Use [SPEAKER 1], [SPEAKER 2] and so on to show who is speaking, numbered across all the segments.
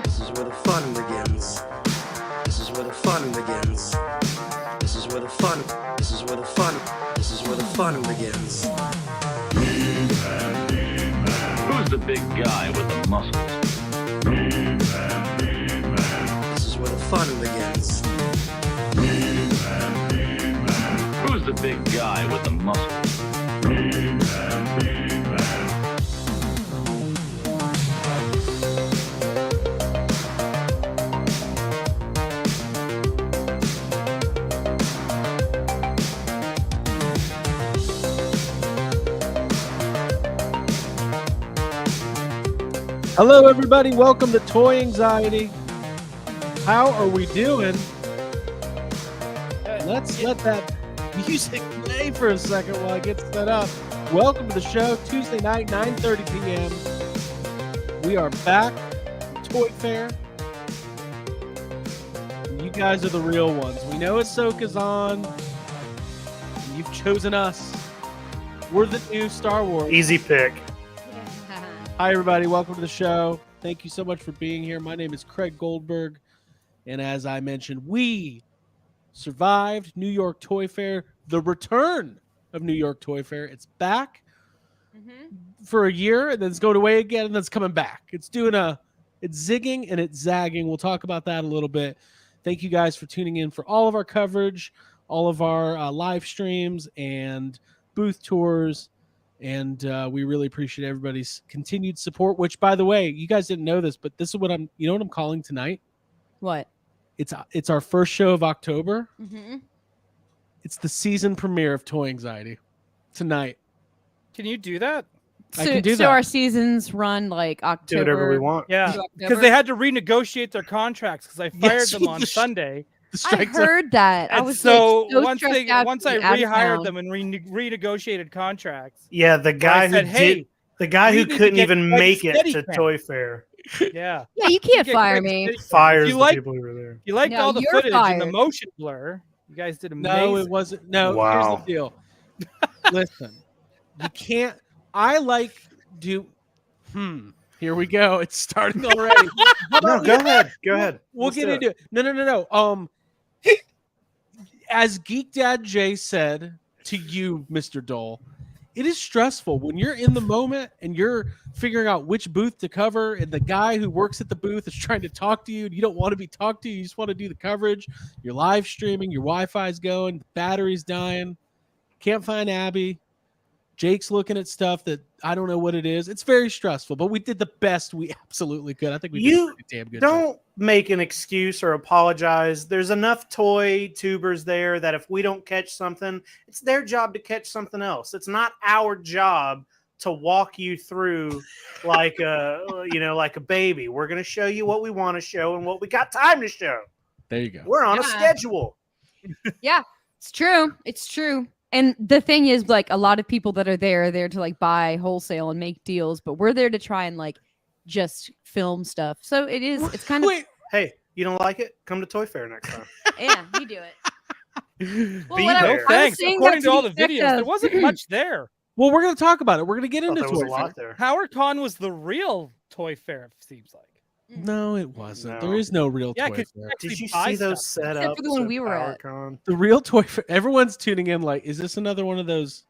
[SPEAKER 1] This is where the fun begins. This is where the fun begins. This is where the fun. This is where the fun. This is where the fun begins.
[SPEAKER 2] Who's the big guy with the muscles?
[SPEAKER 1] This is where the fun begins.
[SPEAKER 2] Who's the big guy with the muscles?
[SPEAKER 3] Hello, everybody. Welcome to Toy Anxiety. How are we doing? Let's let that music play for a second while I get set up. Welcome to the show, Tuesday night, 9:30 p.m. We are back from Toy Fair. You guys are the real ones. We know Ahsoka's on. And you've chosen us. We're the new Star Wars.
[SPEAKER 4] Easy pick.
[SPEAKER 3] Hi, everybody. Welcome to the show. Thank you so much for being here. My name is Craig Goldberg. And as I mentioned, we survived New York Toy Fair, the return of New York Toy Fair. It's back for a year, and then it's going away again, and then it's coming back. It's zigging and it's zagging. We'll talk about that a little bit. Thank you guys for tuning in for all of our coverage, all of our live streams and booth tours. And we really appreciate everybody's continued support, which, by the way, you guys didn't know this, but this is what I'm calling tonight?
[SPEAKER 5] What?
[SPEAKER 3] It's our first show of October.
[SPEAKER 5] Mm-hmm.
[SPEAKER 3] It's the season premiere of Toy Anxiety tonight.
[SPEAKER 6] Can you do that?
[SPEAKER 3] I can do
[SPEAKER 5] so
[SPEAKER 3] that.
[SPEAKER 5] our seasons run like October.
[SPEAKER 4] Do whatever we want.
[SPEAKER 6] Yeah, because they had to renegotiate their contracts because I fired them on Sunday.
[SPEAKER 5] I heard that. I
[SPEAKER 6] And
[SPEAKER 5] was
[SPEAKER 6] so
[SPEAKER 5] like,
[SPEAKER 6] once I rehired them and renegotiated contracts,
[SPEAKER 4] Yeah, the guy
[SPEAKER 6] I said,
[SPEAKER 4] who
[SPEAKER 6] "Hey,
[SPEAKER 4] did, the guy
[SPEAKER 6] we
[SPEAKER 4] who
[SPEAKER 6] need to
[SPEAKER 4] couldn't
[SPEAKER 6] get
[SPEAKER 4] even
[SPEAKER 6] Greg
[SPEAKER 4] make it to
[SPEAKER 6] Steadicam."
[SPEAKER 4] Toy Fair
[SPEAKER 6] yeah,
[SPEAKER 5] Yeah, you can't
[SPEAKER 6] Get
[SPEAKER 5] fire
[SPEAKER 6] Greg
[SPEAKER 5] me.
[SPEAKER 6] Steadicam.
[SPEAKER 4] fires
[SPEAKER 6] You
[SPEAKER 4] the
[SPEAKER 6] like-
[SPEAKER 4] people who were there.
[SPEAKER 6] You liked
[SPEAKER 5] No,
[SPEAKER 6] all the
[SPEAKER 5] you're
[SPEAKER 6] footage and the
[SPEAKER 5] fired.
[SPEAKER 6] motion blur. You guys did amazing.
[SPEAKER 3] No, it wasn't. No,
[SPEAKER 4] Wow.
[SPEAKER 3] here's the deal. Listen, you can't. Here we go. It's starting already.
[SPEAKER 4] No, go ahead. Go ahead.
[SPEAKER 3] We'll
[SPEAKER 4] Let's
[SPEAKER 3] get
[SPEAKER 4] do
[SPEAKER 3] into it. No. As Geek Dad Jay said to you, Mr. Dole, it is stressful when you're in the moment and you're figuring out which booth to cover, and the guy who works at the booth is trying to talk to you, and you don't want to be talked to. You just want to do the coverage. You're live streaming. Your Wi-Fi's going. The battery's dying. Can't find Abby. Jake's looking at stuff that I don't know what it is. It's very stressful, but we did the best we absolutely could. I think we did a pretty damn good job.
[SPEAKER 4] Don't make an excuse or apologize. There's enough toy tubers there that if we don't catch something, it's their job to catch something else. It's not our job to walk you through like a baby. We're going to show you what we want to show and what we got time to show.
[SPEAKER 3] There you go.
[SPEAKER 4] We're on a
[SPEAKER 5] Yeah.
[SPEAKER 4] schedule.
[SPEAKER 5] Yeah, it's true. It's true. And the thing is, like, a lot of people that are there to like buy wholesale and make deals, but we're there to try and like just film stuff. So it's kind of
[SPEAKER 3] Wait.
[SPEAKER 4] Hey, you don't like it? Come to Toy Fair next time.
[SPEAKER 5] yeah, you do it. Well,
[SPEAKER 4] Be
[SPEAKER 5] what I-
[SPEAKER 4] there.
[SPEAKER 5] I was
[SPEAKER 6] Thanks.
[SPEAKER 5] saying
[SPEAKER 6] According
[SPEAKER 5] that
[SPEAKER 6] to all
[SPEAKER 5] the
[SPEAKER 6] the videos,
[SPEAKER 5] effect
[SPEAKER 6] there
[SPEAKER 5] of-
[SPEAKER 6] wasn't much there.
[SPEAKER 3] Well, we're going to talk about it. We're going to get
[SPEAKER 4] Thought
[SPEAKER 3] into
[SPEAKER 4] there was a
[SPEAKER 3] Toy
[SPEAKER 4] lot
[SPEAKER 3] Fair.
[SPEAKER 4] there.
[SPEAKER 6] Howard Con was the real toy fair, it seems like.
[SPEAKER 3] No, it wasn't.
[SPEAKER 4] No.
[SPEAKER 3] There is no real
[SPEAKER 6] Yeah,
[SPEAKER 3] Toy
[SPEAKER 6] because
[SPEAKER 3] Fair.
[SPEAKER 4] Did you
[SPEAKER 6] buy
[SPEAKER 4] see those
[SPEAKER 6] stuff.
[SPEAKER 4] setups?
[SPEAKER 5] Except for the one
[SPEAKER 4] at
[SPEAKER 5] we were at.
[SPEAKER 4] PowerCon?
[SPEAKER 3] The real Toy Fair. Everyone's tuning in like, is this another one of those?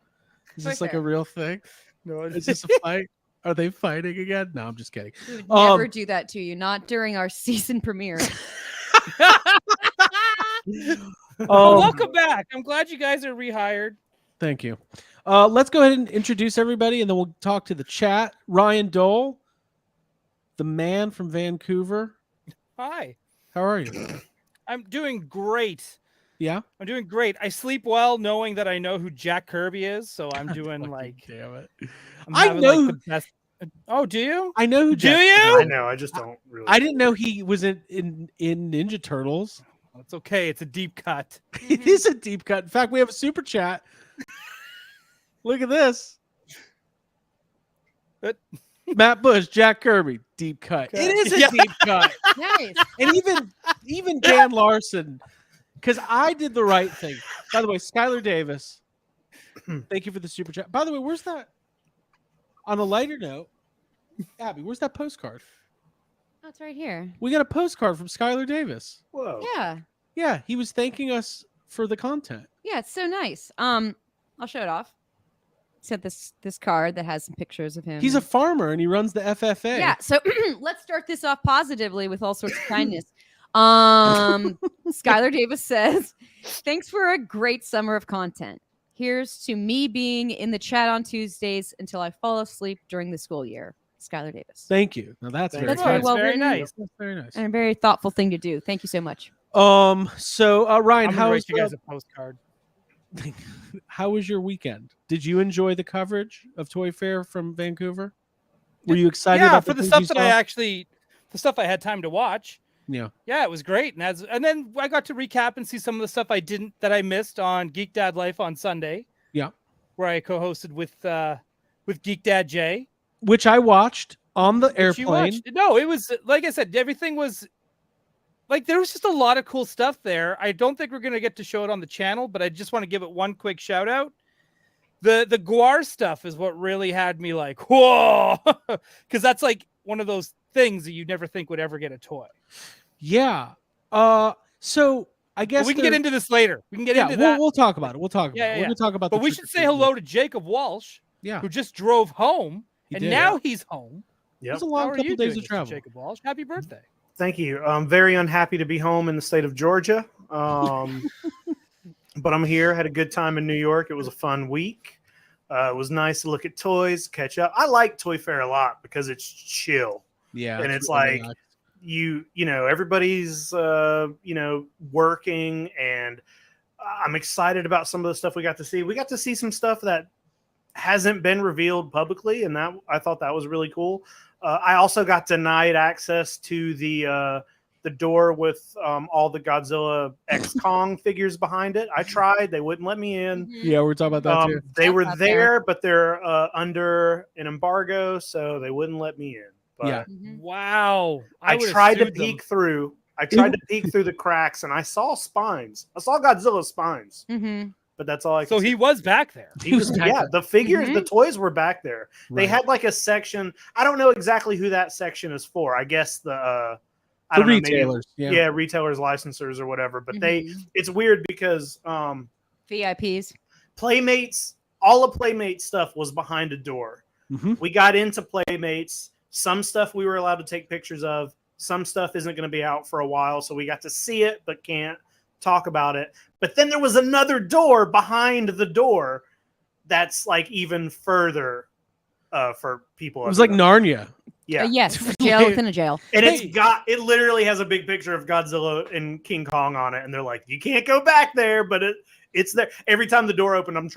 [SPEAKER 3] Is
[SPEAKER 5] Toy
[SPEAKER 3] this like a
[SPEAKER 5] Fair.
[SPEAKER 3] real thing?
[SPEAKER 6] No,
[SPEAKER 3] Is this a fight? Are they fighting again? No, I'm just kidding.
[SPEAKER 5] We would
[SPEAKER 3] Um,
[SPEAKER 5] never do that to you, not during our season premiere.
[SPEAKER 6] welcome back. I'm glad you guys are rehired.
[SPEAKER 3] Thank you. Let's go ahead and introduce everybody, and then we'll talk to the chat. Ryan Dole, the man from Vancouver.
[SPEAKER 6] Hi.
[SPEAKER 3] How are you?
[SPEAKER 6] I'm doing great.
[SPEAKER 3] Yeah.
[SPEAKER 6] I'm doing great. I sleep well knowing that I know who Jack Kirby is, so I'm doing like
[SPEAKER 3] Damn it.
[SPEAKER 6] I'm
[SPEAKER 3] I
[SPEAKER 6] having,
[SPEAKER 3] know-
[SPEAKER 6] like, the best. Oh, do you?
[SPEAKER 3] I know who.
[SPEAKER 6] Do
[SPEAKER 3] Jack-
[SPEAKER 6] you?
[SPEAKER 4] I know. I just don't really.
[SPEAKER 3] I didn't know he was in Ninja Turtles.
[SPEAKER 6] It's okay. It's a deep cut.
[SPEAKER 3] It is a deep cut. In fact, we have a super chat. Look at this.
[SPEAKER 6] But-
[SPEAKER 3] Matt Bush, Jack Kirby, deep cut. It is a
[SPEAKER 6] Yeah.
[SPEAKER 3] deep cut.
[SPEAKER 5] Nice.
[SPEAKER 3] And even Dan Larson, because I did the right thing. By the way, Skylar Davis, thank you for the super chat. By the way, where's that? On a lighter note, Abby, where's that postcard?
[SPEAKER 5] That's right here.
[SPEAKER 3] We got a postcard from Skylar Davis.
[SPEAKER 4] Whoa.
[SPEAKER 5] Yeah.
[SPEAKER 3] Yeah, he was thanking us for the content.
[SPEAKER 5] Yeah, it's so nice. I'll show it off. He sent this card that has some pictures of him.
[SPEAKER 3] He's a farmer and he runs the FFA.
[SPEAKER 5] Yeah, so let's start this off positively with all sorts of kindness. Skylar Davis says, "Thanks for a great summer of content. Here's to me being in the chat on Tuesdays until I fall asleep during the school year." Skylar Davis.
[SPEAKER 3] Thank you. Now that's
[SPEAKER 4] Thank
[SPEAKER 3] very,
[SPEAKER 5] That's very
[SPEAKER 3] kind.
[SPEAKER 5] well
[SPEAKER 6] very
[SPEAKER 5] written.
[SPEAKER 6] nice.
[SPEAKER 3] That's very nice.
[SPEAKER 5] And a very thoughtful thing to do. Thank you so much.
[SPEAKER 3] So Ryan,
[SPEAKER 6] I'm gonna
[SPEAKER 3] how
[SPEAKER 6] write
[SPEAKER 3] was
[SPEAKER 6] you guys a postcard.
[SPEAKER 3] how was your weekend? Did you enjoy the coverage of Toy Fair from Vancouver? Were you excited?
[SPEAKER 6] Yeah,
[SPEAKER 3] about
[SPEAKER 6] for the
[SPEAKER 3] things
[SPEAKER 6] stuff
[SPEAKER 3] you
[SPEAKER 6] that
[SPEAKER 3] saw?
[SPEAKER 6] the stuff I had time to watch.
[SPEAKER 3] Yeah.
[SPEAKER 6] Yeah, it was great. And then I got to recap and see some of the stuff that I missed on Geek Dad Life on Sunday.
[SPEAKER 3] Yeah.
[SPEAKER 6] Where I co-hosted with Geek Dad Jay.
[SPEAKER 3] Which I watched on the
[SPEAKER 6] Which you
[SPEAKER 3] airplane.
[SPEAKER 6] watched. No, it was like I said, everything was like there was just a lot of cool stuff there. I don't think we're gonna get to show it on the channel, but I just want to give it one quick shout out. The Guar stuff is what really had me like, whoa, because that's like one of those things that you never think would ever get a toy.
[SPEAKER 3] Yeah. So I guess
[SPEAKER 6] But we can get into this later. We can get into
[SPEAKER 3] we'll,
[SPEAKER 6] that.
[SPEAKER 3] we'll talk about it. We'll talk about
[SPEAKER 6] Yeah,
[SPEAKER 3] it.
[SPEAKER 6] yeah,
[SPEAKER 3] We're
[SPEAKER 6] yeah.
[SPEAKER 3] gonna talk about
[SPEAKER 6] But
[SPEAKER 3] the
[SPEAKER 6] we should say hello to Jacob Walsh,
[SPEAKER 3] Yeah.
[SPEAKER 6] who just drove home,
[SPEAKER 3] He
[SPEAKER 6] and
[SPEAKER 3] did.
[SPEAKER 6] now he's home.
[SPEAKER 3] It was a
[SPEAKER 4] Yep.
[SPEAKER 6] How
[SPEAKER 3] long
[SPEAKER 6] are
[SPEAKER 3] couple
[SPEAKER 6] you
[SPEAKER 3] days
[SPEAKER 6] doing,
[SPEAKER 3] of
[SPEAKER 6] Mr.
[SPEAKER 3] travel.
[SPEAKER 6] Jacob Walsh? Happy birthday.
[SPEAKER 4] Thank you. I'm very unhappy to be home in the state of Georgia. But I'm here. Had a good time in New York. It was a fun week. It was nice to look at toys, catch up. I like Toy Fair a lot because it's chill.
[SPEAKER 3] Yeah.
[SPEAKER 4] And it's
[SPEAKER 3] really
[SPEAKER 4] like
[SPEAKER 3] relaxed.
[SPEAKER 4] you know, everybody's working, and I'm excited about some of the stuff we got to see. We got to see some stuff that hasn't been revealed publicly, and that I thought that was really cool. I also got denied access to the door with all the Godzilla X Kong figures behind it. I tried; they wouldn't let me in.
[SPEAKER 3] Yeah, we're talking about that too.
[SPEAKER 4] They were
[SPEAKER 5] That's out
[SPEAKER 4] there, but they're under an embargo, so they wouldn't let me in. But
[SPEAKER 3] Yeah.
[SPEAKER 6] Wow.
[SPEAKER 4] I
[SPEAKER 6] would've
[SPEAKER 4] tried to
[SPEAKER 6] sued them.
[SPEAKER 4] peek through. I tried to peek through the cracks, and I saw spines. I saw Godzilla's spines, but that's all I could
[SPEAKER 6] So
[SPEAKER 4] see.
[SPEAKER 6] he was back there.
[SPEAKER 4] He was,
[SPEAKER 3] back
[SPEAKER 4] yeah,
[SPEAKER 3] there.
[SPEAKER 4] the figures, the toys were back there. They
[SPEAKER 3] Right.
[SPEAKER 4] had like a section. I don't know exactly who that section is for. I guess the I
[SPEAKER 3] The
[SPEAKER 4] don't know, maybe-
[SPEAKER 3] retailers.
[SPEAKER 4] yeah, retailers, licensors, or whatever. But
[SPEAKER 5] Mhm.
[SPEAKER 4] it's weird because
[SPEAKER 5] VIPs.
[SPEAKER 4] Playmates, all of Playmates stuff was behind a door.
[SPEAKER 3] Mhm.
[SPEAKER 4] We got into Playmates. Some stuff we were allowed to take pictures of. Some stuff isn't going to be out for a while, so we got to see it but can't talk about it. But then there was another door behind the door that's like even further for people.
[SPEAKER 3] It was like Narnia.
[SPEAKER 4] yeah,
[SPEAKER 5] Yes, a jail within a jail.
[SPEAKER 4] and
[SPEAKER 3] Hey.
[SPEAKER 4] it literally has a big picture of Godzilla and King Kong on it, and they're like, you can't go back there, but it's there. Every time the door opened, I'm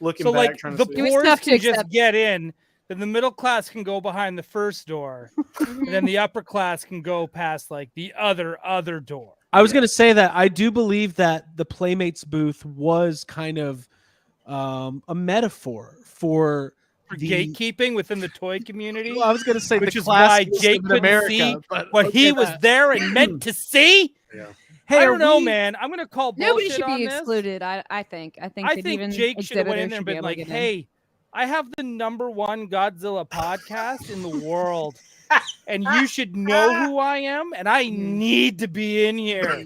[SPEAKER 4] looking
[SPEAKER 6] So
[SPEAKER 4] back,
[SPEAKER 6] like
[SPEAKER 4] trying to
[SPEAKER 6] the
[SPEAKER 4] see.
[SPEAKER 5] Give me
[SPEAKER 6] poor
[SPEAKER 5] stuff to
[SPEAKER 6] can just
[SPEAKER 5] accept.
[SPEAKER 6] get in, then the middle class can go behind the first door, and then the upper class can go past like the other door.
[SPEAKER 3] I was going to say that I do believe that the Playmates booth was kind of a metaphor for
[SPEAKER 6] For
[SPEAKER 3] the
[SPEAKER 6] gatekeeping within the toy community,
[SPEAKER 3] Well, I was going to say
[SPEAKER 6] which
[SPEAKER 3] the
[SPEAKER 6] is why
[SPEAKER 3] class
[SPEAKER 6] Jake
[SPEAKER 3] in
[SPEAKER 6] couldn't
[SPEAKER 3] America,
[SPEAKER 6] see
[SPEAKER 3] but
[SPEAKER 6] what he
[SPEAKER 3] okay,
[SPEAKER 6] was
[SPEAKER 3] that-
[SPEAKER 6] there and meant to see.
[SPEAKER 3] Hey,
[SPEAKER 6] I
[SPEAKER 3] are
[SPEAKER 6] don't know,
[SPEAKER 3] we-
[SPEAKER 6] man. I'm gonna call
[SPEAKER 5] Nobody
[SPEAKER 6] bullshit
[SPEAKER 5] should
[SPEAKER 6] on
[SPEAKER 5] be
[SPEAKER 6] this.
[SPEAKER 5] excluded. I think. I think.
[SPEAKER 6] I
[SPEAKER 5] that
[SPEAKER 6] think
[SPEAKER 5] even
[SPEAKER 6] Jake should have went in
[SPEAKER 5] exhibitors
[SPEAKER 6] there and
[SPEAKER 5] should be
[SPEAKER 6] been
[SPEAKER 5] able to
[SPEAKER 6] like,
[SPEAKER 5] get in.
[SPEAKER 6] "Hey, I have the #1 Godzilla podcast in the world, and you should know who I am, and I need to be in here."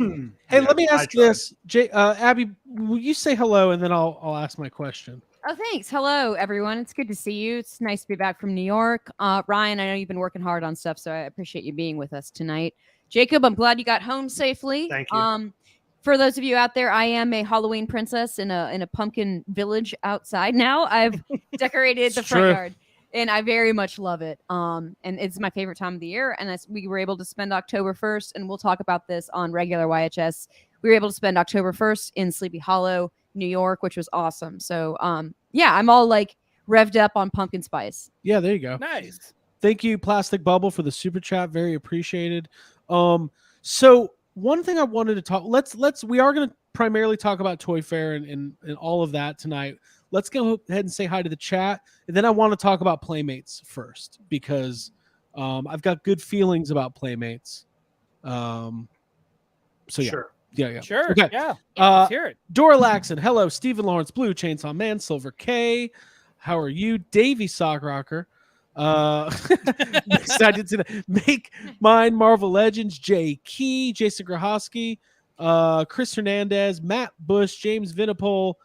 [SPEAKER 3] Hey, let me
[SPEAKER 4] I
[SPEAKER 3] ask
[SPEAKER 4] tried.
[SPEAKER 3] this, Abby. Will you say hello and then I'll ask my question?
[SPEAKER 5] Oh, thanks. Hello, everyone. It's good to see you. It's nice to be back from New York. Ryan, I know you've been working hard on stuff, so I appreciate you being with us tonight. Jacob, I'm glad you got home safely.
[SPEAKER 4] Thank you.
[SPEAKER 5] For those of you out there, I am a Halloween princess in a pumpkin village outside now. I've decorated the
[SPEAKER 3] It's
[SPEAKER 5] front
[SPEAKER 3] true.
[SPEAKER 5] yard, and I very much love it. And it's my favorite time of the year. And we were able to spend October 1st, and we'll talk about this on regular YHS. We were able to spend October 1st in Sleepy Hollow, New York, which was awesome. So, yeah, I'm all like revved up on pumpkin spice.
[SPEAKER 3] Yeah, there you go.
[SPEAKER 6] Nice.
[SPEAKER 3] Thank you, Plastic Bubble, for the super chat. Very appreciated. So one thing I wanted to talk. We are going to primarily talk about Toy Fair and all of that tonight. Let's go ahead and say hi to the chat, and then I want to talk about Playmates first because I've got good feelings about Playmates. So yeah,
[SPEAKER 4] Sure.
[SPEAKER 3] yeah.
[SPEAKER 6] Sure.
[SPEAKER 3] Okay.
[SPEAKER 6] Yeah.
[SPEAKER 3] Uh,
[SPEAKER 6] Let's hear it.
[SPEAKER 3] Dora Laxon, hello. Stephen Lawrence, Blue Chainsaw Man, Silver K. How are you, Davey Sockrocker? I did say that. Make Mine, Marvel Legends, Jay Key, Jason Grahowski, Chris Hernandez, Matt Bush, James Vinipol,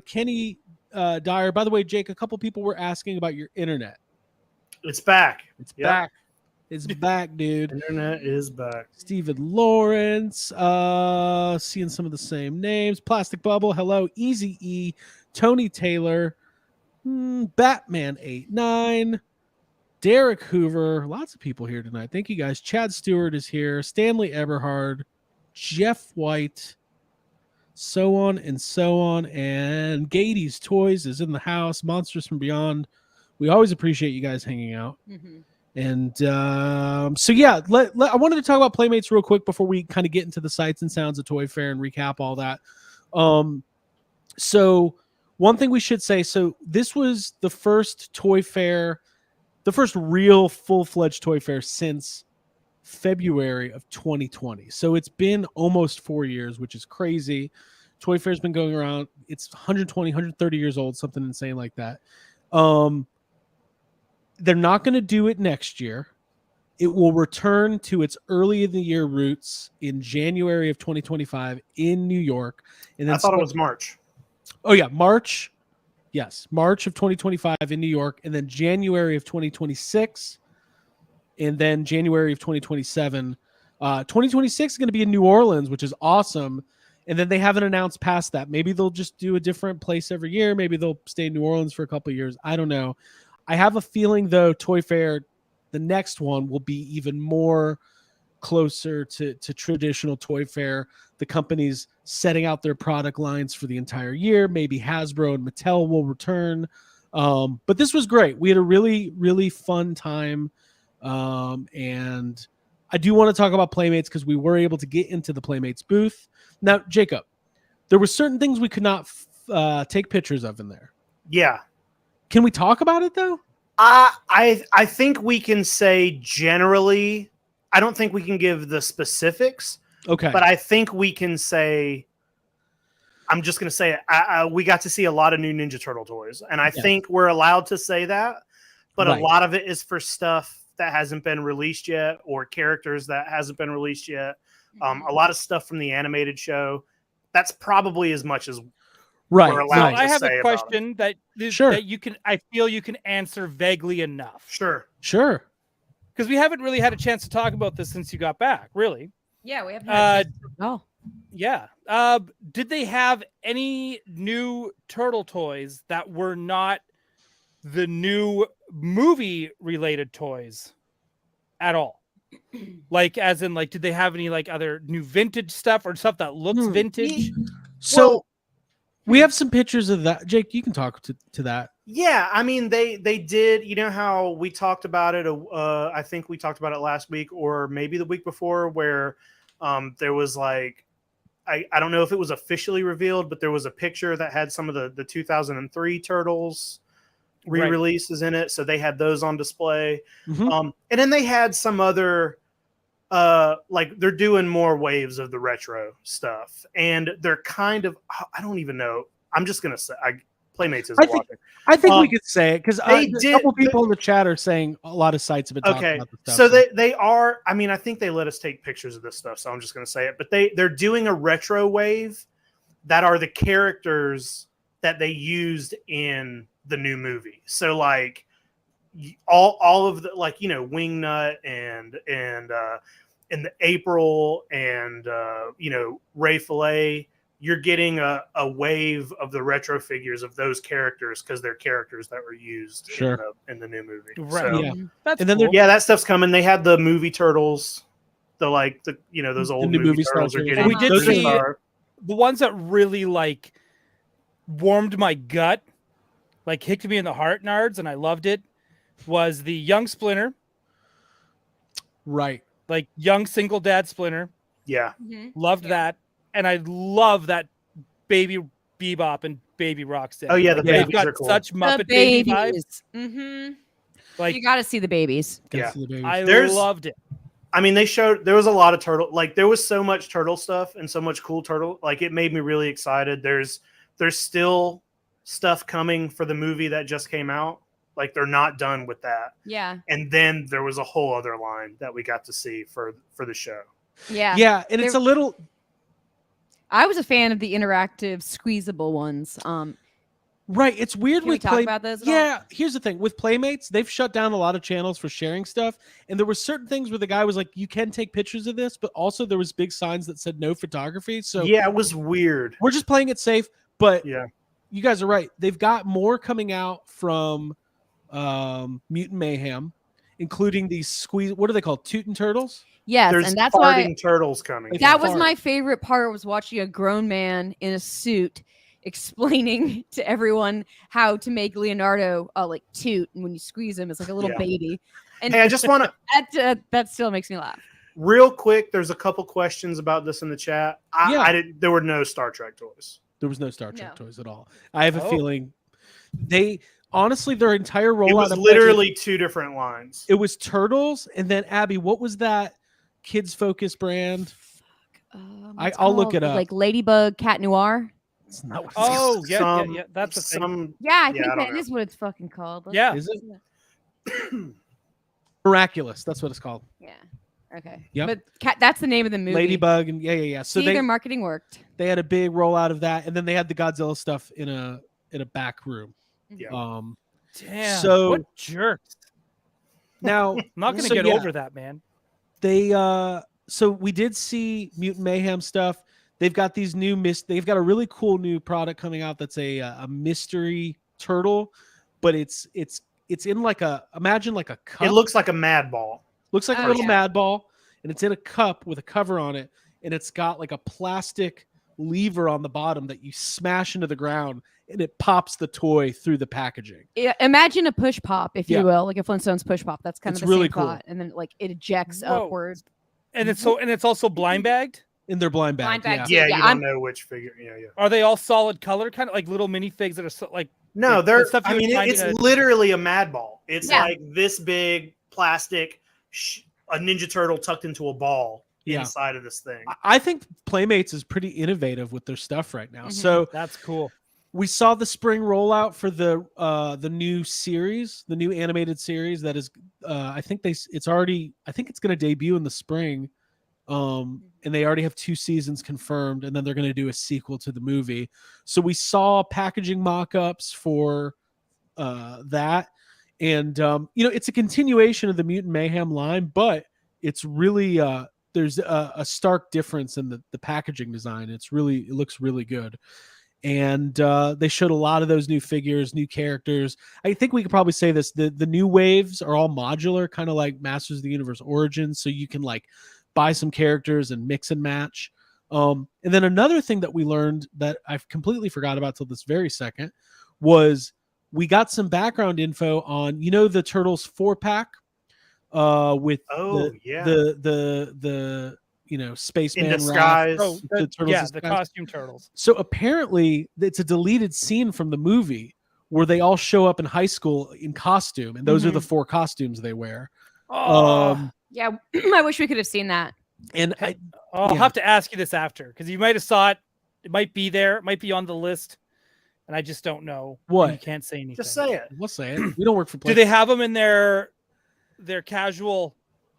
[SPEAKER 3] Kenny Dyer. By the way, Jake, a couple people were asking about your internet.
[SPEAKER 4] It's back.
[SPEAKER 3] It's
[SPEAKER 4] Yep.
[SPEAKER 3] back. It's back, dude.
[SPEAKER 4] Internet is back.
[SPEAKER 3] Stephen Lawrence, seeing some of the same names. Plastic Bubble, hello. Easy E, Tony Taylor, Batman 89, Derek Hoover. Lots of people here tonight. Thank you guys. Chad Stewart is here. Stanley Eberhard, Jeff White, so on and so on. And Gady's Toys is in the house. Monsters from Beyond. We always appreciate you guys hanging out.
[SPEAKER 5] Mm-hmm.
[SPEAKER 3] And so yeah, I wanted to talk about Playmates real quick before we kind of get into the sights and sounds of Toy Fair and recap all that. So one thing we should say, so this was the first Toy Fair, the first real full-fledged Toy Fair since February of 2020. So it's been almost 4 years, which is crazy. Toy Fair's been going around, it's 120, 130 years old, something insane like that. They're not going to do it next year. It will return to its early in the year roots in January of 2025 in New York. And then
[SPEAKER 4] I thought it was March.
[SPEAKER 3] Oh yeah, March. Yes, March of 2025 in New York, and then January of 2026, and then January of 2027. 2026 is going to be in New Orleans, which is awesome. And then they haven't announced past that. Maybe they'll just do a different place every year. Maybe they'll stay in New Orleans for a couple of years. I don't know. I have a feeling, though, Toy Fair, the next one will be even more closer to traditional Toy Fair. The companies setting out their product lines for the entire year. Maybe Hasbro and Mattel will return. But this was great. We had a really, really fun time. And I do want to talk about Playmates because we were able to get into the Playmates booth. Now, Jacob, there were certain things we could not take pictures of in there.
[SPEAKER 4] Yeah.
[SPEAKER 3] Can we talk about it, though?
[SPEAKER 4] I think we can say generally. I don't think we can give the specifics.
[SPEAKER 3] Okay.
[SPEAKER 4] But I think we can say, I'm just going to say it. We got to see a lot of new Ninja Turtle toys. And I think we're allowed to say that. But a lot of it is for stuff that hasn't been released yet or characters that hasn't been released yet. A lot of stuff from the animated show. That's probably as much as we're allowed to say.
[SPEAKER 6] I have
[SPEAKER 4] a
[SPEAKER 6] question that you can. I feel you can answer vaguely enough.
[SPEAKER 4] Sure.
[SPEAKER 6] Because we haven't really had a chance to talk about this since you got back, really.
[SPEAKER 5] Yeah, we haven't had
[SPEAKER 6] Yeah. Did they have any new turtle toys that were not the new movie related toys at all? Like, as in, like, did they have any like other new vintage stuff or stuff that looks vintage?
[SPEAKER 3] So we have some pictures of that. Jake, you can talk to that.
[SPEAKER 4] Yeah, I mean, they did. You know how we talked about it? I think we talked about it last week or maybe the week before, where there was like, I don't know if it was officially revealed, but there was a picture that had some of the 2003 Turtles re-releases in it. So they had those on display. And then they had some other, like they're doing more waves of the retro stuff. And they're kind of, I don't even know. I'm just going to say, Playmates is watching.
[SPEAKER 3] I think we could say it because a
[SPEAKER 4] did,
[SPEAKER 3] couple people in the chat are saying a lot of sites have been talking about this stuff.
[SPEAKER 4] So they are, I mean, I think they let us take pictures of this stuff, so I'm just going to say it. But they're doing a retro wave that are the characters that they used in the new movie. So like all of the, like, you know, Wingnut and the April and you know, Ray Fillet. You're getting a wave of the retro figures of those characters because they're characters that were used in the new movie.
[SPEAKER 6] Right.
[SPEAKER 4] So,
[SPEAKER 3] Yeah.
[SPEAKER 6] That's
[SPEAKER 3] and then
[SPEAKER 6] cool.
[SPEAKER 4] yeah, that stuff's coming. They had the movie Turtles, you know, those old
[SPEAKER 3] new
[SPEAKER 4] movie
[SPEAKER 3] style
[SPEAKER 4] Turtles are
[SPEAKER 3] Turtles.
[SPEAKER 4] getting.
[SPEAKER 6] We did
[SPEAKER 4] those
[SPEAKER 6] see
[SPEAKER 4] are-
[SPEAKER 6] the ones that really like warmed my gut, like hit me in the heart, nards, and I loved it. Was the young Splinter,
[SPEAKER 3] Right.
[SPEAKER 6] like young single dad Splinter?
[SPEAKER 4] Yeah.
[SPEAKER 6] Loved that, and I love that Baby Bebop and Baby Rocksteady.
[SPEAKER 4] Oh yeah, the
[SPEAKER 6] Like, they've
[SPEAKER 4] babies
[SPEAKER 6] got
[SPEAKER 4] are cool.
[SPEAKER 6] such Muppet
[SPEAKER 5] the
[SPEAKER 6] Baby
[SPEAKER 5] babies.
[SPEAKER 6] vibes. Like,
[SPEAKER 5] You got to see the babies.
[SPEAKER 4] Yeah.
[SPEAKER 6] I
[SPEAKER 4] There's-
[SPEAKER 6] loved it.
[SPEAKER 4] I mean, there was a lot of turtle, like there was so much turtle stuff and so much cool turtle, like it made me really excited. There's still stuff coming for the movie that just came out. Like they're not done with that.
[SPEAKER 5] Yeah.
[SPEAKER 4] And then there was a whole other line that we got to see for the show.
[SPEAKER 5] Yeah.
[SPEAKER 3] Yeah, and it's
[SPEAKER 5] There-
[SPEAKER 3] a little.
[SPEAKER 5] I was a fan of the interactive squeezable ones.
[SPEAKER 3] Right, it's weird
[SPEAKER 5] Can we
[SPEAKER 3] with
[SPEAKER 5] talk about those at all?
[SPEAKER 3] Yeah, here's the thing with Playmates, they've shut down a lot of channels for sharing stuff, and there were certain things where the guy was like, "You can take pictures of this," but also there was big signs that said no photography. So
[SPEAKER 4] Yeah, it was weird.
[SPEAKER 3] we're just playing it safe. But
[SPEAKER 4] Yeah.
[SPEAKER 3] you guys are right; they've got more coming out from Mutant Mayhem, including these squeeze. What are they called? Tootin' Turtles.
[SPEAKER 5] Yes,
[SPEAKER 4] There's
[SPEAKER 5] and that's
[SPEAKER 4] farting
[SPEAKER 5] why
[SPEAKER 4] turtles coming.
[SPEAKER 5] that was
[SPEAKER 3] fart.
[SPEAKER 5] my favorite part, was watching a grown man in a suit explaining to everyone how to make Leonardo like toot, and when you squeeze him, it's like a little
[SPEAKER 4] Yeah.
[SPEAKER 5] baby. And
[SPEAKER 4] Hey, I just want to
[SPEAKER 5] that still makes me laugh.
[SPEAKER 4] real quick. There's a couple questions about this in the chat.
[SPEAKER 3] Yeah.
[SPEAKER 4] I didn't. There were no Star Trek toys.
[SPEAKER 3] There was no Star Trek
[SPEAKER 5] No.
[SPEAKER 3] toys at all. I have a
[SPEAKER 6] Oh.
[SPEAKER 3] feeling they honestly their entire rollout.
[SPEAKER 4] It was
[SPEAKER 3] of
[SPEAKER 4] literally two different lines.
[SPEAKER 3] it was Turtles, and then Abby. What was that kids focus brand?
[SPEAKER 5] What's
[SPEAKER 3] I'll look
[SPEAKER 5] called?
[SPEAKER 3] it up.
[SPEAKER 5] Like Ladybug Cat Noir.
[SPEAKER 3] It's not what it's
[SPEAKER 6] Oh, yeah,
[SPEAKER 4] Some-
[SPEAKER 6] yeah. That's the thing.
[SPEAKER 4] some.
[SPEAKER 5] Yeah, I
[SPEAKER 4] Yeah,
[SPEAKER 5] think
[SPEAKER 4] I don't
[SPEAKER 5] that
[SPEAKER 4] know.
[SPEAKER 5] is what it's fucking called. Let's-
[SPEAKER 6] Yeah.
[SPEAKER 3] Is it Miraculous? That's what it's called.
[SPEAKER 5] Yeah. Okay.
[SPEAKER 3] Yep.
[SPEAKER 5] But that's the name of the movie.
[SPEAKER 3] Ladybug, and yeah. So
[SPEAKER 5] See,
[SPEAKER 3] they
[SPEAKER 5] their marketing worked.
[SPEAKER 3] they had a big rollout of that, and then they had the Godzilla stuff in a back room.
[SPEAKER 4] Yeah.
[SPEAKER 6] Damn.
[SPEAKER 3] So-
[SPEAKER 6] what jerks.
[SPEAKER 3] Now
[SPEAKER 6] I'm not going to
[SPEAKER 3] So,
[SPEAKER 6] get
[SPEAKER 3] yeah.
[SPEAKER 6] over that, man.
[SPEAKER 3] they so we did see Mutant Mayhem stuff. They've got these new they've got a really cool new product coming out that's a mystery turtle, but it's in like imagine like a cup.
[SPEAKER 4] It looks like a mad ball.
[SPEAKER 3] Looks like a
[SPEAKER 5] Oh,
[SPEAKER 3] little
[SPEAKER 5] yeah.
[SPEAKER 3] mad ball, and it's in a cup with a cover on it, and it's got like a plastic lever on the bottom that you smash into the ground, and it pops the toy through the packaging.
[SPEAKER 5] Yeah, imagine a push pop, if
[SPEAKER 3] Yeah.
[SPEAKER 5] you will, like a Flintstones push pop. That's kind
[SPEAKER 3] It's
[SPEAKER 5] of the
[SPEAKER 3] really
[SPEAKER 5] same
[SPEAKER 3] cool.
[SPEAKER 5] thought, and then like it ejects
[SPEAKER 6] Whoa.
[SPEAKER 5] upward.
[SPEAKER 6] And it's also blind bagged.
[SPEAKER 3] In their blind bag.
[SPEAKER 5] Blind bag
[SPEAKER 3] Yeah.
[SPEAKER 5] too.
[SPEAKER 4] Yeah,
[SPEAKER 5] Yeah,
[SPEAKER 4] you
[SPEAKER 5] I'm-
[SPEAKER 4] don't know which figure. Yeah, yeah.
[SPEAKER 6] Are they all solid color, kind of like little minifigs that are like?
[SPEAKER 4] No,
[SPEAKER 6] The
[SPEAKER 4] they're.
[SPEAKER 6] stuff
[SPEAKER 4] I
[SPEAKER 6] you
[SPEAKER 4] mean,
[SPEAKER 6] would find
[SPEAKER 4] it's
[SPEAKER 6] in a-
[SPEAKER 4] literally a mad ball. It's
[SPEAKER 5] Yeah.
[SPEAKER 4] like this big plastic, a Ninja Turtle tucked into a ball
[SPEAKER 3] Yeah.
[SPEAKER 4] inside of this thing.
[SPEAKER 3] I think Playmates is pretty innovative with their stuff right now.
[SPEAKER 5] Mhm.
[SPEAKER 3] So
[SPEAKER 6] That's cool.
[SPEAKER 3] we saw the spring rollout for the new series, the new animated series that is I think it's going to debut in the spring. And they already have 2 seasons confirmed, and then they're going to do a sequel to the movie. So we saw packaging mock-ups for that, and it's a continuation of the Mutant Mayhem line, but it's really there's a stark difference in the packaging design. It looks really good. And they showed a lot of those new figures, new characters. I think we could probably say this: the new waves are all modular, kind of like Masters of the Universe Origins, so you can like buy some characters and mix and match. And then another thing that we learned that I've completely forgot about till this very second was we got some background info on the Turtles 4-pack with the spaceman
[SPEAKER 4] In
[SPEAKER 3] Raph.
[SPEAKER 4] disguise.
[SPEAKER 6] Oh,
[SPEAKER 3] The Turtles
[SPEAKER 6] yeah,
[SPEAKER 3] in
[SPEAKER 6] the
[SPEAKER 3] disguise.
[SPEAKER 6] costume turtles.
[SPEAKER 3] So apparently it's a deleted scene from the movie where they all show up in high school in costume, and those are the 4 costumes they wear.
[SPEAKER 6] Oh,
[SPEAKER 5] Yeah, I wish we could have seen that.
[SPEAKER 3] And
[SPEAKER 6] I'll
[SPEAKER 3] yeah.
[SPEAKER 6] have to ask you this after, because you might have saw it. It might be there. It might be on the list, and I just don't know.
[SPEAKER 3] What?
[SPEAKER 6] You can't say anything.
[SPEAKER 4] Just say it.
[SPEAKER 3] we'll say it. We don't work for
[SPEAKER 6] Do they have them in their casual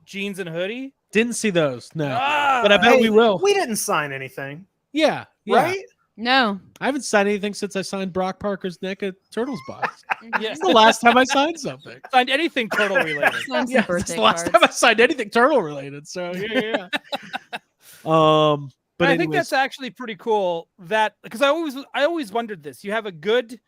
[SPEAKER 6] jeans and hoodie?
[SPEAKER 3] Didn't see those, no.
[SPEAKER 6] Ah,
[SPEAKER 3] But I bet we will.
[SPEAKER 4] We didn't sign anything,
[SPEAKER 3] Yeah.
[SPEAKER 4] right?
[SPEAKER 5] No.
[SPEAKER 3] I haven't signed anything since I signed Brock Parker's NECA Turtles box.
[SPEAKER 6] Yeah.
[SPEAKER 3] It's the last time I signed something.
[SPEAKER 6] Signed anything turtle related.
[SPEAKER 5] Sign some
[SPEAKER 3] Yeah, it's
[SPEAKER 5] birthday
[SPEAKER 3] the last
[SPEAKER 5] cards.
[SPEAKER 3] time I signed anything turtle related. So yeah. But
[SPEAKER 6] I think
[SPEAKER 3] anyways,
[SPEAKER 6] that's actually pretty cool. That because I always wondered this. You have a good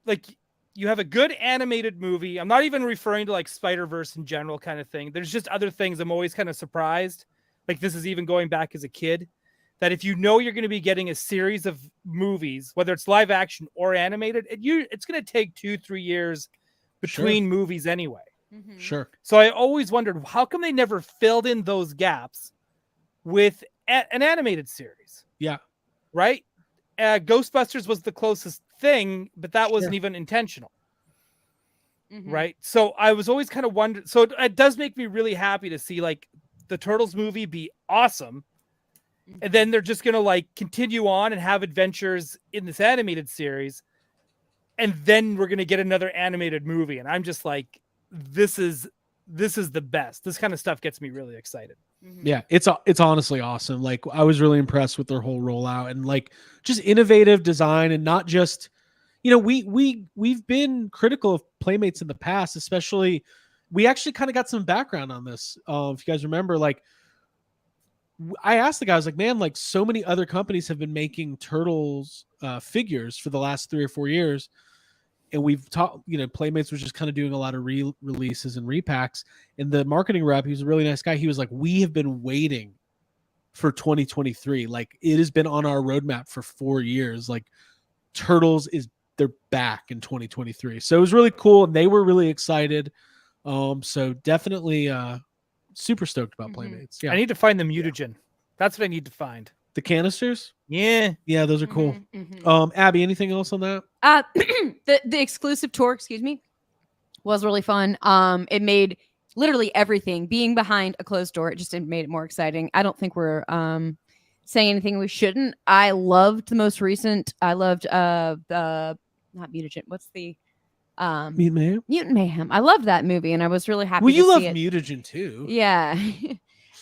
[SPEAKER 6] animated movie. I'm not even referring to like Spider-Verse in general kind of thing. There's just other things I'm always kind of surprised. Like this is even going back as a kid. That if you're going to be getting a series of movies, whether it's live action or animated, it's going to take 2-3 years between movies anyway.
[SPEAKER 5] Mhm.
[SPEAKER 3] sure.
[SPEAKER 6] So I always wondered, how come they never filled in those gaps with an animated series?
[SPEAKER 3] Yeah.
[SPEAKER 6] Right? Ghostbusters was the closest thing, but that wasn't
[SPEAKER 3] Sure.
[SPEAKER 6] even intentional.
[SPEAKER 5] Mhm.
[SPEAKER 6] Right? So I was always kind of wondering. So it does make me really happy to see like the Turtles movie be awesome. And then they're just going to like continue on and have adventures in this animated series. and then we're gonna get another animated movie, and I'm just like, this is the best. This kind of stuff gets me really excited.
[SPEAKER 3] Yeah, it's honestly awesome. Like I was really impressed with their whole rollout and like just innovative design and not just, we've been critical of Playmates in the past, especially we actually kind of got some background on this. If you guys remember, like I asked the guys, like, man, like so many other companies have been making Turtles figures for the last 3 or 4 years. And we've talked, Playmates was just kind of doing a lot of releases and repacks. And the marketing rep, he was a really nice guy. He was like, we have been waiting for 2023. Like it has been on our roadmap for 4 years. Like Turtles they're back in 2023. So it was really cool. And they were really excited. So definitely super stoked about Playmates. Yeah.
[SPEAKER 6] I need to find the mutagen. That's what I need to find.
[SPEAKER 3] The canisters?
[SPEAKER 6] Yeah.
[SPEAKER 3] Yeah, those are cool. Abby, anything else on that?
[SPEAKER 5] The exclusive tour, excuse me, was really fun. It made literally everything being behind a closed door. It just made it more exciting. I don't think we're saying anything we shouldn't. I loved the most recent. I loved the not mutagen. What's the
[SPEAKER 3] Mutant Mayhem?
[SPEAKER 5] Mutant Mayhem. I loved that movie, and I was really happy.
[SPEAKER 3] Well, you
[SPEAKER 5] to
[SPEAKER 3] love
[SPEAKER 5] see it.
[SPEAKER 3] mutagen too.
[SPEAKER 5] Yeah,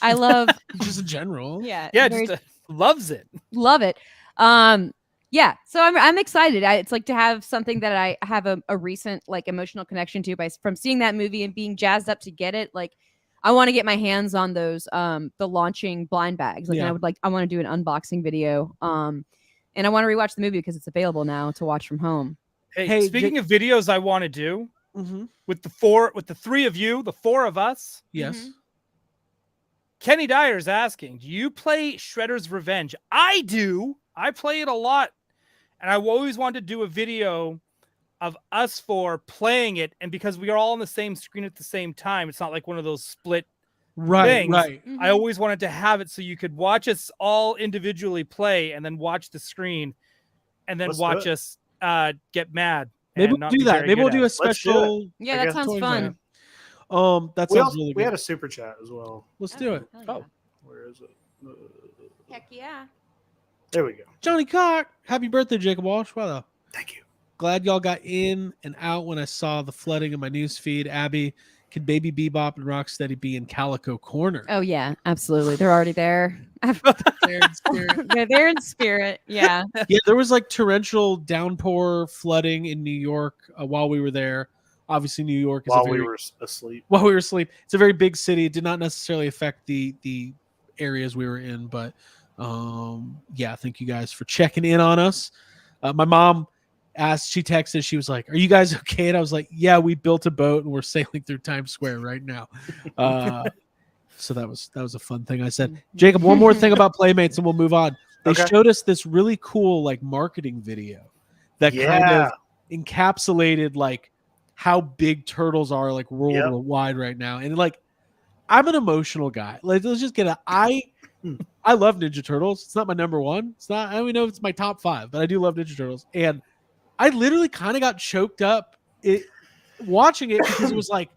[SPEAKER 5] I love
[SPEAKER 3] just in general.
[SPEAKER 5] Yeah,
[SPEAKER 6] just loves it.
[SPEAKER 5] Love it. Yeah, so I'm excited. It's like to have something that I have a recent like emotional connection to from seeing that movie and being jazzed up to get it. Like I want to get my hands on those the launching blind bags. Like I want to do an unboxing video. And I want to rewatch the movie because it's available now to watch from home.
[SPEAKER 6] Hey, speaking of videos I want to do with the three of you, the four of us.
[SPEAKER 3] Yes.
[SPEAKER 6] Kenny Dyer's asking, do you play Shredder's Revenge? I do. I play it a lot. And I always wanted to do a video of us four playing it. And because we are all on the same screen at the same time, it's not like one of those split things.
[SPEAKER 3] Right.
[SPEAKER 6] I always wanted to have it so you could watch us all individually play and then watch the screen and then watch us get mad.
[SPEAKER 3] Maybe we'll do that. Maybe we'll do a special.
[SPEAKER 5] Yeah, that sounds fun.
[SPEAKER 3] That sounds really good.
[SPEAKER 4] We had a super chat as well.
[SPEAKER 3] Let's do it.
[SPEAKER 5] Oh,
[SPEAKER 4] where is it?
[SPEAKER 5] Heck yeah.
[SPEAKER 4] There we go.
[SPEAKER 3] Johnny Cock. Happy birthday, Jacob Walsh. Wow.
[SPEAKER 4] Thank you.
[SPEAKER 3] Glad y'all got in and out when I saw the flooding in my news feed. Abby, could Baby Bebop and Rocksteady be in Calico Corner?
[SPEAKER 5] Oh, yeah, absolutely. They're already there.
[SPEAKER 3] They're in spirit.
[SPEAKER 5] They're in spirit. Yeah.
[SPEAKER 3] Yeah, there was like torrential downpour flooding in New York while we were there. Obviously, New York is
[SPEAKER 4] while we were asleep.
[SPEAKER 3] While we were asleep. It's a very big city. It did not necessarily affect the areas we were in, but yeah, thank you guys for checking in on us. My mom asked, she texted, she was like, are you guys okay? And I was like, yeah, we built a boat and we're sailing through Times Square right now. So that was a fun thing I said. Jacob, one more thing about Playmates and we'll move on. They showed us this really cool like marketing video that kind of encapsulated like how big Turtles are like worldwide right now. And like, I'm an emotional guy. Like, let's just get I love Ninja Turtles. It's not my number one. It's not, I don't even know if it's my top 5, but I do love Ninja Turtles. And I literally kind of got choked up watching it because it was like,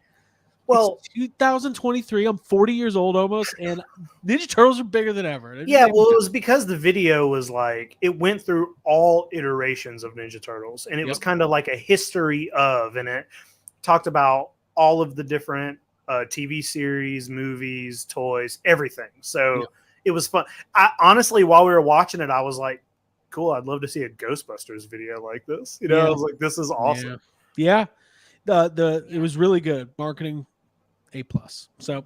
[SPEAKER 3] well, it's 2023. I'm 40 years old almost, and Ninja Turtles are bigger than ever.
[SPEAKER 4] Yeah, well, it was because the video was like, it went through all iterations of Ninja Turtles, and it was kind of like a history of, and it talked about all of the different TV series, movies, toys, everything. So it was fun. Honestly, while we were watching it, I was like, cool, I'd love to see a Ghostbusters video like this. I was like, this is awesome.
[SPEAKER 3] Yeah. It was really good. Marketing A+. So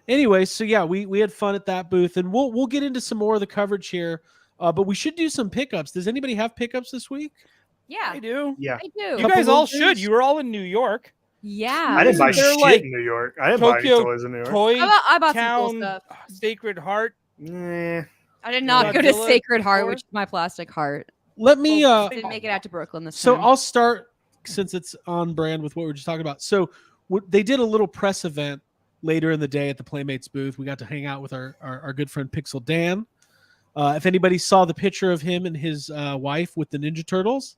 [SPEAKER 3] anyway, so yeah, we had fun at that booth, and we'll get into some more of the coverage here. But we should do some pickups. Does anybody have pickups this week?
[SPEAKER 5] Yeah.
[SPEAKER 6] I do.
[SPEAKER 4] Yeah.
[SPEAKER 5] I do.
[SPEAKER 6] You guys all should. You were all in New York.
[SPEAKER 5] Yeah.
[SPEAKER 4] I didn't buy shit
[SPEAKER 6] like
[SPEAKER 4] in New York. I didn't buy any toys in New York.
[SPEAKER 5] I bought some cool
[SPEAKER 6] Town,
[SPEAKER 5] stuff.
[SPEAKER 6] Sacred Heart.
[SPEAKER 4] Nah.
[SPEAKER 5] I did not go to Sacred Heart, which is my plastic heart.
[SPEAKER 3] Let me
[SPEAKER 5] didn't make it out to Brooklyn this
[SPEAKER 3] so
[SPEAKER 5] time.
[SPEAKER 3] I'll start since it's on brand with what we were just talking about. So they did a little press event later in the day at the Playmates booth. We got to hang out with our good friend Pixel Dan. If anybody saw the picture of him and his wife with the Ninja Turtles,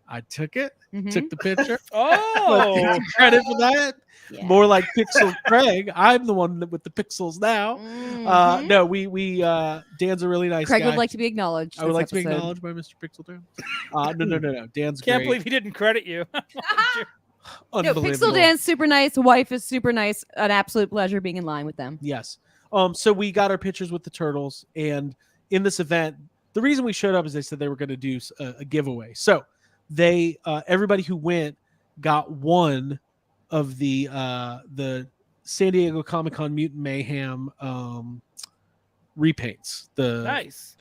[SPEAKER 3] I took it,
[SPEAKER 5] Mhm.
[SPEAKER 3] took the picture.
[SPEAKER 6] Oh,
[SPEAKER 3] Take some credit for that.
[SPEAKER 5] Yeah.
[SPEAKER 3] More like Pixel Craig. I'm the one with the pixels now.
[SPEAKER 5] Mhm.
[SPEAKER 3] No, we Dan's a really nice
[SPEAKER 5] Craig
[SPEAKER 3] guy.
[SPEAKER 5] would like to be acknowledged.
[SPEAKER 3] I would
[SPEAKER 5] this
[SPEAKER 3] like to be
[SPEAKER 5] episode.
[SPEAKER 3] acknowledged by Mr. Pixel Dan. No. Dan's
[SPEAKER 6] can't
[SPEAKER 3] great.
[SPEAKER 6] believe he didn't credit you.
[SPEAKER 5] No,
[SPEAKER 3] Unbelievable.
[SPEAKER 5] Pixel Dan's super nice. Wife is super nice. An absolute pleasure being in line with them.
[SPEAKER 3] Yes. So we got our pictures with the turtles, and in this event, the reason we showed up is they said they were going to do a giveaway. So they everybody who went got one of the San Diego Comic-Con Mutant Mayhem repaints.
[SPEAKER 6] Nice.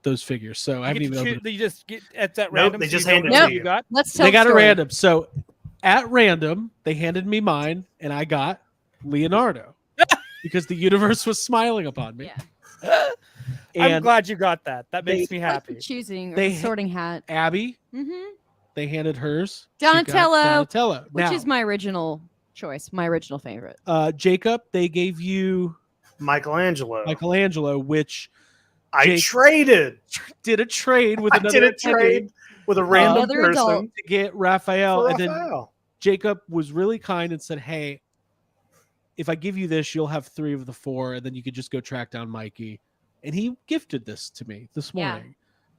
[SPEAKER 3] Those figures. So I haven't even opened it.
[SPEAKER 6] You just get at that
[SPEAKER 4] Nope,
[SPEAKER 6] random.
[SPEAKER 4] they
[SPEAKER 6] so
[SPEAKER 4] just
[SPEAKER 6] you don't
[SPEAKER 4] handed
[SPEAKER 6] know
[SPEAKER 5] it
[SPEAKER 6] what
[SPEAKER 5] to
[SPEAKER 6] you
[SPEAKER 4] you.
[SPEAKER 6] got.
[SPEAKER 5] Let's tell
[SPEAKER 3] They
[SPEAKER 5] the
[SPEAKER 3] got it
[SPEAKER 5] story.
[SPEAKER 3] random. So at random, they handed me mine, and I got Leonardo because the universe was smiling upon me.
[SPEAKER 5] Yeah.
[SPEAKER 6] I'm
[SPEAKER 3] And
[SPEAKER 6] glad you got that. That makes me
[SPEAKER 5] Like the
[SPEAKER 6] happy.
[SPEAKER 5] choosing or
[SPEAKER 3] They
[SPEAKER 5] the sorting hat.
[SPEAKER 3] Abby,
[SPEAKER 5] Mm-hmm.
[SPEAKER 3] they handed hers. She got
[SPEAKER 5] Donatello,
[SPEAKER 3] Donatello.
[SPEAKER 5] which
[SPEAKER 3] Now,
[SPEAKER 5] is my original choice, my original favorite.
[SPEAKER 3] Jacob, they gave you
[SPEAKER 4] Michelangelo.
[SPEAKER 3] Michelangelo, which
[SPEAKER 4] I
[SPEAKER 3] Jake-
[SPEAKER 4] traded.
[SPEAKER 3] did a trade with
[SPEAKER 4] I
[SPEAKER 3] another
[SPEAKER 4] did a trade with a random
[SPEAKER 5] Another adult.
[SPEAKER 4] person
[SPEAKER 3] to get Raphael,
[SPEAKER 4] for
[SPEAKER 3] and then
[SPEAKER 4] Raphael.
[SPEAKER 3] Jacob was really kind and said, "Hey, if I give you this, you'll have 3 of the 4, and then you could just go track down Mikey." And he gifted this to me this
[SPEAKER 5] Yeah.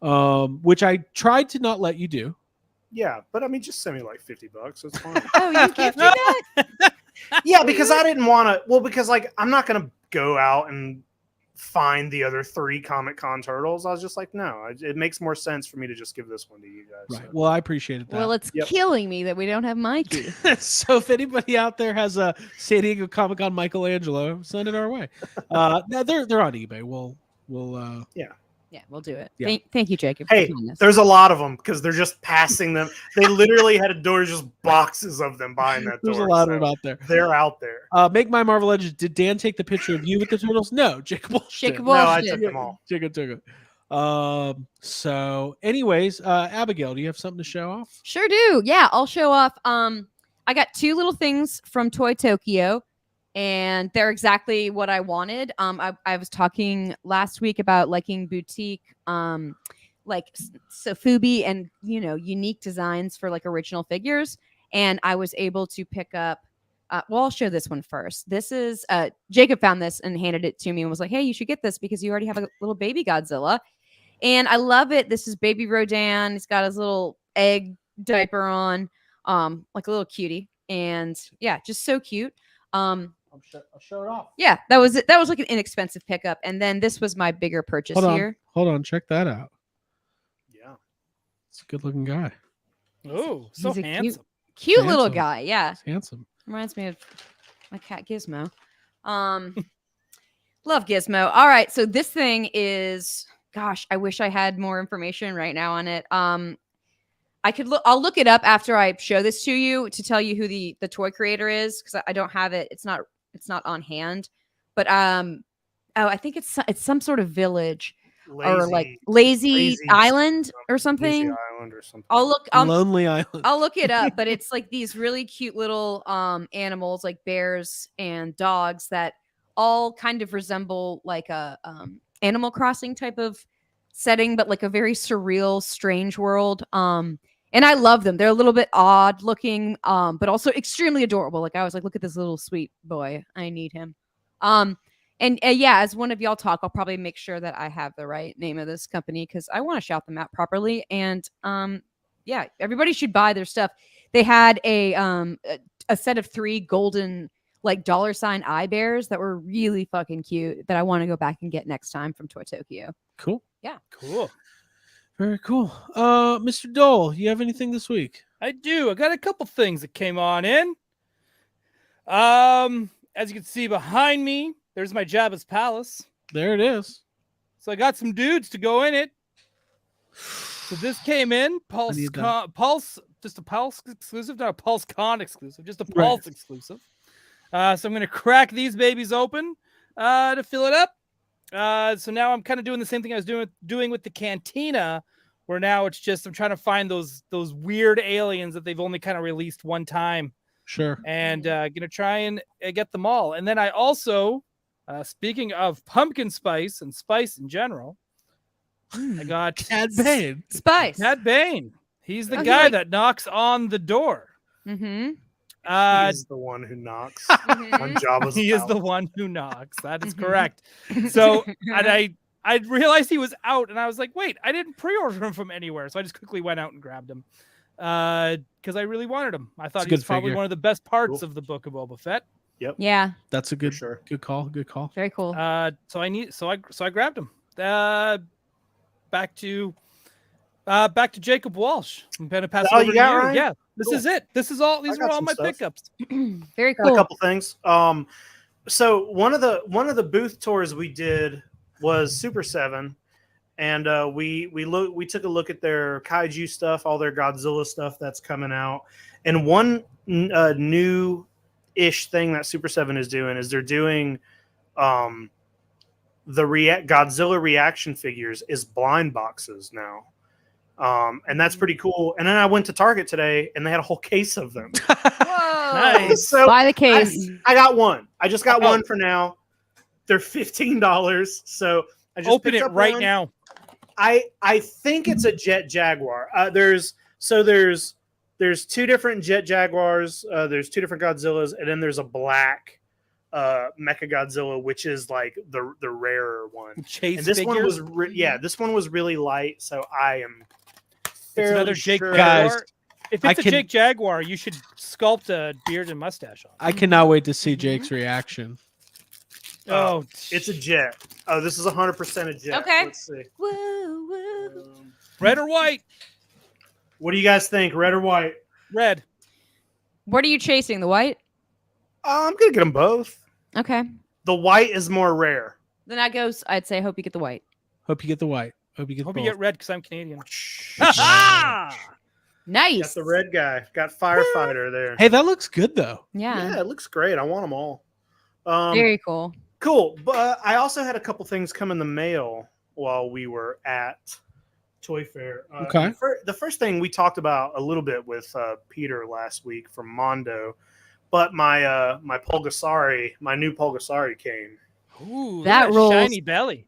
[SPEAKER 3] morning, which I tried to not let you do.
[SPEAKER 4] Yeah, but I mean, just send me like $50. It's fine.
[SPEAKER 5] Oh, you gifted that?
[SPEAKER 4] Yeah, because I didn't want to. Well, because like I'm not gonna go out and find the other 3 Comic Con turtles. I was just like, no, it makes more sense for me to just give this one to you guys.
[SPEAKER 3] Right.
[SPEAKER 4] So.
[SPEAKER 3] Well, I appreciated that.
[SPEAKER 5] Well, it's
[SPEAKER 4] Yep.
[SPEAKER 5] killing me that we don't have Mikey.
[SPEAKER 3] So if anybody out there has a San Diego Comic Con Michelangelo, send it our way. No, they're on eBay. We'll
[SPEAKER 5] Yeah, we'll do it.
[SPEAKER 3] Yeah.
[SPEAKER 5] Thank you, Jacob.
[SPEAKER 4] Hey,
[SPEAKER 5] for doing this.
[SPEAKER 4] there's a lot of them because they're just passing them. They literally had a door, just boxes of them behind that door.
[SPEAKER 3] there's a lot
[SPEAKER 4] so
[SPEAKER 3] of them out there.
[SPEAKER 4] They're out there.
[SPEAKER 3] Make My Marvel Legends. Did Dan take the picture of you with the turtles? No, Jacob Walsh did.
[SPEAKER 5] Jacob
[SPEAKER 4] No, I
[SPEAKER 5] Walsh
[SPEAKER 4] took
[SPEAKER 5] did.
[SPEAKER 4] them all.
[SPEAKER 3] Jacob took it. So anyways, Abigail, do you have something to show off?
[SPEAKER 5] Sure do. Yeah, I'll show off. I got 2 little things from Toy Tokyo, and they're exactly what I wanted. I was talking last week about liking boutique, like Sofubi and unique designs for like original figures, and I was able to pick up. Well, I'll show this one first. This is Jacob found this and handed it to me and was like, "Hey, you should get this because you already have a little baby Godzilla." And I love it. This is baby Rodan. He's got his little egg diaper on, like a little cutie. And yeah, just so cute.
[SPEAKER 3] I'll show it off.
[SPEAKER 5] Yeah, that was it. That was like an inexpensive pickup. And then this was my bigger purchase here.
[SPEAKER 3] Hold on, check that out.
[SPEAKER 4] Yeah.
[SPEAKER 3] It's a good looking guy.
[SPEAKER 6] Oh, so
[SPEAKER 5] He's a
[SPEAKER 6] handsome.
[SPEAKER 5] Cute little
[SPEAKER 3] Handsome.
[SPEAKER 5] guy. Yeah.
[SPEAKER 3] He's handsome.
[SPEAKER 5] Reminds me of my cat Gizmo. Love Gizmo. All right. So this thing is, gosh, I wish I had more information right now on it. I'll look it up after I show this to you to tell you who the toy creator is, because I don't have it. It's not on hand. But I think it's some sort of village or like lazy island or something.
[SPEAKER 4] Lazy Island or something.
[SPEAKER 3] Lonely Island.
[SPEAKER 5] I'll look it up, but it's like these really cute little animals like bears and dogs that all kind of resemble like a Animal Crossing type of setting, but like a very surreal, strange world. And I love them. They're a little bit odd looking, but also extremely adorable. Like I was like, look at this little sweet boy. I need him. And yeah, as one of y'all talk, I'll probably make sure that I have the right name of this company because I want to shout them out properly. And yeah, everybody should buy their stuff. They had a set of 3 golden like $sign eye bears that were really fucking cute that I want to go back and get next time from Toy Tokyo.
[SPEAKER 3] Cool.
[SPEAKER 5] Yeah.
[SPEAKER 6] Cool.
[SPEAKER 3] Very cool. Mr. Dole, you have anything this week?
[SPEAKER 6] I do. I got a couple things that came on in. As you can see behind me, there's my Jabba's palace.
[SPEAKER 3] There it is.
[SPEAKER 6] So I got some dudes to go in it. So this came in Pulse,
[SPEAKER 3] need that.
[SPEAKER 6] just a Pulse exclusive, not a Pulse Con exclusive, just a
[SPEAKER 3] Right.
[SPEAKER 6] Pulse exclusive. So I'm going to crack these babies open to fill it up. So now I'm kind of doing the same thing I was doing with the Cantina, where now it's just I'm trying to find those weird aliens that they've only kind of released one time,
[SPEAKER 3] Sure.
[SPEAKER 6] and gonna try and get them all. And then I also, speaking of pumpkin spice and spice in general, I got
[SPEAKER 3] Cad Bane.
[SPEAKER 5] Spice.
[SPEAKER 6] Cad Bane. He's the
[SPEAKER 5] Oh, he
[SPEAKER 6] guy
[SPEAKER 5] like-
[SPEAKER 6] that knocks on the door.
[SPEAKER 5] Mm-hmm.
[SPEAKER 4] He's the one who knocks on Jabba's
[SPEAKER 6] He is the
[SPEAKER 4] palace.
[SPEAKER 6] one who knocks. That is
[SPEAKER 5] Mhm.
[SPEAKER 6] correct. So, and I realized he was out, and I was like, wait, I didn't pre-order him from anywhere. So I just quickly went out and grabbed him because I really wanted him. I thought
[SPEAKER 3] a
[SPEAKER 6] he was
[SPEAKER 3] good
[SPEAKER 6] probably
[SPEAKER 3] figure.
[SPEAKER 6] one of the best parts
[SPEAKER 4] Cool.
[SPEAKER 6] of the Book of Boba Fett.
[SPEAKER 5] Yeah,
[SPEAKER 3] That's a good,
[SPEAKER 4] sure.
[SPEAKER 3] good call. Good call.
[SPEAKER 5] very cool.
[SPEAKER 6] So I grabbed him. Back to Jacob Walsh. I'm gonna pass
[SPEAKER 4] all
[SPEAKER 6] it over
[SPEAKER 4] you
[SPEAKER 6] to
[SPEAKER 4] got,
[SPEAKER 6] you.
[SPEAKER 4] Ryan?
[SPEAKER 6] Yeah, this
[SPEAKER 4] Cool.
[SPEAKER 6] is it. This is all. These
[SPEAKER 4] I
[SPEAKER 6] are
[SPEAKER 4] got
[SPEAKER 6] all
[SPEAKER 4] some
[SPEAKER 6] my
[SPEAKER 4] stuff.
[SPEAKER 6] pickups.
[SPEAKER 5] Very
[SPEAKER 4] Got a
[SPEAKER 5] cool.
[SPEAKER 4] couple things. So one of the booth tours we did was Super7, and we took a look at their kaiju stuff, all their Godzilla stuff that's coming out, and one new-ish thing that Super7 is doing is they're doing the Godzilla reaction figures is blind boxes now. And that's pretty cool. And then I went to Target today and they had a whole case of them.
[SPEAKER 5] Whoa!
[SPEAKER 6] Nice.
[SPEAKER 4] So
[SPEAKER 5] Buy the case.
[SPEAKER 4] I got one. I just got
[SPEAKER 6] Oh.
[SPEAKER 4] one for now. They're $15. So I just
[SPEAKER 6] Open
[SPEAKER 4] picked
[SPEAKER 6] it
[SPEAKER 4] up
[SPEAKER 6] right
[SPEAKER 4] one.
[SPEAKER 6] now.
[SPEAKER 4] I think it's a Jet Jaguar. There's two different Jet Jaguars. There's two different Godzillas, and then there's a black Mecha Godzilla, which is like the rarer one.
[SPEAKER 6] Chase
[SPEAKER 4] And this
[SPEAKER 6] figure.
[SPEAKER 4] one was this one was really light, so I am
[SPEAKER 6] It's another
[SPEAKER 4] fairly
[SPEAKER 6] Jake
[SPEAKER 4] sure.
[SPEAKER 3] Guys,
[SPEAKER 6] Jaguar. If
[SPEAKER 3] I
[SPEAKER 6] it's a
[SPEAKER 3] can-
[SPEAKER 6] Jake Jaguar, you should sculpt a beard and mustache on.
[SPEAKER 3] I cannot wait to see Jake's reaction.
[SPEAKER 6] Oh,
[SPEAKER 4] It's a Jet. Oh, this is 100% a Jet.
[SPEAKER 5] Okay.
[SPEAKER 4] Let's see.
[SPEAKER 5] Woo, woo.
[SPEAKER 6] red or white?
[SPEAKER 4] What do you guys think? Red or white?
[SPEAKER 6] Red.
[SPEAKER 5] What are you chasing? The white?
[SPEAKER 4] I'm gonna get them both.
[SPEAKER 5] Okay.
[SPEAKER 4] The white is more rare.
[SPEAKER 5] Then I goes. I'd say hope you get the white.
[SPEAKER 3] Hope you get the white. Hope you get
[SPEAKER 6] Hope
[SPEAKER 3] both.
[SPEAKER 6] you get red because I'm Canadian.
[SPEAKER 4] Got
[SPEAKER 5] Nice.
[SPEAKER 4] the red guy. Got firefighter there.
[SPEAKER 3] Hey, that looks good though.
[SPEAKER 5] Yeah.
[SPEAKER 4] Yeah, it looks great. I want them all.
[SPEAKER 5] Very cool.
[SPEAKER 4] Cool. But I also had a couple things come in the mail while we were at Toy Fair.
[SPEAKER 3] Okay.
[SPEAKER 4] The first thing we talked about a little bit with Peter last week from Mondo, but my my Pulgasari, my new Pulgasari came.
[SPEAKER 6] Ooh, look
[SPEAKER 5] That
[SPEAKER 6] at
[SPEAKER 5] rules.
[SPEAKER 6] shiny belly.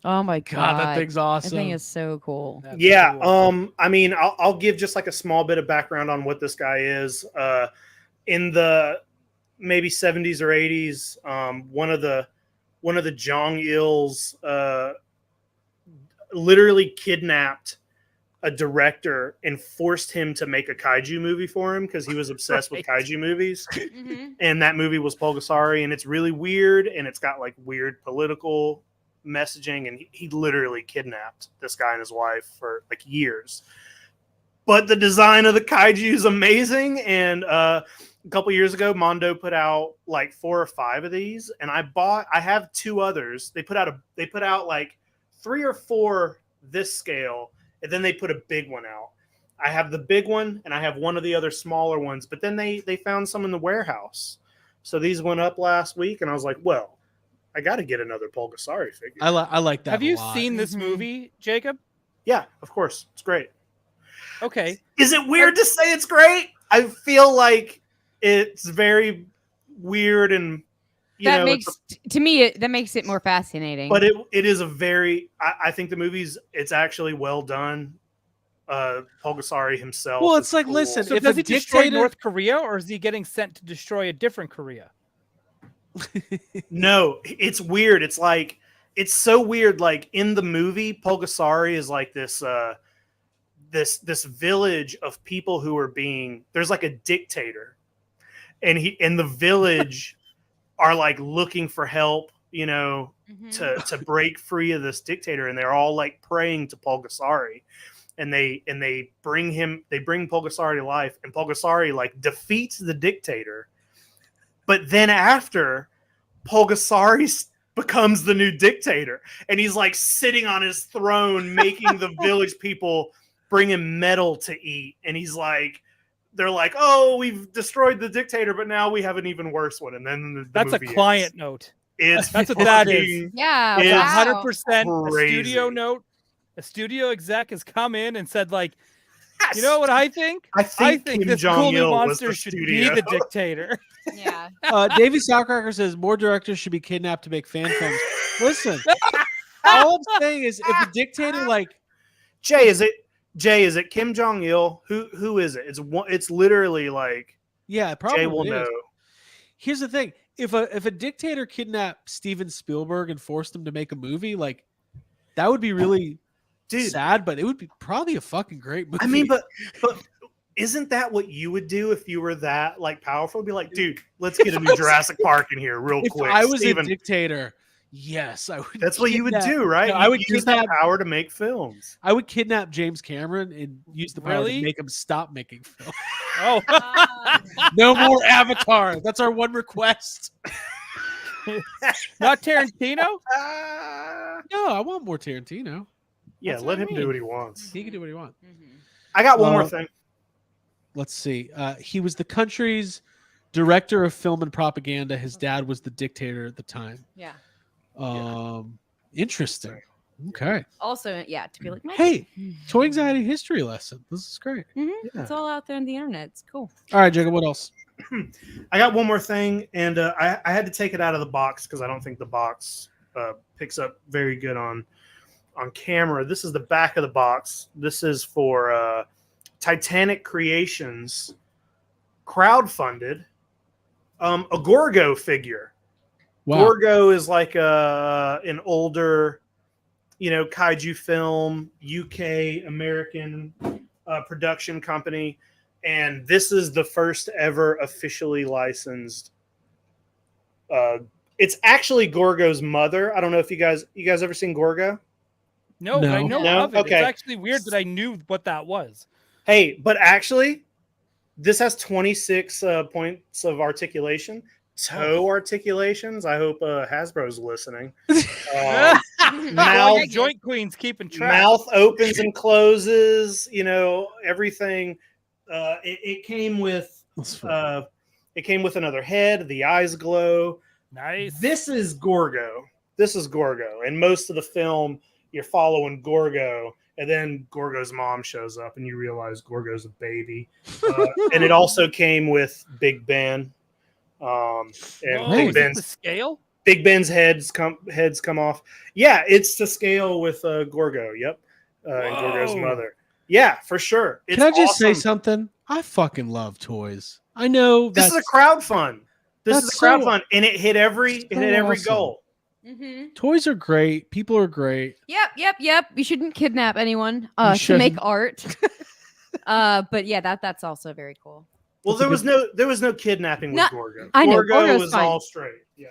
[SPEAKER 5] Oh my
[SPEAKER 3] God,
[SPEAKER 5] god.
[SPEAKER 3] that thing's
[SPEAKER 5] That
[SPEAKER 3] awesome.
[SPEAKER 5] thing is so cool.
[SPEAKER 6] That's
[SPEAKER 4] Yeah.
[SPEAKER 6] cool.
[SPEAKER 4] I mean, I'll give just like a small bit of background on what this guy is. In the maybe 70s or 80s, one of the Jong Ils literally kidnapped a director and forced him to make a kaiju movie for him because he was obsessed with kaiju movies.
[SPEAKER 5] Mhm.
[SPEAKER 4] And that movie was Pulgasari, and it's really weird, and it's got like weird political messaging, and he literally kidnapped this guy and his wife for like years. But the design of the kaiju is amazing, and a couple years ago Mondo put out like 4 or 5 of these, and I have 2 others. They put out like 3 or 4 this scale, and then they put a big one out. I have the big one, and I have one of the other smaller ones, but then they found some in the warehouse. So these went up last week, and I was like, well, I got to get another Pulgasari figure.
[SPEAKER 3] I like that.
[SPEAKER 6] Have
[SPEAKER 3] a
[SPEAKER 6] you
[SPEAKER 3] lot.
[SPEAKER 6] seen this
[SPEAKER 5] Mhm.
[SPEAKER 6] movie, Jacob?
[SPEAKER 4] Yeah, of course. It's great.
[SPEAKER 6] Okay.
[SPEAKER 4] Is it weird to say it's great? I feel like it's very weird, and
[SPEAKER 5] That
[SPEAKER 4] know,
[SPEAKER 5] makes to me that makes it more fascinating.
[SPEAKER 4] but it is a very I think the movie's it's actually well done. Pulgasari himself.
[SPEAKER 3] Well, it's
[SPEAKER 4] is
[SPEAKER 3] like,
[SPEAKER 4] cool.
[SPEAKER 3] listen,
[SPEAKER 6] So
[SPEAKER 3] if
[SPEAKER 6] does
[SPEAKER 3] a
[SPEAKER 6] he destroy
[SPEAKER 3] dictator-
[SPEAKER 6] North Korea, or is he getting sent to destroy a different Korea?
[SPEAKER 4] No, it's weird. It's like it's so weird. Like in the movie, Pulgasari is like this this village of people who are being there's like a dictator, and the village are like looking for help,
[SPEAKER 5] Mhm.
[SPEAKER 4] to break free of this dictator, and they're all like praying to Pulgasari, and they bring Pulgasari to life, and Pulgasari like defeats the dictator, but then after Pulgasari becomes the new dictator, and he's like sitting on his throne making the village people bring him metal to eat, and he's like they're like, oh, we've destroyed the dictator, but now we have an even worse one, and then the
[SPEAKER 6] That's a
[SPEAKER 4] movie
[SPEAKER 6] client
[SPEAKER 4] ends.
[SPEAKER 6] note.
[SPEAKER 4] It's
[SPEAKER 6] That's what that is.
[SPEAKER 4] fucking-
[SPEAKER 5] Yeah.
[SPEAKER 4] It's
[SPEAKER 6] That's
[SPEAKER 5] Wow.
[SPEAKER 6] 100% a studio
[SPEAKER 4] crazy.
[SPEAKER 6] note. A studio exec has come in and said, like, you know what I think?
[SPEAKER 4] I think
[SPEAKER 6] Kim
[SPEAKER 4] Kim
[SPEAKER 6] this cool new
[SPEAKER 4] Jong-il was
[SPEAKER 6] monster
[SPEAKER 4] the
[SPEAKER 6] should
[SPEAKER 4] studio.
[SPEAKER 6] be the dictator.
[SPEAKER 5] Yeah.
[SPEAKER 3] Davey Soutcracker says more directors should be kidnapped to make fan films. Listen, all I'm saying is if a dictator like
[SPEAKER 4] Jay, is it Jay, is it Kim Jong Il? Who is it? It's literally like
[SPEAKER 3] Yeah, it probably
[SPEAKER 4] Jay will
[SPEAKER 3] is.
[SPEAKER 4] know.
[SPEAKER 3] Here's the thing: if a dictator kidnapped Steven Spielberg and forced him to make a movie, like that would be really sad, but it would be probably a fucking great movie.
[SPEAKER 4] I mean, but isn't that what you would do if you were that like powerful? Be like, dude, let's get a new Jurassic Park in here real
[SPEAKER 3] if
[SPEAKER 4] quick.
[SPEAKER 3] I was
[SPEAKER 4] Steven.
[SPEAKER 3] a dictator, yes, I would.
[SPEAKER 4] That's what you would do, right?
[SPEAKER 3] No, I would
[SPEAKER 4] use that power to make films.
[SPEAKER 3] I would kidnap James Cameron and use the power to make him stop making films.
[SPEAKER 6] Oh,
[SPEAKER 3] No more Avatar. That's our one request.
[SPEAKER 6] not Tarantino.
[SPEAKER 3] No, I want more Tarantino.
[SPEAKER 4] Yeah,
[SPEAKER 6] That's
[SPEAKER 4] let
[SPEAKER 6] what I
[SPEAKER 4] him do
[SPEAKER 6] mean.
[SPEAKER 4] what he wants.
[SPEAKER 3] He can do what he wants.
[SPEAKER 4] I got one more thing.
[SPEAKER 3] Let's see. He was the country's director of film and propaganda. His dad was the dictator at the time.
[SPEAKER 5] Yeah.
[SPEAKER 3] Interesting. Okay.
[SPEAKER 5] Also, yeah, to be like,
[SPEAKER 3] Hey, toy anxiety history lesson. This is great.
[SPEAKER 5] it's all out there on the internet. It's cool.
[SPEAKER 3] All right, Jacob, what else?
[SPEAKER 4] I got one more thing, and I had to take it out of the box because I don't think the box picks up very good on camera. This is the back of the box. This is for Titanic Creations crowdfunded a Gorgo figure.
[SPEAKER 3] Wow.
[SPEAKER 4] Gorgo is like an older, kaiju film, UK American production company, and this is the first ever officially licensed. It's actually Gorgo's mother. I don't know if you guys ever seen Gorgo?
[SPEAKER 6] No, but I
[SPEAKER 3] No.
[SPEAKER 6] know
[SPEAKER 4] No?
[SPEAKER 6] of it.
[SPEAKER 4] Okay.
[SPEAKER 6] It's actually weird that I knew what that was.
[SPEAKER 4] Hey, but actually, this has 26 points of articulation. Toe articulations. I hope Hasbro's listening.
[SPEAKER 6] Mouth, joint queens keeping track.
[SPEAKER 4] Mouth opens and closes. Everything. It came with. It came with another head. The eyes glow.
[SPEAKER 6] Nice.
[SPEAKER 4] This is Gorgo. And most of the film, you're following Gorgo, and then Gorgo's mom shows up, and you realize Gorgo's a baby. And it also came with Big Ben. And Big
[SPEAKER 6] is
[SPEAKER 4] Ben's
[SPEAKER 6] the scale.
[SPEAKER 4] Big Ben's heads come off. Yeah, it's to scale with Gorgo. Yep, and Gorgo's mother. Yeah, for sure. It's
[SPEAKER 3] Can I just say
[SPEAKER 4] awesome.
[SPEAKER 3] something? I fucking love toys. I know
[SPEAKER 4] This is a crowdfund. This is a crowdfund, and it hit every
[SPEAKER 3] awesome.
[SPEAKER 4] goal.
[SPEAKER 3] Toys are great. People are great.
[SPEAKER 5] Yep. You shouldn't kidnap anyone
[SPEAKER 3] You
[SPEAKER 5] to
[SPEAKER 3] shouldn't.
[SPEAKER 5] make art. But yeah, that's also very cool.
[SPEAKER 4] Well, there was no kidnapping with Gorgo.
[SPEAKER 5] I know,
[SPEAKER 4] Gorgo
[SPEAKER 5] Gorgo's
[SPEAKER 4] was
[SPEAKER 5] fine.
[SPEAKER 4] all straight. Yeah.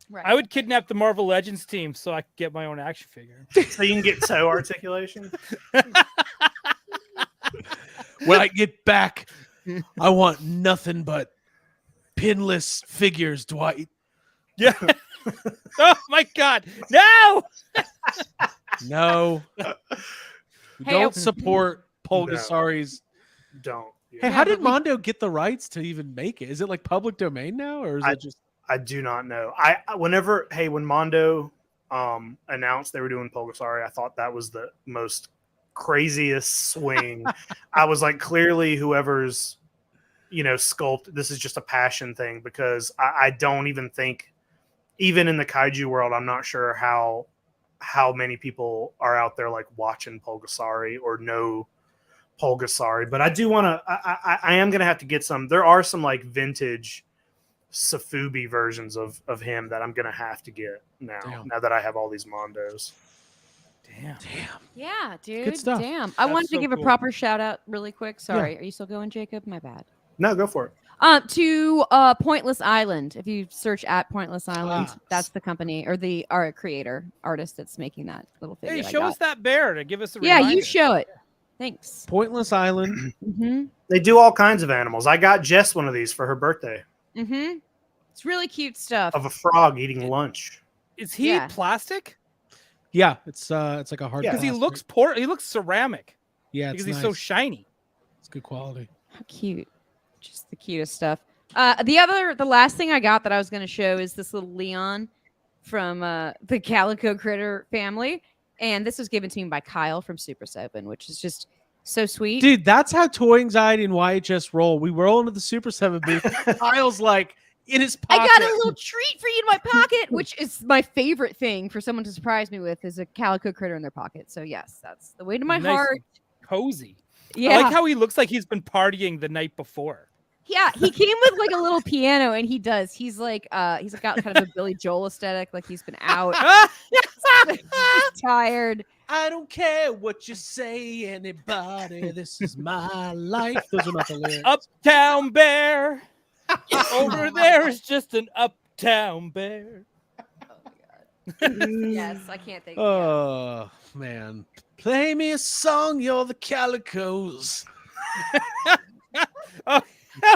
[SPEAKER 5] Right.
[SPEAKER 6] I would kidnap the Marvel Legends team so I could get my own action figure.
[SPEAKER 4] So you can get toe articulation.
[SPEAKER 3] When I get back, I want nothing but pinless figures, Dwight.
[SPEAKER 6] Yeah. Oh my God! No.
[SPEAKER 3] No. We
[SPEAKER 5] Hey,
[SPEAKER 3] don't support Pulgasari's.
[SPEAKER 4] Don't.
[SPEAKER 3] Hey, how did Mondo get the rights to even make it? Is it like public domain now, or is it just?
[SPEAKER 4] I do not know. When Mondo announced they were doing Pulgasari, I thought that was the most craziest swing. I was like, clearly whoever's sculpt, this is just a passion thing, because I don't even think, even in the kaiju world, I'm not sure how many people are out there like watching Pulgasari or know Pulgasari. But I do want to. I am gonna have to get some. There are some like vintage Safubi versions of him that I'm gonna have to get now.
[SPEAKER 3] Damn.
[SPEAKER 4] Now that I have all these Mondos.
[SPEAKER 6] Damn.
[SPEAKER 5] Yeah, dude.
[SPEAKER 3] Good stuff.
[SPEAKER 5] Damn. I wanted to
[SPEAKER 6] so
[SPEAKER 5] give
[SPEAKER 6] cool.
[SPEAKER 5] a proper shout out really quick. Sorry. Are you still going, Jacob? My bad.
[SPEAKER 4] No, go for it.
[SPEAKER 5] To Pointless Island. If you search at Pointless Island, that's the company or the art creator artist that's making that little figure.
[SPEAKER 6] Hey,
[SPEAKER 5] I
[SPEAKER 6] show
[SPEAKER 5] got.
[SPEAKER 6] us that bear to give us a
[SPEAKER 5] Yeah,
[SPEAKER 6] reminder.
[SPEAKER 5] you show it. Thanks.
[SPEAKER 3] Pointless Island.
[SPEAKER 4] They do all kinds of animals. I got Jess one of these for her birthday
[SPEAKER 5] It's really cute stuff.
[SPEAKER 4] of a frog eating lunch.
[SPEAKER 6] Is he
[SPEAKER 5] Yeah.
[SPEAKER 6] plastic?
[SPEAKER 3] Yeah, it's like a hard.
[SPEAKER 6] Because he
[SPEAKER 3] plastic.
[SPEAKER 6] looks He looks ceramic.
[SPEAKER 3] Yeah, it's
[SPEAKER 6] Because he's so
[SPEAKER 3] nice.
[SPEAKER 6] shiny.
[SPEAKER 3] It's good quality.
[SPEAKER 5] How cute. Just the cutest stuff. The last thing I got that I was going to show is this little Leon from the Calico Critter family. And this was given to me by Kyle from Super7, which is just so sweet.
[SPEAKER 3] Dude, that's how Toy Anxiety and YHS roll. We roll into the Super 7 booth. Kyle's like in his pocket.
[SPEAKER 5] I got a little treat for you in my pocket, which is my favorite thing for someone to surprise me with is a Calico Critter in their pocket. So yes, that's the way to my
[SPEAKER 6] Nice.
[SPEAKER 5] heart.
[SPEAKER 6] cozy.
[SPEAKER 5] Yeah.
[SPEAKER 6] I like how he looks like he's been partying the night before.
[SPEAKER 5] Yeah, he came with like a little piano, and he does. He's got kind of a Billy Joel aesthetic, like he's been out, he's tired.
[SPEAKER 3] I don't care what you say, anybody. This is my life. Those are not the lyrics.
[SPEAKER 6] Uptown bear. Over there is just an uptown bear.
[SPEAKER 5] Yes, I can't think.
[SPEAKER 3] Oh man, play me a song. You're the Calicos.
[SPEAKER 6] Oh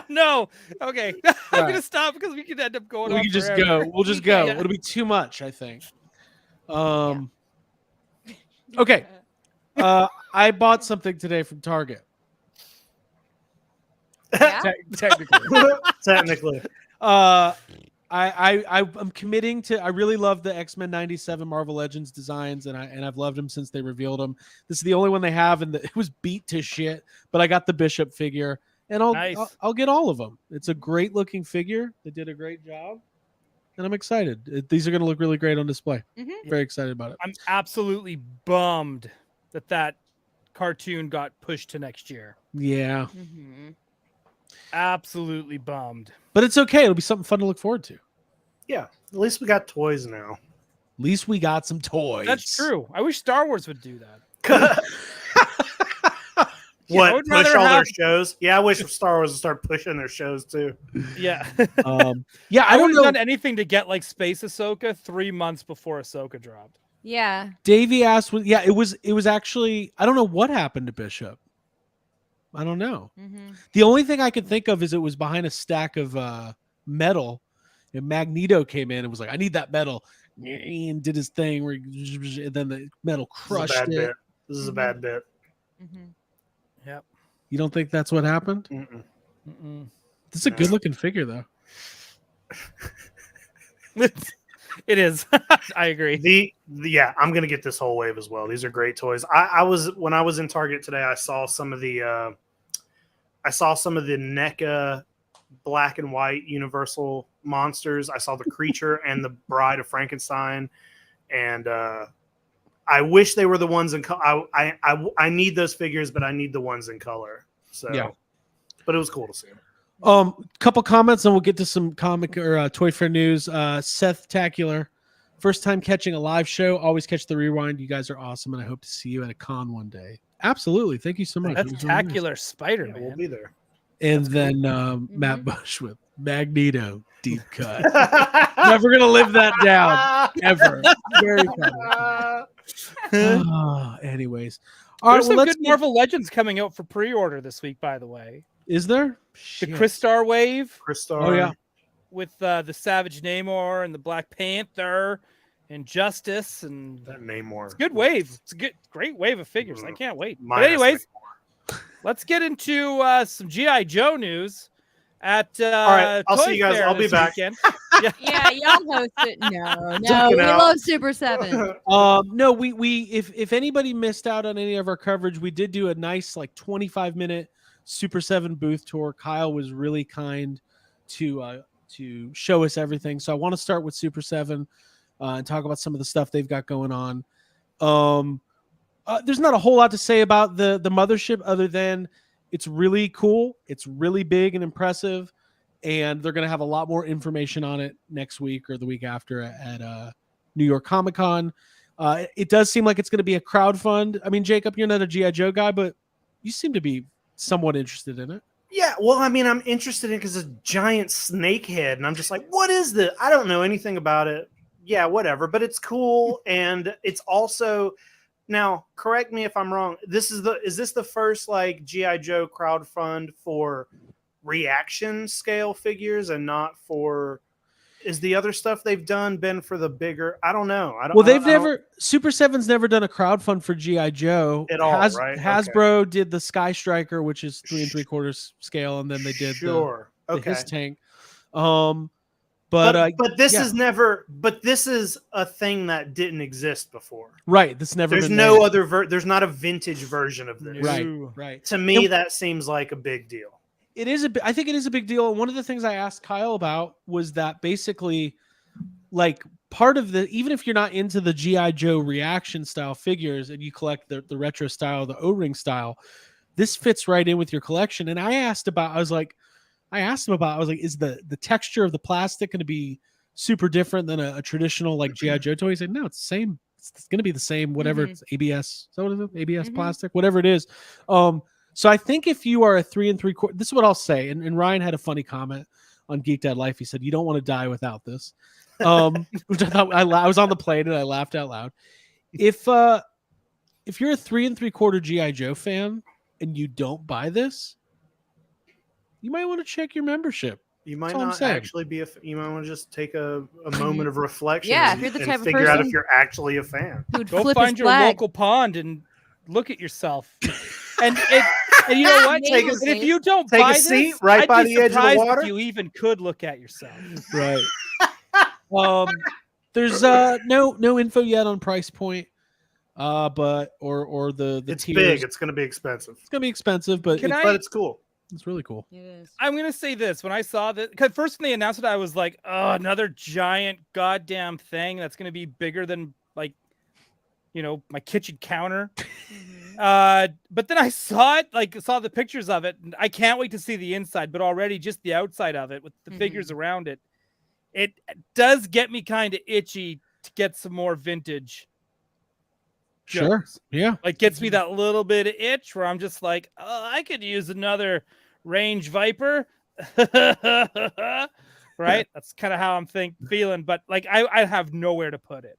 [SPEAKER 6] no. Okay. I'm gonna stop because we could end up going.
[SPEAKER 3] We
[SPEAKER 6] on
[SPEAKER 3] can just
[SPEAKER 6] forever.
[SPEAKER 3] go. We'll just go.
[SPEAKER 6] Yeah.
[SPEAKER 3] It'll be too much, I think. Okay. I bought something today from Target.
[SPEAKER 5] Yeah?
[SPEAKER 3] Technically.
[SPEAKER 4] Technically.
[SPEAKER 3] I'm committing to. I really love the X-Men '97 Marvel Legends designs, and I've loved them since they revealed them. This is the only one they have, and it was beat to shit. But I got the Bishop figure, and I'll get all of them. It's a great looking figure. They did a great job, and I'm excited. These are going to look really great on display.
[SPEAKER 5] Mhm.
[SPEAKER 3] Very excited about it.
[SPEAKER 6] I'm absolutely bummed that cartoon got pushed to next year.
[SPEAKER 3] Yeah,
[SPEAKER 5] Mhm.
[SPEAKER 6] Absolutely bummed.
[SPEAKER 3] but it's okay. It'll be something fun to look forward to.
[SPEAKER 4] Yeah. At least we got toys now.
[SPEAKER 3] At least we got some toys.
[SPEAKER 6] That's true. I wish Star Wars would do that.
[SPEAKER 4] What,
[SPEAKER 6] I would
[SPEAKER 4] push
[SPEAKER 6] rather
[SPEAKER 4] all their
[SPEAKER 6] have-
[SPEAKER 4] shows? Yeah, I wish Star Wars would start pushing their shows too.
[SPEAKER 6] Yeah.
[SPEAKER 3] Yeah,
[SPEAKER 6] I
[SPEAKER 3] I don't
[SPEAKER 6] would
[SPEAKER 3] know.
[SPEAKER 6] have done anything to get like Space Ahsoka 3 months before Ahsoka dropped.
[SPEAKER 5] Yeah.
[SPEAKER 3] Davey asked. Yeah, it was actually. I don't know what happened to Bishop. I don't know.
[SPEAKER 5] Mhm.
[SPEAKER 3] The only thing I can think of is it was behind a stack of metal, and Magneto came in and was like, "I need that metal," and did his thing where, and then the metal crushed it.
[SPEAKER 4] Bit. This is a bad bit.
[SPEAKER 5] Mhm.
[SPEAKER 6] Yep.
[SPEAKER 3] You don't think that's what happened?
[SPEAKER 4] Mm-mm.
[SPEAKER 6] Mm-mm.
[SPEAKER 3] This is a
[SPEAKER 4] No.
[SPEAKER 3] good looking figure, though.
[SPEAKER 6] It is. I agree.
[SPEAKER 4] Yeah, I'm gonna get this whole wave as well. These are great toys. When I was in Target today, I saw some of the NECA black and white Universal monsters. I saw the Creature and the Bride of Frankenstein, and I wish they were the ones in color. I need those figures, but I need the ones in color. So
[SPEAKER 3] Yeah.
[SPEAKER 4] But it was cool to see them.
[SPEAKER 3] Couple comments, and we'll get to some comic or Toy Fair news. Seth Tacular, first time catching a live show. Always catch the rewind. You guys are awesome, and I hope to see you at a con one day. Absolutely, thank you so much. It was really nice.
[SPEAKER 6] Spectacular Spider
[SPEAKER 4] Yeah,
[SPEAKER 6] Man.
[SPEAKER 4] we'll be there.
[SPEAKER 3] And then Matt Bush with Magneto deep cut. Never gonna live that down ever. Very funny. Anyways, all right.
[SPEAKER 6] There's
[SPEAKER 3] Well,
[SPEAKER 6] some
[SPEAKER 3] let's
[SPEAKER 6] good Marvel Legends coming out for pre-order this week, by the way.
[SPEAKER 3] Is there
[SPEAKER 6] The Crystar wave
[SPEAKER 4] Crystar.
[SPEAKER 3] Oh yeah.
[SPEAKER 6] with the Savage Namor and the Black Panther and Justice, and
[SPEAKER 4] That Namor.
[SPEAKER 6] it's a good wave. It's a great wave of figures. I can't wait. But
[SPEAKER 4] Minus
[SPEAKER 6] anyways, let's get into some G.I. Joe news at
[SPEAKER 4] All right, I'll
[SPEAKER 6] Toy
[SPEAKER 4] see you guys.
[SPEAKER 6] Fair
[SPEAKER 4] I'll be
[SPEAKER 6] this
[SPEAKER 4] back.
[SPEAKER 6] weekend.
[SPEAKER 5] Yeah, y'all host it. No,
[SPEAKER 4] Check it
[SPEAKER 5] we
[SPEAKER 4] out.
[SPEAKER 5] love Super7.
[SPEAKER 3] No, we if anybody missed out on any of our coverage, we did do a nice like 25-minute Super7 booth tour. Kyle was really kind to show us everything. So I want to start with Super7 and talk about some of the stuff they've got going on. There's not a whole lot to say about the mothership other than it's really cool. It's really big and impressive, and they're going to have a lot more information on it next week or the week after at New York Comic Con. It does seem like it's going to be a crowdfund. I mean, Jacob, you're not a G.I. Joe guy, but you seem to be somewhat interested in it.
[SPEAKER 4] Yeah, well, I mean, I'm interested in because it's a giant snake head, and I'm just like, what is this? I don't know anything about it. Yeah, whatever, but it's cool, and it's also now. Correct me if I'm wrong. Is this the first like GI Joe crowdfund for reaction scale figures and not for? Is the other stuff they've done been for the bigger? I don't know.
[SPEAKER 3] Well, they've never Super7's never done a crowdfund for G.I. Joe
[SPEAKER 4] At all, right?
[SPEAKER 3] Hasbro did the Sky Striker, which is 3 3/4 scale, and then they did the his tank. But
[SPEAKER 4] this
[SPEAKER 3] yeah.
[SPEAKER 4] is never. But this is a thing that didn't exist before.
[SPEAKER 3] Right. This never.
[SPEAKER 4] There's
[SPEAKER 3] been
[SPEAKER 4] no
[SPEAKER 3] made.
[SPEAKER 4] other. There's not a vintage version of this.
[SPEAKER 3] Right.
[SPEAKER 6] Ooh.
[SPEAKER 3] Right.
[SPEAKER 4] To me, that seems like a big deal.
[SPEAKER 3] It is I think it is a big deal. And one of the things I asked Kyle about was that basically, like, part of the, even if you're not into the G.I. Joe reaction style figures and you collect the retro style, the O-ring style, this fits right in with your collection. And I asked him about, I was like, is the texture of the plastic going to be super different than a traditional like G.I. Joe toy? He said, no, it's the same. It's going to be the same, whatever. It's ABS. So what is it? ABS plastic, whatever it is. So I think if you are a 3 3/4, this is what I'll say. And Ryan had a funny comment on Geek Dad Life. He said, you don't want to die without this. Which I thought I was on the plane and I laughed out loud. If you're a 3 3/4 G.I. Joe fan and you don't buy this, you might want to check your membership.
[SPEAKER 4] You might
[SPEAKER 3] That's all I'm
[SPEAKER 4] not
[SPEAKER 3] saying.
[SPEAKER 4] actually be you might want to just take a moment of reflection.
[SPEAKER 5] Yeah,
[SPEAKER 4] and,
[SPEAKER 5] if you're the
[SPEAKER 4] and
[SPEAKER 5] type of
[SPEAKER 4] figure out
[SPEAKER 5] person
[SPEAKER 4] if you're actually a fan.
[SPEAKER 5] who'd
[SPEAKER 6] Go
[SPEAKER 5] flip
[SPEAKER 6] find
[SPEAKER 5] his
[SPEAKER 6] your
[SPEAKER 5] flag.
[SPEAKER 6] local pond and look at yourself. and you know what?
[SPEAKER 5] Take a
[SPEAKER 6] And if you don't
[SPEAKER 4] take a
[SPEAKER 6] buy
[SPEAKER 4] seat
[SPEAKER 6] this,
[SPEAKER 4] right
[SPEAKER 6] I'd
[SPEAKER 4] by
[SPEAKER 6] be
[SPEAKER 4] the edge of the
[SPEAKER 6] surprised
[SPEAKER 4] water.
[SPEAKER 6] if you even could look at yourself.
[SPEAKER 3] Right. There's no info yet on price point. But or the
[SPEAKER 4] It's
[SPEAKER 3] tiers.
[SPEAKER 4] big. It's going to be expensive,
[SPEAKER 3] It's gonna be expensive, but
[SPEAKER 4] but it's cool.
[SPEAKER 3] it's really cool.
[SPEAKER 5] It is.
[SPEAKER 6] I'm gonna say this: when I saw that, because first when they announced it, I was like, "Oh, another giant goddamn thing that's gonna be bigger than like, my kitchen counter." But then I saw it, saw the pictures of it, and I can't wait to see the inside. But already, just the outside of it with the figures around it, it does get me kind of itchy to get some more vintage.
[SPEAKER 3] Sure.
[SPEAKER 6] Joes.
[SPEAKER 3] Yeah.
[SPEAKER 6] Like gets me that little bit of itch where I'm just like, oh, I could use another Range Viper. Right? That's kind of how I'm feeling, but like I have nowhere to put it.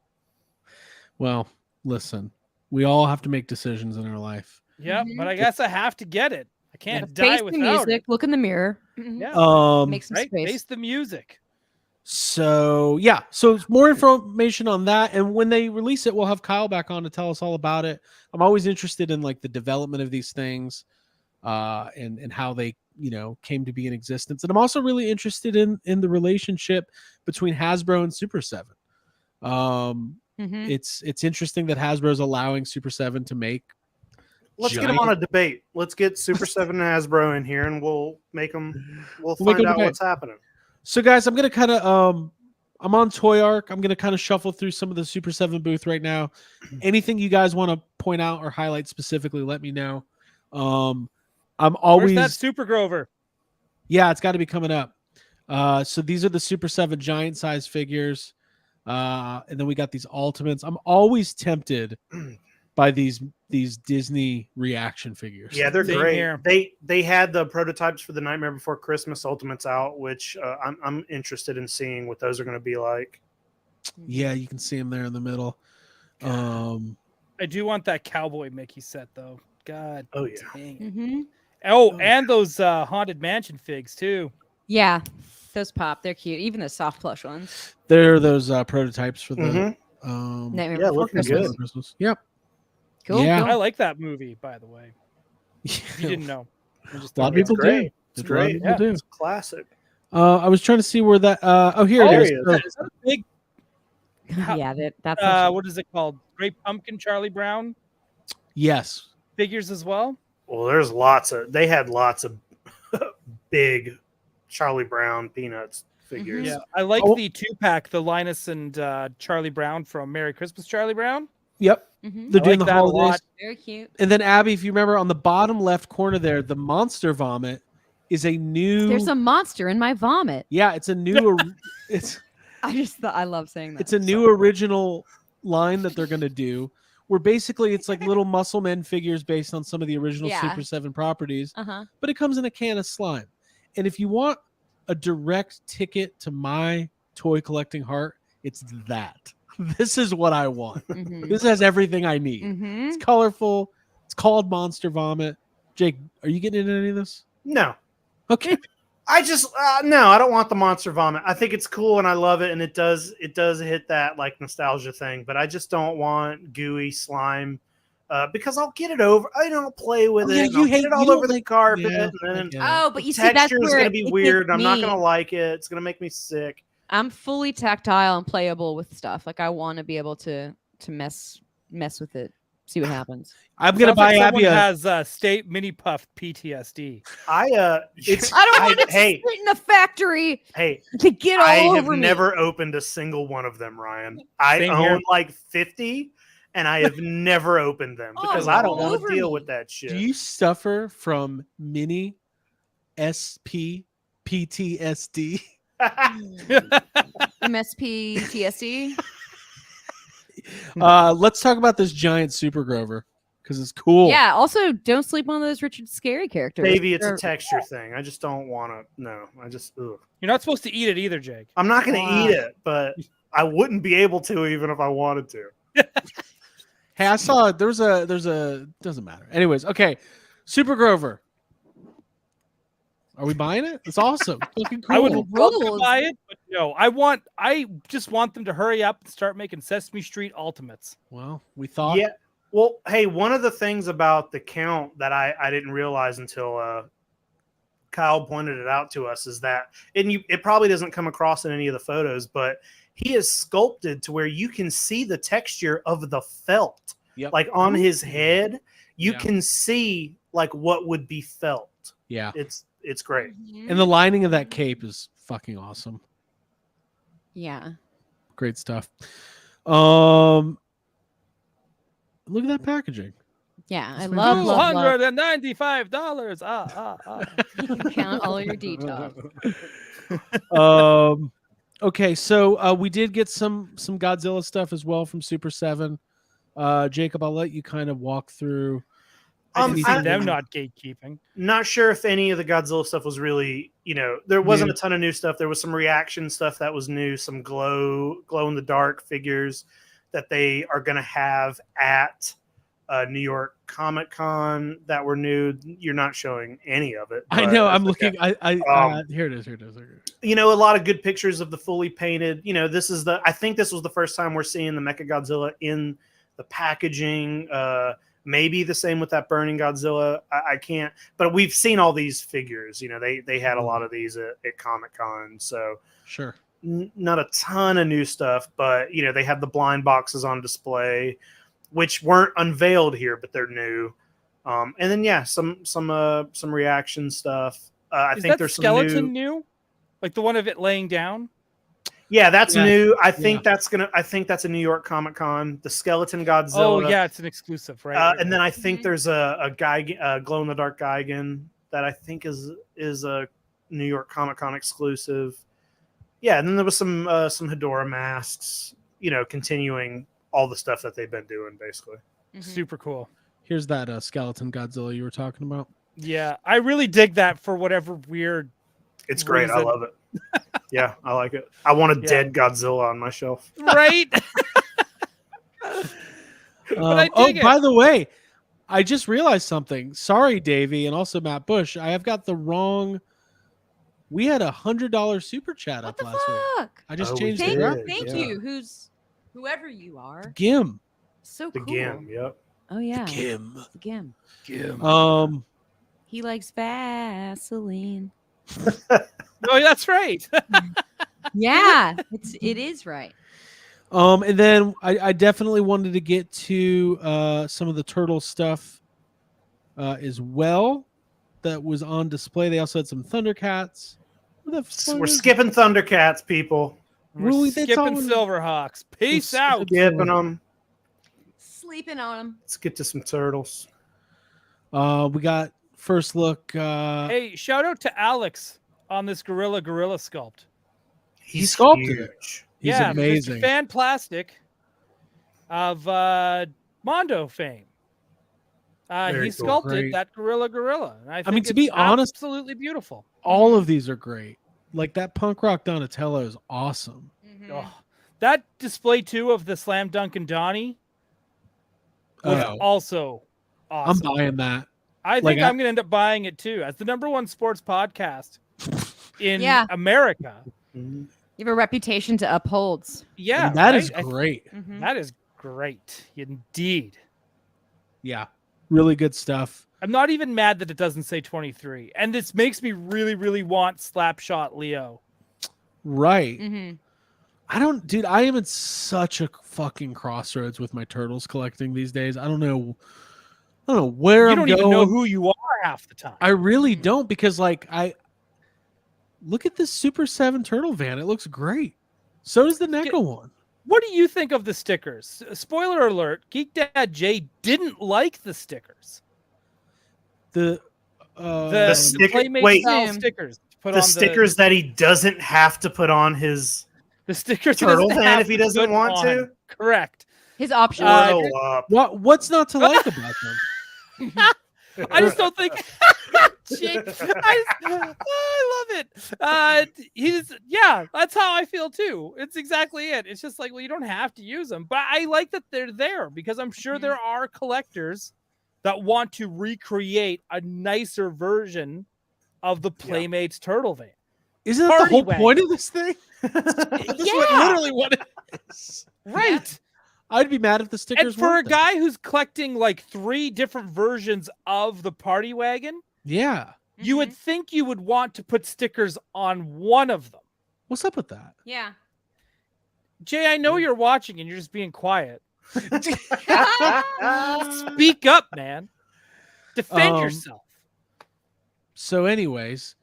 [SPEAKER 3] Well, listen, we all have to make decisions in our life.
[SPEAKER 6] Yep, but I guess I have to get it. I can't die
[SPEAKER 5] Face the
[SPEAKER 6] without
[SPEAKER 5] music.
[SPEAKER 6] it.
[SPEAKER 5] Look in the mirror.
[SPEAKER 6] Yeah,
[SPEAKER 5] Make some
[SPEAKER 6] right?
[SPEAKER 5] space.
[SPEAKER 6] Face the music.
[SPEAKER 3] So yeah, so more information on that, and when they release it, we'll have Kyle back on to tell us all about it. I'm always interested in like the development of these things, and how they came to be in existence, and I'm also really interested in the relationship between Hasbro and Super7. It's interesting that Hasbro's allowing Super7 to make.
[SPEAKER 4] Let's get them on a debate. Let's get Super7 and Hasbro in here, and we'll make them. We'll
[SPEAKER 3] make
[SPEAKER 4] find
[SPEAKER 3] a
[SPEAKER 4] out
[SPEAKER 3] debate.
[SPEAKER 4] what's happening.
[SPEAKER 3] So guys, I'm gonna kind of I'm on Toy Arc. I'm gonna kind of shuffle through some of the Super7 booth right now. Anything you guys want to point out or highlight specifically, let me know. I'm always
[SPEAKER 6] Where's that Super Grover?
[SPEAKER 3] Yeah, it's got to be coming up. So these are the Super7 giant size figures, and then we got these Ultimates. I'm always tempted by these Disney reaction figures.
[SPEAKER 4] Yeah, they're
[SPEAKER 6] Same
[SPEAKER 4] great.
[SPEAKER 6] here.
[SPEAKER 4] They had the prototypes for the Nightmare Before Christmas Ultimates out, which I'm interested in seeing what those are going to be like.
[SPEAKER 3] Yeah, you can see them there in the middle.
[SPEAKER 6] I do want that Cowboy Mickey set though. God.
[SPEAKER 4] Oh yeah.
[SPEAKER 6] Dang it. Oh, and those Haunted Mansion figs too.
[SPEAKER 5] Yeah, those pop. They're cute. Even the soft plush ones.
[SPEAKER 3] They're those prototypes for the
[SPEAKER 5] Nightmare
[SPEAKER 4] Yeah,
[SPEAKER 5] Before
[SPEAKER 4] looking
[SPEAKER 5] Christmas.
[SPEAKER 4] good.
[SPEAKER 3] Christmas. Yep.
[SPEAKER 5] Cool.
[SPEAKER 3] Yeah.
[SPEAKER 5] cool.
[SPEAKER 6] I like that movie, by the way. If you didn't know.
[SPEAKER 3] A lot of people do.
[SPEAKER 4] great. It's
[SPEAKER 3] A lot of
[SPEAKER 4] great.
[SPEAKER 3] people do.
[SPEAKER 4] It's a classic.
[SPEAKER 3] I was trying to see where that. Here
[SPEAKER 4] There
[SPEAKER 3] it
[SPEAKER 4] he
[SPEAKER 3] is.
[SPEAKER 4] is.
[SPEAKER 3] So-
[SPEAKER 6] Is that a big
[SPEAKER 5] Yeah, that's actually-
[SPEAKER 6] what is it called? Great Pumpkin Charlie Brown
[SPEAKER 3] yes.
[SPEAKER 6] figures as well.
[SPEAKER 4] Well, they had lots of big Charlie Brown Peanuts figures.
[SPEAKER 6] Yeah, I like
[SPEAKER 3] Oh.
[SPEAKER 6] the 2-pack, the Linus and Charlie Brown from Merry Christmas, Charlie Brown.
[SPEAKER 3] Yep.
[SPEAKER 5] Mhm.
[SPEAKER 3] They're
[SPEAKER 6] I
[SPEAKER 3] doing
[SPEAKER 6] like
[SPEAKER 3] the
[SPEAKER 6] that a
[SPEAKER 3] holidays.
[SPEAKER 6] lot.
[SPEAKER 5] Very cute.
[SPEAKER 3] And then Abby, if you remember on the bottom left corner there, the monster vomit is a new.
[SPEAKER 5] There's a monster in my vomit.
[SPEAKER 3] Yeah, it's a new. it's
[SPEAKER 5] I love saying that.
[SPEAKER 3] it's a new original line that they're gonna do, where basically it's like little muscle men figures based on some of the original
[SPEAKER 5] Yeah.
[SPEAKER 3] Super 7 properties,
[SPEAKER 5] Uh-huh.
[SPEAKER 3] but it comes in a can of slime. And if you want a direct ticket to my toy collecting heart, it's that. This is what I want.
[SPEAKER 5] Mhm.
[SPEAKER 3] This has everything I need.
[SPEAKER 5] Mhm.
[SPEAKER 3] It's colorful. It's called Monster Vomit. Jake, are you getting into any of this?
[SPEAKER 4] No,
[SPEAKER 3] Okay.
[SPEAKER 4] I just no, I don't want the Monster Vomit. I think it's cool and I love it, and it does hit that like nostalgia thing. But I just don't want gooey slime because I'll get it over. I don't play with
[SPEAKER 3] Oh,
[SPEAKER 4] it.
[SPEAKER 3] yeah,
[SPEAKER 4] and
[SPEAKER 3] you
[SPEAKER 4] I'll
[SPEAKER 3] hate-
[SPEAKER 4] get it all
[SPEAKER 3] you
[SPEAKER 4] over
[SPEAKER 3] don't
[SPEAKER 4] the
[SPEAKER 3] like-
[SPEAKER 4] carpet,
[SPEAKER 3] yeah,
[SPEAKER 4] and
[SPEAKER 3] I
[SPEAKER 4] then
[SPEAKER 3] get it.
[SPEAKER 5] Oh, but you see,
[SPEAKER 4] texture
[SPEAKER 5] that's
[SPEAKER 4] is
[SPEAKER 5] where
[SPEAKER 4] going to be
[SPEAKER 5] it
[SPEAKER 4] weird.
[SPEAKER 5] gets
[SPEAKER 4] And I'm not
[SPEAKER 5] me.
[SPEAKER 4] going to like it. It's going to make me sick.
[SPEAKER 5] I'm fully tactile and playable with stuff. Like I want to be able to mess with it See what happens.
[SPEAKER 3] I'm gonna
[SPEAKER 6] Sounds
[SPEAKER 3] buy
[SPEAKER 6] like
[SPEAKER 3] Abby
[SPEAKER 6] someone
[SPEAKER 3] a.
[SPEAKER 6] has state mini puff PTSD.
[SPEAKER 4] It's
[SPEAKER 5] I don't want to
[SPEAKER 4] hey,
[SPEAKER 5] sit in a factory
[SPEAKER 4] hey,
[SPEAKER 5] to get all
[SPEAKER 4] I have
[SPEAKER 5] over me.
[SPEAKER 4] never opened a single one of them, Ryan. I
[SPEAKER 6] Same
[SPEAKER 4] own
[SPEAKER 6] here.
[SPEAKER 4] like 50 and I have never opened them
[SPEAKER 5] Oh,
[SPEAKER 4] because
[SPEAKER 5] they're
[SPEAKER 4] I don't
[SPEAKER 5] all
[SPEAKER 4] want to
[SPEAKER 5] over
[SPEAKER 4] deal
[SPEAKER 5] me.
[SPEAKER 4] with that shit.
[SPEAKER 3] Do you suffer from mini SP PTSD?
[SPEAKER 5] MSP TSD.
[SPEAKER 3] Let's talk about this giant Super Grover because it's cool.
[SPEAKER 5] Yeah. Also, don't sleep on those Richard Scary characters.
[SPEAKER 4] Maybe it's a
[SPEAKER 5] They're-
[SPEAKER 4] texture thing. I just don't want to. No, I just. Ugh.
[SPEAKER 6] You're not supposed to eat it either, Jake.
[SPEAKER 4] I'm not going to
[SPEAKER 5] Wow.
[SPEAKER 4] eat it, but I wouldn't be able to even if I wanted to.
[SPEAKER 3] Hey, I saw there's a doesn't matter. Anyways, okay, Super Grover. Are we buying it? It's awesome. It's fucking cool.
[SPEAKER 6] I would love to
[SPEAKER 5] rules.
[SPEAKER 6] buy it, but no. I just want them to hurry up and start making Sesame Street Ultimates.
[SPEAKER 3] Well, we thought.
[SPEAKER 4] Yeah. Well, hey, one of the things about the count that I didn't realize until Kyle pointed it out to us is that, it probably doesn't come across in any of the photos, but he is sculpted to where you can see the texture of the felt.
[SPEAKER 3] Yep.
[SPEAKER 4] Like on his head, you
[SPEAKER 3] Yeah.
[SPEAKER 4] can see like what would be felt.
[SPEAKER 3] Yeah.
[SPEAKER 4] It's great.
[SPEAKER 3] And the lining of that cape is fucking awesome.
[SPEAKER 5] Yeah.
[SPEAKER 3] Great stuff. Look at that packaging.
[SPEAKER 5] Yeah. I
[SPEAKER 3] That's
[SPEAKER 5] love,
[SPEAKER 3] fantastic.
[SPEAKER 5] love, love.
[SPEAKER 6] $295.
[SPEAKER 5] Count all your details.
[SPEAKER 3] Okay, so we did get some Godzilla stuff as well from Super7. Jacob, I'll let you kind of walk through.
[SPEAKER 6] I can see
[SPEAKER 4] I-
[SPEAKER 6] them not gatekeeping.
[SPEAKER 4] Not sure if any of the Godzilla stuff was really, there wasn't a ton of new stuff. There was some reaction stuff that was new, some glow in the dark figures that they are going to have at New York Comic Con that were new. You're not showing any of it.
[SPEAKER 3] I
[SPEAKER 4] but
[SPEAKER 3] know. I'm
[SPEAKER 4] that's okay.
[SPEAKER 3] looking. Here it is. Here it is.
[SPEAKER 4] A lot of good pictures of the fully painted. I think this was the first time we're seeing the Mechagodzilla in the packaging. Maybe the same with that Burning Godzilla. I can't, but we've seen all these figures. They had a lot of these at Comic Con. So
[SPEAKER 3] Sure.
[SPEAKER 4] not a ton of new stuff, but they had the blind boxes on display, which weren't unveiled here, but they're new. And then some reaction stuff. I
[SPEAKER 6] Is
[SPEAKER 4] think
[SPEAKER 6] that
[SPEAKER 4] there's some
[SPEAKER 6] skeleton
[SPEAKER 4] new.
[SPEAKER 6] new? Like the one of it laying down?
[SPEAKER 4] Yeah, that's
[SPEAKER 3] Yeah.
[SPEAKER 4] new. I think that's a New York Comic Con. The Skeleton Godzilla.
[SPEAKER 6] Oh yeah, it's an exclusive, right?
[SPEAKER 4] And then I think there's a glow in the dark Gigan that I think is a New York Comic Con exclusive. Yeah, and then there was some Hedorah masks. Continuing all the stuff that they've been doing, basically.
[SPEAKER 6] Super cool.
[SPEAKER 3] Here's that skeleton Godzilla you were talking about.
[SPEAKER 6] Yeah, I really dig that for whatever weird.
[SPEAKER 4] It's great. I
[SPEAKER 6] reason.
[SPEAKER 4] love it. Yeah, I like it. I want a
[SPEAKER 6] Yeah.
[SPEAKER 4] dead Godzilla on my shelf.
[SPEAKER 6] Right? I dig it.
[SPEAKER 3] By the way, I just realized something. Sorry, Davey, and also Matt Bush. I have got the wrong. We had $100 super chat
[SPEAKER 5] What
[SPEAKER 3] up
[SPEAKER 5] the
[SPEAKER 3] last week.
[SPEAKER 5] fuck?
[SPEAKER 3] I just
[SPEAKER 4] Oh, we
[SPEAKER 3] changed the
[SPEAKER 4] did.
[SPEAKER 3] graphic.
[SPEAKER 5] Thank
[SPEAKER 4] Yeah.
[SPEAKER 5] you. Whoever you are.
[SPEAKER 3] Gim.
[SPEAKER 5] So
[SPEAKER 4] The
[SPEAKER 5] cool.
[SPEAKER 4] Gim. Yep.
[SPEAKER 5] Oh yeah.
[SPEAKER 3] Gim.
[SPEAKER 5] The Gim. He likes Vaseline.
[SPEAKER 6] Oh, that's right.
[SPEAKER 5] Yeah, it is right.
[SPEAKER 3] And then I definitely wanted to get to some of the turtle stuff as well that was on display. They also had some Thundercats. What the fuck
[SPEAKER 4] We're
[SPEAKER 3] is-
[SPEAKER 4] skipping Thundercats, people.
[SPEAKER 3] Really?
[SPEAKER 6] We're
[SPEAKER 3] That's
[SPEAKER 6] skipping
[SPEAKER 3] all-
[SPEAKER 6] Silverhawks. Peace
[SPEAKER 3] We're
[SPEAKER 6] out.
[SPEAKER 4] Skipping them.
[SPEAKER 5] Sleeping on him.
[SPEAKER 4] Let's get to some turtles.
[SPEAKER 3] We got first look.
[SPEAKER 6] Hey, shout out to Alex on this gorilla sculpt.
[SPEAKER 3] He sculpted it.
[SPEAKER 4] huge.
[SPEAKER 3] He's
[SPEAKER 6] yeah,
[SPEAKER 3] amazing.
[SPEAKER 6] Mr. Fan Plastic of Mondo fame.
[SPEAKER 4] Very
[SPEAKER 6] He
[SPEAKER 4] cool.
[SPEAKER 6] sculpted
[SPEAKER 3] Great.
[SPEAKER 6] that gorilla. And I think
[SPEAKER 3] mean, to be
[SPEAKER 6] it's
[SPEAKER 3] honest-
[SPEAKER 6] absolutely beautiful.
[SPEAKER 3] All of these are great. Like that punk rock Donatello is awesome.
[SPEAKER 6] Oh, that display too of the Slam Dunk and Donnie was
[SPEAKER 3] Oh,
[SPEAKER 6] also
[SPEAKER 3] I'm
[SPEAKER 6] awesome.
[SPEAKER 3] buying that.
[SPEAKER 6] I think
[SPEAKER 3] like,
[SPEAKER 6] I'm going to end up buying it too as the #1 sports podcast in
[SPEAKER 5] Yeah.
[SPEAKER 6] America.
[SPEAKER 4] Mhm.
[SPEAKER 5] You have a reputation to uphold.
[SPEAKER 6] Yeah,
[SPEAKER 3] And that
[SPEAKER 6] right?
[SPEAKER 3] is
[SPEAKER 6] I-
[SPEAKER 3] great.
[SPEAKER 6] That is great, indeed.
[SPEAKER 3] Yeah, really good stuff.
[SPEAKER 6] I'm not even mad that it doesn't say 23, and this makes me really, really want Slapshot Leo.
[SPEAKER 3] Right.
[SPEAKER 5] Mm-hmm.
[SPEAKER 3] I don't, dude. I am at such a fucking crossroads with my turtles collecting these days. I don't know where
[SPEAKER 6] You
[SPEAKER 3] I'm
[SPEAKER 6] don't
[SPEAKER 3] going.
[SPEAKER 6] even know who you are half the time.
[SPEAKER 3] I really don't, because like I look at this Super 7 turtle van. It looks great. So does the NECA one.
[SPEAKER 6] What do you think of the stickers? Spoiler alert: Geek Dad Jay didn't like the stickers.
[SPEAKER 3] The
[SPEAKER 6] The
[SPEAKER 4] sticker-
[SPEAKER 6] Playmate
[SPEAKER 4] wait.
[SPEAKER 6] style
[SPEAKER 5] Same.
[SPEAKER 6] stickers to put
[SPEAKER 4] The
[SPEAKER 6] on
[SPEAKER 4] stickers that he doesn't have to put on his
[SPEAKER 6] the stickers he
[SPEAKER 4] turtle
[SPEAKER 6] doesn't
[SPEAKER 4] van
[SPEAKER 6] have
[SPEAKER 4] if he
[SPEAKER 6] to
[SPEAKER 4] doesn't
[SPEAKER 6] put
[SPEAKER 4] want
[SPEAKER 6] on.
[SPEAKER 4] to.
[SPEAKER 6] Correct.
[SPEAKER 5] His option.
[SPEAKER 4] Grow up.
[SPEAKER 3] what's not to like about them?
[SPEAKER 6] I just don't think. Jake, I love it. That's how I feel too. It's exactly it. It's just like, well, you don't have to use them, but I like that they're there because I'm sure there are collectors that want to recreate a nicer version of the Playmates turtle van.
[SPEAKER 3] Isn't that the
[SPEAKER 6] Party
[SPEAKER 3] whole
[SPEAKER 6] wagon.
[SPEAKER 3] point of this thing? Literally what it is.
[SPEAKER 6] Right.
[SPEAKER 3] I'd be mad if the stickers
[SPEAKER 6] And for a
[SPEAKER 3] weren't there.
[SPEAKER 6] guy who's collecting like 3 different versions of the party wagon,
[SPEAKER 3] Yeah.
[SPEAKER 6] you would think you would want to put stickers on one of them.
[SPEAKER 3] What's up with that?
[SPEAKER 5] Yeah.
[SPEAKER 6] Jay, I know you're watching and you're just being quiet. Speak up, man. Defend yourself.
[SPEAKER 3] So, anyways,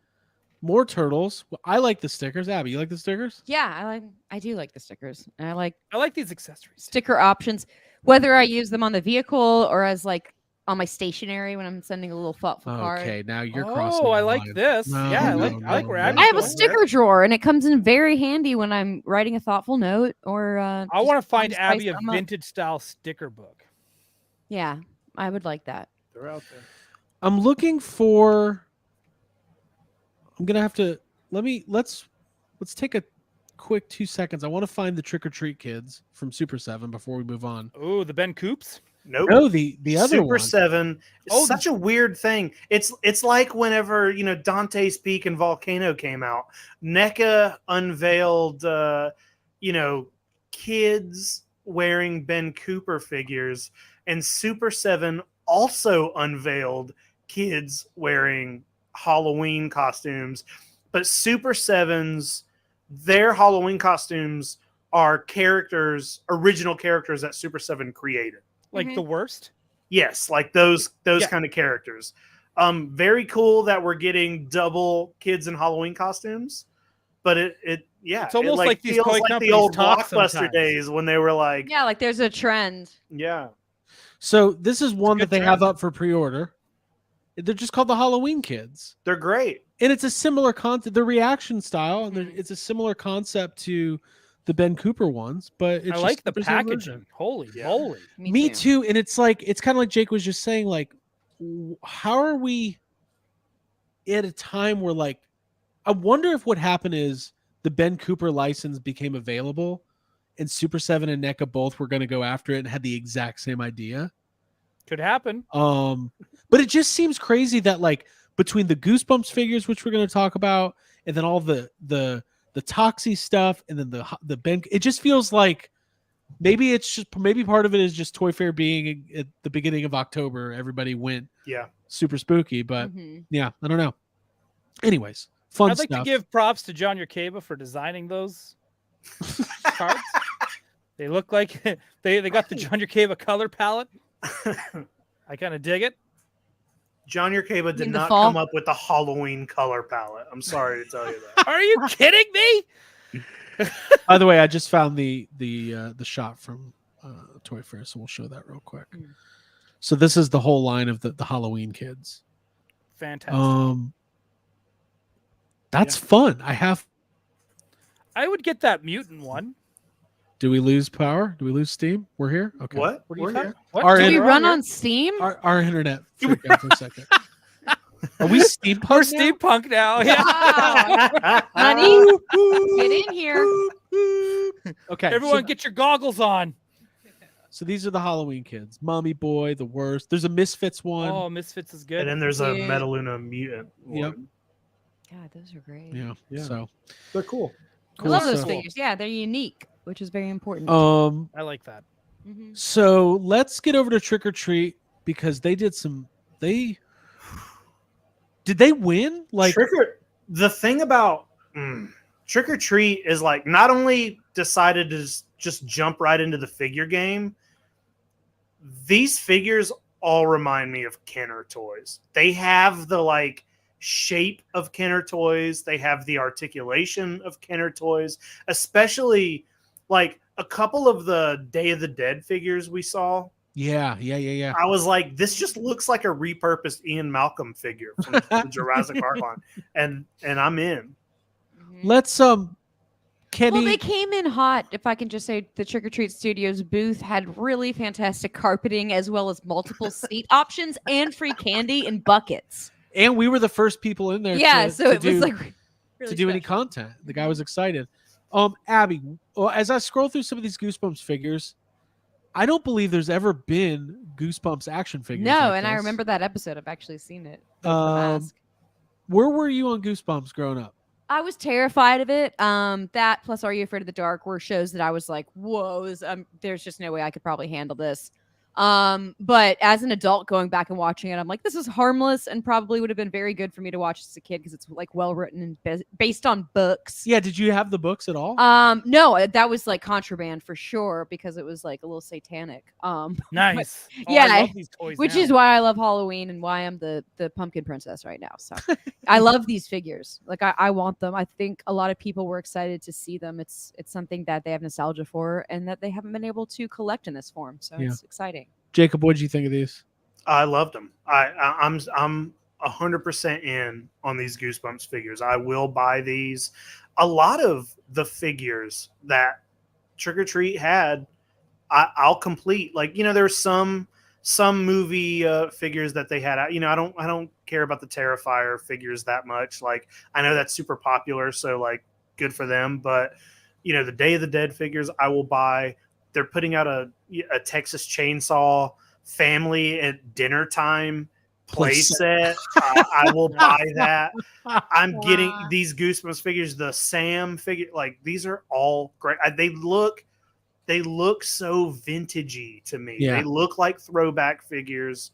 [SPEAKER 3] more turtles. Well, I like the stickers. Abby, you like the stickers?
[SPEAKER 5] Yeah, I do like the stickers. And I like
[SPEAKER 6] I like these accessories.
[SPEAKER 5] sticker options, whether I use them on the vehicle or as like on my stationery when I'm sending a little thoughtful card.
[SPEAKER 3] Okay, now you're crossing.
[SPEAKER 6] Oh, I
[SPEAKER 3] the
[SPEAKER 6] like
[SPEAKER 3] line.
[SPEAKER 6] this.
[SPEAKER 3] No,
[SPEAKER 6] Yeah, I
[SPEAKER 3] no,
[SPEAKER 6] like
[SPEAKER 3] no,
[SPEAKER 6] where
[SPEAKER 3] no.
[SPEAKER 6] Abby's
[SPEAKER 5] I have a
[SPEAKER 6] going.
[SPEAKER 5] sticker drawer, and it comes in very handy when I'm writing a thoughtful note or.
[SPEAKER 6] I want to find
[SPEAKER 5] spice
[SPEAKER 6] Abby a
[SPEAKER 5] them up.
[SPEAKER 6] vintage style sticker book.
[SPEAKER 5] Yeah, I would like that.
[SPEAKER 4] They're out there.
[SPEAKER 3] I'm looking for. I'm gonna have to let's take a quick 2 seconds. I want to find the Trick or Treat kids from Super 7 before we move on.
[SPEAKER 6] Oh, the Ben Coops.
[SPEAKER 4] Nope.
[SPEAKER 3] No, the other
[SPEAKER 4] Super
[SPEAKER 3] one.
[SPEAKER 4] 7 is
[SPEAKER 6] Oh,
[SPEAKER 4] such a weird thing. It's like whenever Dante's Peak and Volcano came out. NECA unveiled kids wearing Ben Cooper figures, and Super 7 also unveiled kids wearing Halloween costumes. But Super 7's their Halloween costumes are original characters that Super 7 created.
[SPEAKER 6] Like the worst.
[SPEAKER 4] Yes, like those
[SPEAKER 6] Yeah.
[SPEAKER 4] kind of characters. Very cool that we're getting double kids in Halloween costumes, but
[SPEAKER 6] It's almost like these
[SPEAKER 4] feels
[SPEAKER 6] toy
[SPEAKER 4] like the
[SPEAKER 6] companies
[SPEAKER 4] old
[SPEAKER 6] talk
[SPEAKER 4] Blockbuster
[SPEAKER 6] sometimes.
[SPEAKER 4] days when they were like,
[SPEAKER 5] Yeah, like there's a trend.
[SPEAKER 4] yeah,
[SPEAKER 3] So this is one
[SPEAKER 6] good
[SPEAKER 3] that they have
[SPEAKER 6] trend.
[SPEAKER 3] up for pre-order. They're just called the Halloween Kids,
[SPEAKER 4] they're great.
[SPEAKER 3] and it's a similar concept. The reaction style, and it's a similar concept to the Ben Cooper ones, but it's
[SPEAKER 6] I
[SPEAKER 3] just
[SPEAKER 6] like the
[SPEAKER 3] Super 7
[SPEAKER 6] packaging.
[SPEAKER 3] version.
[SPEAKER 6] Holy
[SPEAKER 4] Yeah.
[SPEAKER 6] moly.
[SPEAKER 3] Me too. And it's kind of like Jake was just saying, like, how are we at a time where, like, I wonder if what happened is the Ben Cooper license became available and Super 7 and NECA both were going to go after it and had the exact same idea.
[SPEAKER 6] Could happen.
[SPEAKER 3] But it just seems crazy that, like, between the Goosebumps figures, which we're going to talk about, and then all the Toxie stuff, and then the Ben, it just feels like maybe part of it is just Toy Fair being at the beginning of October. Everybody went super spooky, but yeah, I don't know. Anyways, fun
[SPEAKER 6] I'd like
[SPEAKER 3] stuff.
[SPEAKER 6] to give props to John Yerkeba for designing those cards. They look like they got the John Yerkeba color palette. I kind of dig it.
[SPEAKER 4] John Yerkeba did
[SPEAKER 5] In the
[SPEAKER 4] not
[SPEAKER 5] fall?
[SPEAKER 4] come up with the Halloween color palette. I'm sorry to tell you that.
[SPEAKER 6] Are you kidding me?
[SPEAKER 3] By the way, I just found the shot from Toy Fair, so we'll show that real quick. So this is the whole line of the Halloween Kids.
[SPEAKER 6] Fantastic.
[SPEAKER 3] That's fun.
[SPEAKER 6] I would get that mutant one.
[SPEAKER 3] Do we lose power? Do we lose steam? We're here. Okay.
[SPEAKER 4] What?
[SPEAKER 6] What are you
[SPEAKER 4] We're
[SPEAKER 6] talking?
[SPEAKER 4] here.
[SPEAKER 6] What?
[SPEAKER 3] Our
[SPEAKER 5] Do we
[SPEAKER 3] We're
[SPEAKER 5] run
[SPEAKER 6] here.
[SPEAKER 5] on Steam?
[SPEAKER 3] Our internet freaked out for a second. Are we steampunk?
[SPEAKER 6] We're
[SPEAKER 3] now?
[SPEAKER 6] steampunk now. Yeah.
[SPEAKER 5] Wow. Honey, get in here.
[SPEAKER 3] Okay.
[SPEAKER 6] Everyone, get your goggles on.
[SPEAKER 3] So these are the Halloween Kids. Mommy Boy, the worst. There's a Misfits one.
[SPEAKER 6] Oh, Misfits is good.
[SPEAKER 4] And then there's a
[SPEAKER 5] Dude.
[SPEAKER 4] Metaluna mutant.
[SPEAKER 3] Yep.
[SPEAKER 4] one.
[SPEAKER 5] God, those are great.
[SPEAKER 3] Yeah.
[SPEAKER 4] Yeah.
[SPEAKER 3] So
[SPEAKER 4] They're cool.
[SPEAKER 5] I love those
[SPEAKER 3] stuff.
[SPEAKER 5] figures. Yeah, they're unique, which is very important.
[SPEAKER 6] I like that.
[SPEAKER 5] Mhm.
[SPEAKER 3] So let's get over to Trick or Treat because they did some. Did they win? Like
[SPEAKER 4] The thing about Trick or Treat is like not only decided to just jump right into the figure game. These figures all remind me of Kenner toys. They have the like shape of Kenner toys. They have the articulation of Kenner toys, especially like a couple of the Day of the Dead figures we saw.
[SPEAKER 3] Yeah.
[SPEAKER 4] I was like, this just looks like a repurposed Ian Malcolm figure from the Jurassic Park line, and I'm in.
[SPEAKER 3] Let's Kenny.
[SPEAKER 5] Well, they came in hot. If I can just say, the Trick or Treat Studios booth had really fantastic carpeting, as well as multiple seat options and free candy in buckets.
[SPEAKER 3] And we were the first people in there.
[SPEAKER 5] Yeah,
[SPEAKER 3] to,
[SPEAKER 5] so
[SPEAKER 3] to
[SPEAKER 5] it was
[SPEAKER 3] do,
[SPEAKER 5] like
[SPEAKER 3] to do any content. The guy was excited. Abby, well, as I scroll through some of these Goosebumps figures, I don't believe there's ever been Goosebumps action figures.
[SPEAKER 5] No,
[SPEAKER 3] like
[SPEAKER 5] and I
[SPEAKER 3] this.
[SPEAKER 5] remember that episode. I've actually seen it. The mask.
[SPEAKER 3] Where were you on Goosebumps growing up?
[SPEAKER 5] I was terrified of it. That plus Are You Afraid of the Dark were shows that I was like, whoa, there's just no way I could probably handle this. But as an adult going back and watching it, I'm like, this is harmless and probably would have been very good for me to watch as a kid because it's like well written and based on books.
[SPEAKER 3] Yeah, did you have the books at all?
[SPEAKER 5] No, that was like contraband for sure because it was like a little satanic.
[SPEAKER 6] Nice.
[SPEAKER 5] Yeah,
[SPEAKER 6] I love these toys
[SPEAKER 5] which
[SPEAKER 6] now.
[SPEAKER 5] is why I love Halloween and why I'm the pumpkin princess right now. So I love these figures. Like I want them. I think a lot of people were excited to see them. It's something that they have nostalgia for and that they haven't been able to collect in this form. So it's exciting.
[SPEAKER 3] Jacob, what did you think of these?
[SPEAKER 4] I loved them. I'm 100% in on these Goosebumps figures. I will buy these. A lot of the figures that Trick or Treat had, I'll complete. Like, you know, there's some movie figures that they had. You know, I don't care about the Terrifier figures that much. Like, I know that's super popular, so like good for them. But you know, the Day of the Dead figures I will buy. They're putting out a Texas Chainsaw family at dinner time play set. I will buy that. I'm getting these Goosebumps figures, the Sam figure. Like, these are all great. They look so vintagey to me.
[SPEAKER 3] Yeah.
[SPEAKER 4] They look like throwback figures.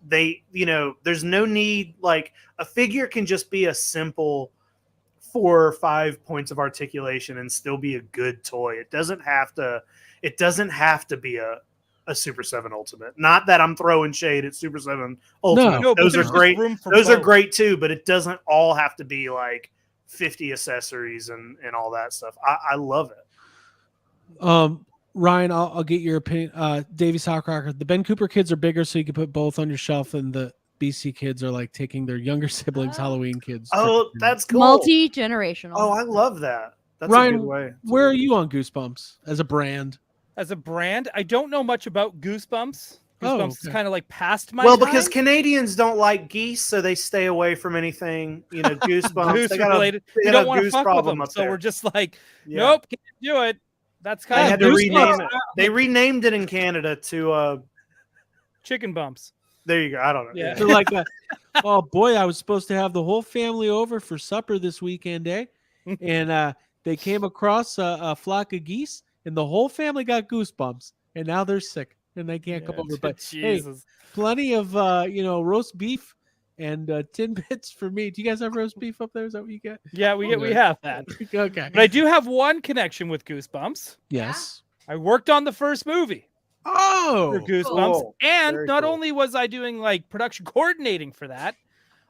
[SPEAKER 4] They, you know, there's no need. Like, a figure can just be a simple 4 or 5 points of articulation and still be a good toy. It doesn't have to be a Super 7 Ultimate. Not that I'm throwing shade at Super 7 Ultimate.
[SPEAKER 3] No,
[SPEAKER 4] those are
[SPEAKER 6] there's
[SPEAKER 4] great.
[SPEAKER 6] room for
[SPEAKER 4] Those are
[SPEAKER 6] both.
[SPEAKER 4] great too, but it doesn't all have to be like 50 accessories and all that stuff. I love it.
[SPEAKER 3] Ryan, I'll get your opinion. Davey Sockrocker, the Ben Cooper kids are bigger, so you can put both on your shelf, and the BC kids are like taking their younger siblings, Halloween kids.
[SPEAKER 4] Oh, that's cool.
[SPEAKER 5] Multi-generational.
[SPEAKER 4] Oh, I love that. That's
[SPEAKER 3] Ryan,
[SPEAKER 4] a good way.
[SPEAKER 3] where are you on Goosebumps as a brand?
[SPEAKER 6] As a brand, I don't know much about Goosebumps. Goosebumps is kind of like past my
[SPEAKER 4] Well,
[SPEAKER 6] time.
[SPEAKER 4] because Canadians don't like geese, so they stay away from anything, you know, Goosebumps.
[SPEAKER 6] Goose
[SPEAKER 4] they got
[SPEAKER 6] related.
[SPEAKER 4] they
[SPEAKER 6] You
[SPEAKER 4] got
[SPEAKER 6] don't
[SPEAKER 4] a
[SPEAKER 6] want to
[SPEAKER 4] goose
[SPEAKER 6] fuck with
[SPEAKER 4] problem
[SPEAKER 6] them,
[SPEAKER 4] up
[SPEAKER 6] so
[SPEAKER 4] there.
[SPEAKER 6] we're just like,
[SPEAKER 4] Yeah.
[SPEAKER 6] nope, can't do it. That's
[SPEAKER 4] They
[SPEAKER 6] kind
[SPEAKER 4] had
[SPEAKER 6] of
[SPEAKER 4] to
[SPEAKER 3] Goosebumps.
[SPEAKER 4] rename it. They renamed it in Canada to
[SPEAKER 6] chicken bumps.
[SPEAKER 4] there you go. I don't know.
[SPEAKER 6] Yeah.
[SPEAKER 3] They're like, oh boy, I was supposed to have the whole family over for supper this weekend, and they came across a flock of geese, and the whole family got goosebumps, and now they're sick and they can't come over. But hey,
[SPEAKER 6] Jesus.
[SPEAKER 3] plenty of roast beef and tidbits for me. Do you guys have roast beef up there? Is that what you get?
[SPEAKER 6] Yeah, we have that.
[SPEAKER 3] Okay.
[SPEAKER 6] But I do have one connection with Goosebumps.
[SPEAKER 3] Yes.
[SPEAKER 6] I worked on the first movie
[SPEAKER 3] Oh.
[SPEAKER 6] for Goosebumps,
[SPEAKER 4] cool.
[SPEAKER 6] and
[SPEAKER 4] Very
[SPEAKER 6] not
[SPEAKER 4] cool.
[SPEAKER 6] only was I doing like production coordinating for that,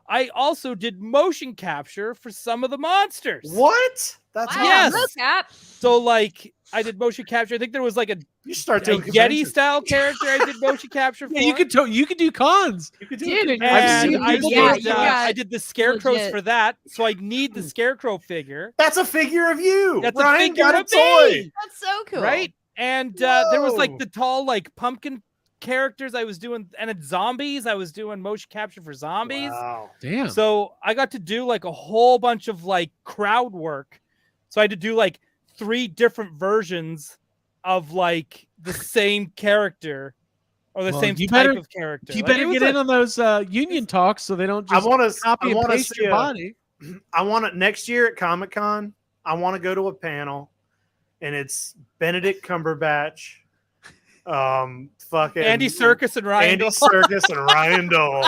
[SPEAKER 6] I also did motion capture for some of the monsters.
[SPEAKER 4] What? That's
[SPEAKER 5] Wow,
[SPEAKER 6] Yes.
[SPEAKER 5] look at
[SPEAKER 6] So like I did motion capture. I think there was like a
[SPEAKER 4] You start doing
[SPEAKER 6] Yeti
[SPEAKER 4] conventions.
[SPEAKER 6] style character I did motion capture for.
[SPEAKER 3] Yeah, you could do cons.
[SPEAKER 4] You could do
[SPEAKER 5] Dude,
[SPEAKER 4] it.
[SPEAKER 3] I've seen
[SPEAKER 6] And I
[SPEAKER 3] people
[SPEAKER 5] yeah,
[SPEAKER 6] did,
[SPEAKER 5] you got
[SPEAKER 6] I did the scarecrows
[SPEAKER 5] legit.
[SPEAKER 6] for that, so I need the scarecrow figure.
[SPEAKER 4] That's a figure of you.
[SPEAKER 6] That's a
[SPEAKER 4] Ryan
[SPEAKER 6] figure
[SPEAKER 4] got a
[SPEAKER 6] of
[SPEAKER 4] toy.
[SPEAKER 6] me.
[SPEAKER 5] That's so cool.
[SPEAKER 6] Right? And there was like
[SPEAKER 4] Whoa.
[SPEAKER 6] the tall like pumpkin characters I was doing, and it's zombies. I was doing motion capture for zombies.
[SPEAKER 4] Wow.
[SPEAKER 3] Damn.
[SPEAKER 6] So I got to do like a whole bunch of like crowd work. So I had to do like 3 different versions of like the same character or the
[SPEAKER 3] Well,
[SPEAKER 6] same
[SPEAKER 3] you
[SPEAKER 6] type
[SPEAKER 3] better-
[SPEAKER 6] of character.
[SPEAKER 3] you
[SPEAKER 6] Like,
[SPEAKER 3] better
[SPEAKER 6] it was
[SPEAKER 3] get in
[SPEAKER 6] a-
[SPEAKER 3] on those union talks so they don't
[SPEAKER 4] I
[SPEAKER 3] just
[SPEAKER 4] want to
[SPEAKER 3] copy and paste
[SPEAKER 4] see
[SPEAKER 3] your body.
[SPEAKER 4] I want to next year at Comic-Con. I want to go to a panel, and it's Benedict Cumberbatch Fucking
[SPEAKER 6] Andy Serkis and Ryan
[SPEAKER 4] Andy
[SPEAKER 6] Dole.
[SPEAKER 4] Serkis and Ryan Dole.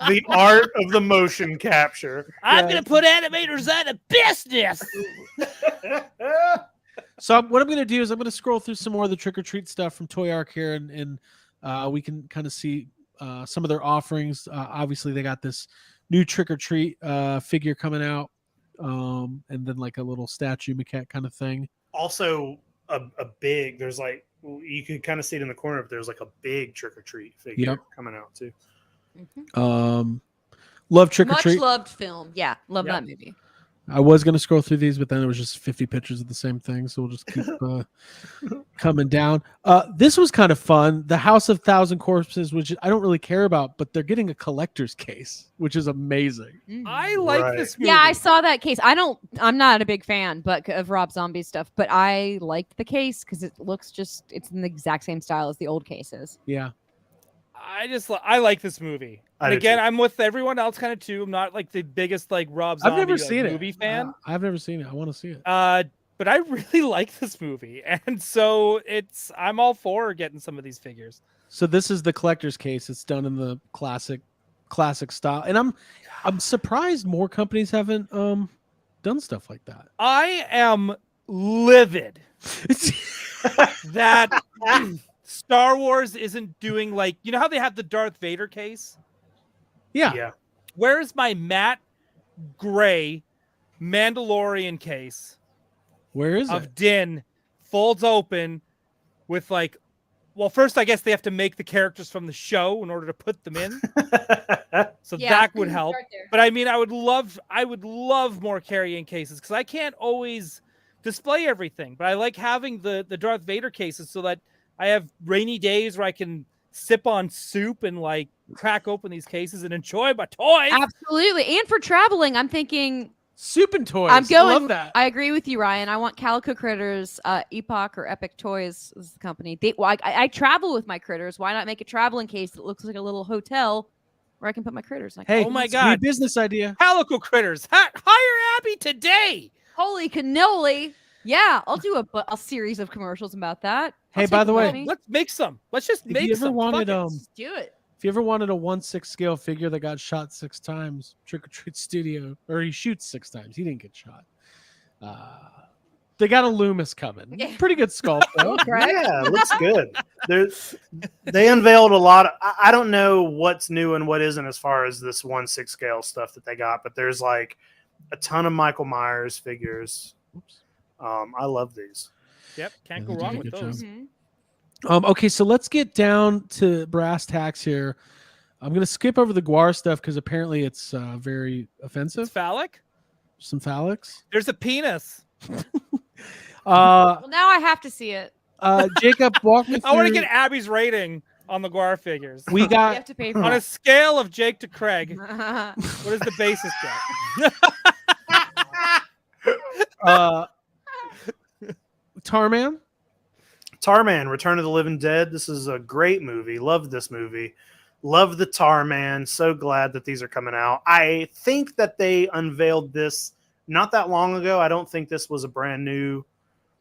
[SPEAKER 4] The art of the motion capture.
[SPEAKER 6] I'm gonna put animators out of business.
[SPEAKER 3] So what I'm going to do is I'm going to scroll through some more of the trick or treat stuff from Toy Arc here, and we can kind of see some of their offerings. Obviously, they got this new trick or treat figure coming out, and then like a little statue maquette kind of thing.
[SPEAKER 4] Also, a big. There's like you can kind of see it in the corner, but there's like a big trick or treat figure coming out too.
[SPEAKER 3] Love trick or
[SPEAKER 5] Much
[SPEAKER 3] treat.
[SPEAKER 5] loved film. Yeah, love that movie.
[SPEAKER 3] I was going to scroll through these, but then it was just 50 pictures of the same thing. So we'll just keep coming down. This was kind of fun. The House of Thousand Corpses, which I don't really care about, but they're getting a collector's case, which is amazing.
[SPEAKER 6] I like this movie.
[SPEAKER 5] Yeah, I saw that case. I'm not a big fan of Rob Zombie's stuff, but I liked the case because it looks it's in the exact same style as the old cases.
[SPEAKER 3] Yeah.
[SPEAKER 6] I like this movie.
[SPEAKER 4] I
[SPEAKER 6] And
[SPEAKER 4] do
[SPEAKER 6] again,
[SPEAKER 4] too.
[SPEAKER 6] I'm with everyone else kind of too. I'm not like the biggest like Rob Zombie
[SPEAKER 3] I've never seen
[SPEAKER 6] movie
[SPEAKER 3] it.
[SPEAKER 6] fan.
[SPEAKER 3] I've never seen it. I want to see it.
[SPEAKER 6] But I really like this movie, and so I'm all for getting some of these figures.
[SPEAKER 3] So this is the collector's case. It's done in the classic style, and I'm surprised more companies haven't done stuff like that.
[SPEAKER 6] I am livid that Star Wars isn't doing like, you know how they have the Darth Vader case?
[SPEAKER 3] Yeah.
[SPEAKER 6] Where's my matte gray Mandalorian case
[SPEAKER 3] Where is
[SPEAKER 6] of
[SPEAKER 3] it?
[SPEAKER 6] Din folds open with like, well, first I guess they have to make the characters from the show in order to put them in. So that would help. But I mean, I would love more carrying cases because I can't always display everything. But I like having the Darth Vader cases so that I have rainy days where I can sip on soup and like crack open these cases and enjoy my toys.
[SPEAKER 5] Absolutely. And for traveling, I'm thinking
[SPEAKER 3] Soup and toys.
[SPEAKER 5] I'm going.
[SPEAKER 3] I love that.
[SPEAKER 5] I agree with you, Ryan. I want Calico Critters. Epoch or Epic Toys is the company. I travel with my critters. Why not make a traveling case that looks like a little hotel where I can put my critters?
[SPEAKER 3] Hey,
[SPEAKER 6] oh my
[SPEAKER 3] it's a
[SPEAKER 6] God.
[SPEAKER 3] great business idea.
[SPEAKER 6] Calico Critters. Hire Abby today.
[SPEAKER 5] Holy cannoli! Yeah, I'll do a series of commercials about that.
[SPEAKER 3] Hey,
[SPEAKER 5] I'll
[SPEAKER 3] by
[SPEAKER 5] take
[SPEAKER 3] the way,
[SPEAKER 5] money.
[SPEAKER 6] Let's make some. Let's just
[SPEAKER 3] If
[SPEAKER 6] make
[SPEAKER 3] you ever
[SPEAKER 6] some.
[SPEAKER 3] wanted
[SPEAKER 6] Fuck it.
[SPEAKER 5] Let's do it.
[SPEAKER 3] if you ever wanted a 1/6 scale figure that got shot 6 times, Trick or Treat Studio, or he shoots 6 times, he didn't get shot. They got a Loomis coming.
[SPEAKER 5] Yeah.
[SPEAKER 3] Pretty good sculpt though.
[SPEAKER 4] Yeah, it looks good. They unveiled a lot. I don't know what's new and what isn't as far as this 1/6 scale stuff that they got, but there's like a ton of Michael Myers figures. I love these.
[SPEAKER 6] Yep, can't
[SPEAKER 3] Yeah,
[SPEAKER 6] go
[SPEAKER 3] they
[SPEAKER 6] wrong
[SPEAKER 3] did a
[SPEAKER 6] with
[SPEAKER 3] good
[SPEAKER 6] those.
[SPEAKER 3] job. Okay, so let's get down to brass tacks here. I'm gonna skip over the Guar stuff because apparently it's very offensive.
[SPEAKER 6] It's phallic.
[SPEAKER 3] Some phallics.
[SPEAKER 6] There's a penis.
[SPEAKER 5] Well, now I have to see it.
[SPEAKER 3] Jacob, walk me through.
[SPEAKER 6] I want to get Abby's rating on the Guar figures.
[SPEAKER 3] We
[SPEAKER 5] You
[SPEAKER 3] got
[SPEAKER 5] have to pay for
[SPEAKER 6] On a
[SPEAKER 5] it.
[SPEAKER 6] scale of Jake to Craig, what does the basis get?
[SPEAKER 3] Tarman.
[SPEAKER 4] Tarman, Return of the Living Dead. This is a great movie. Love this movie. Love the Tarman. So glad that these are coming out. I think that they unveiled this not that long ago. I don't think this was a brand new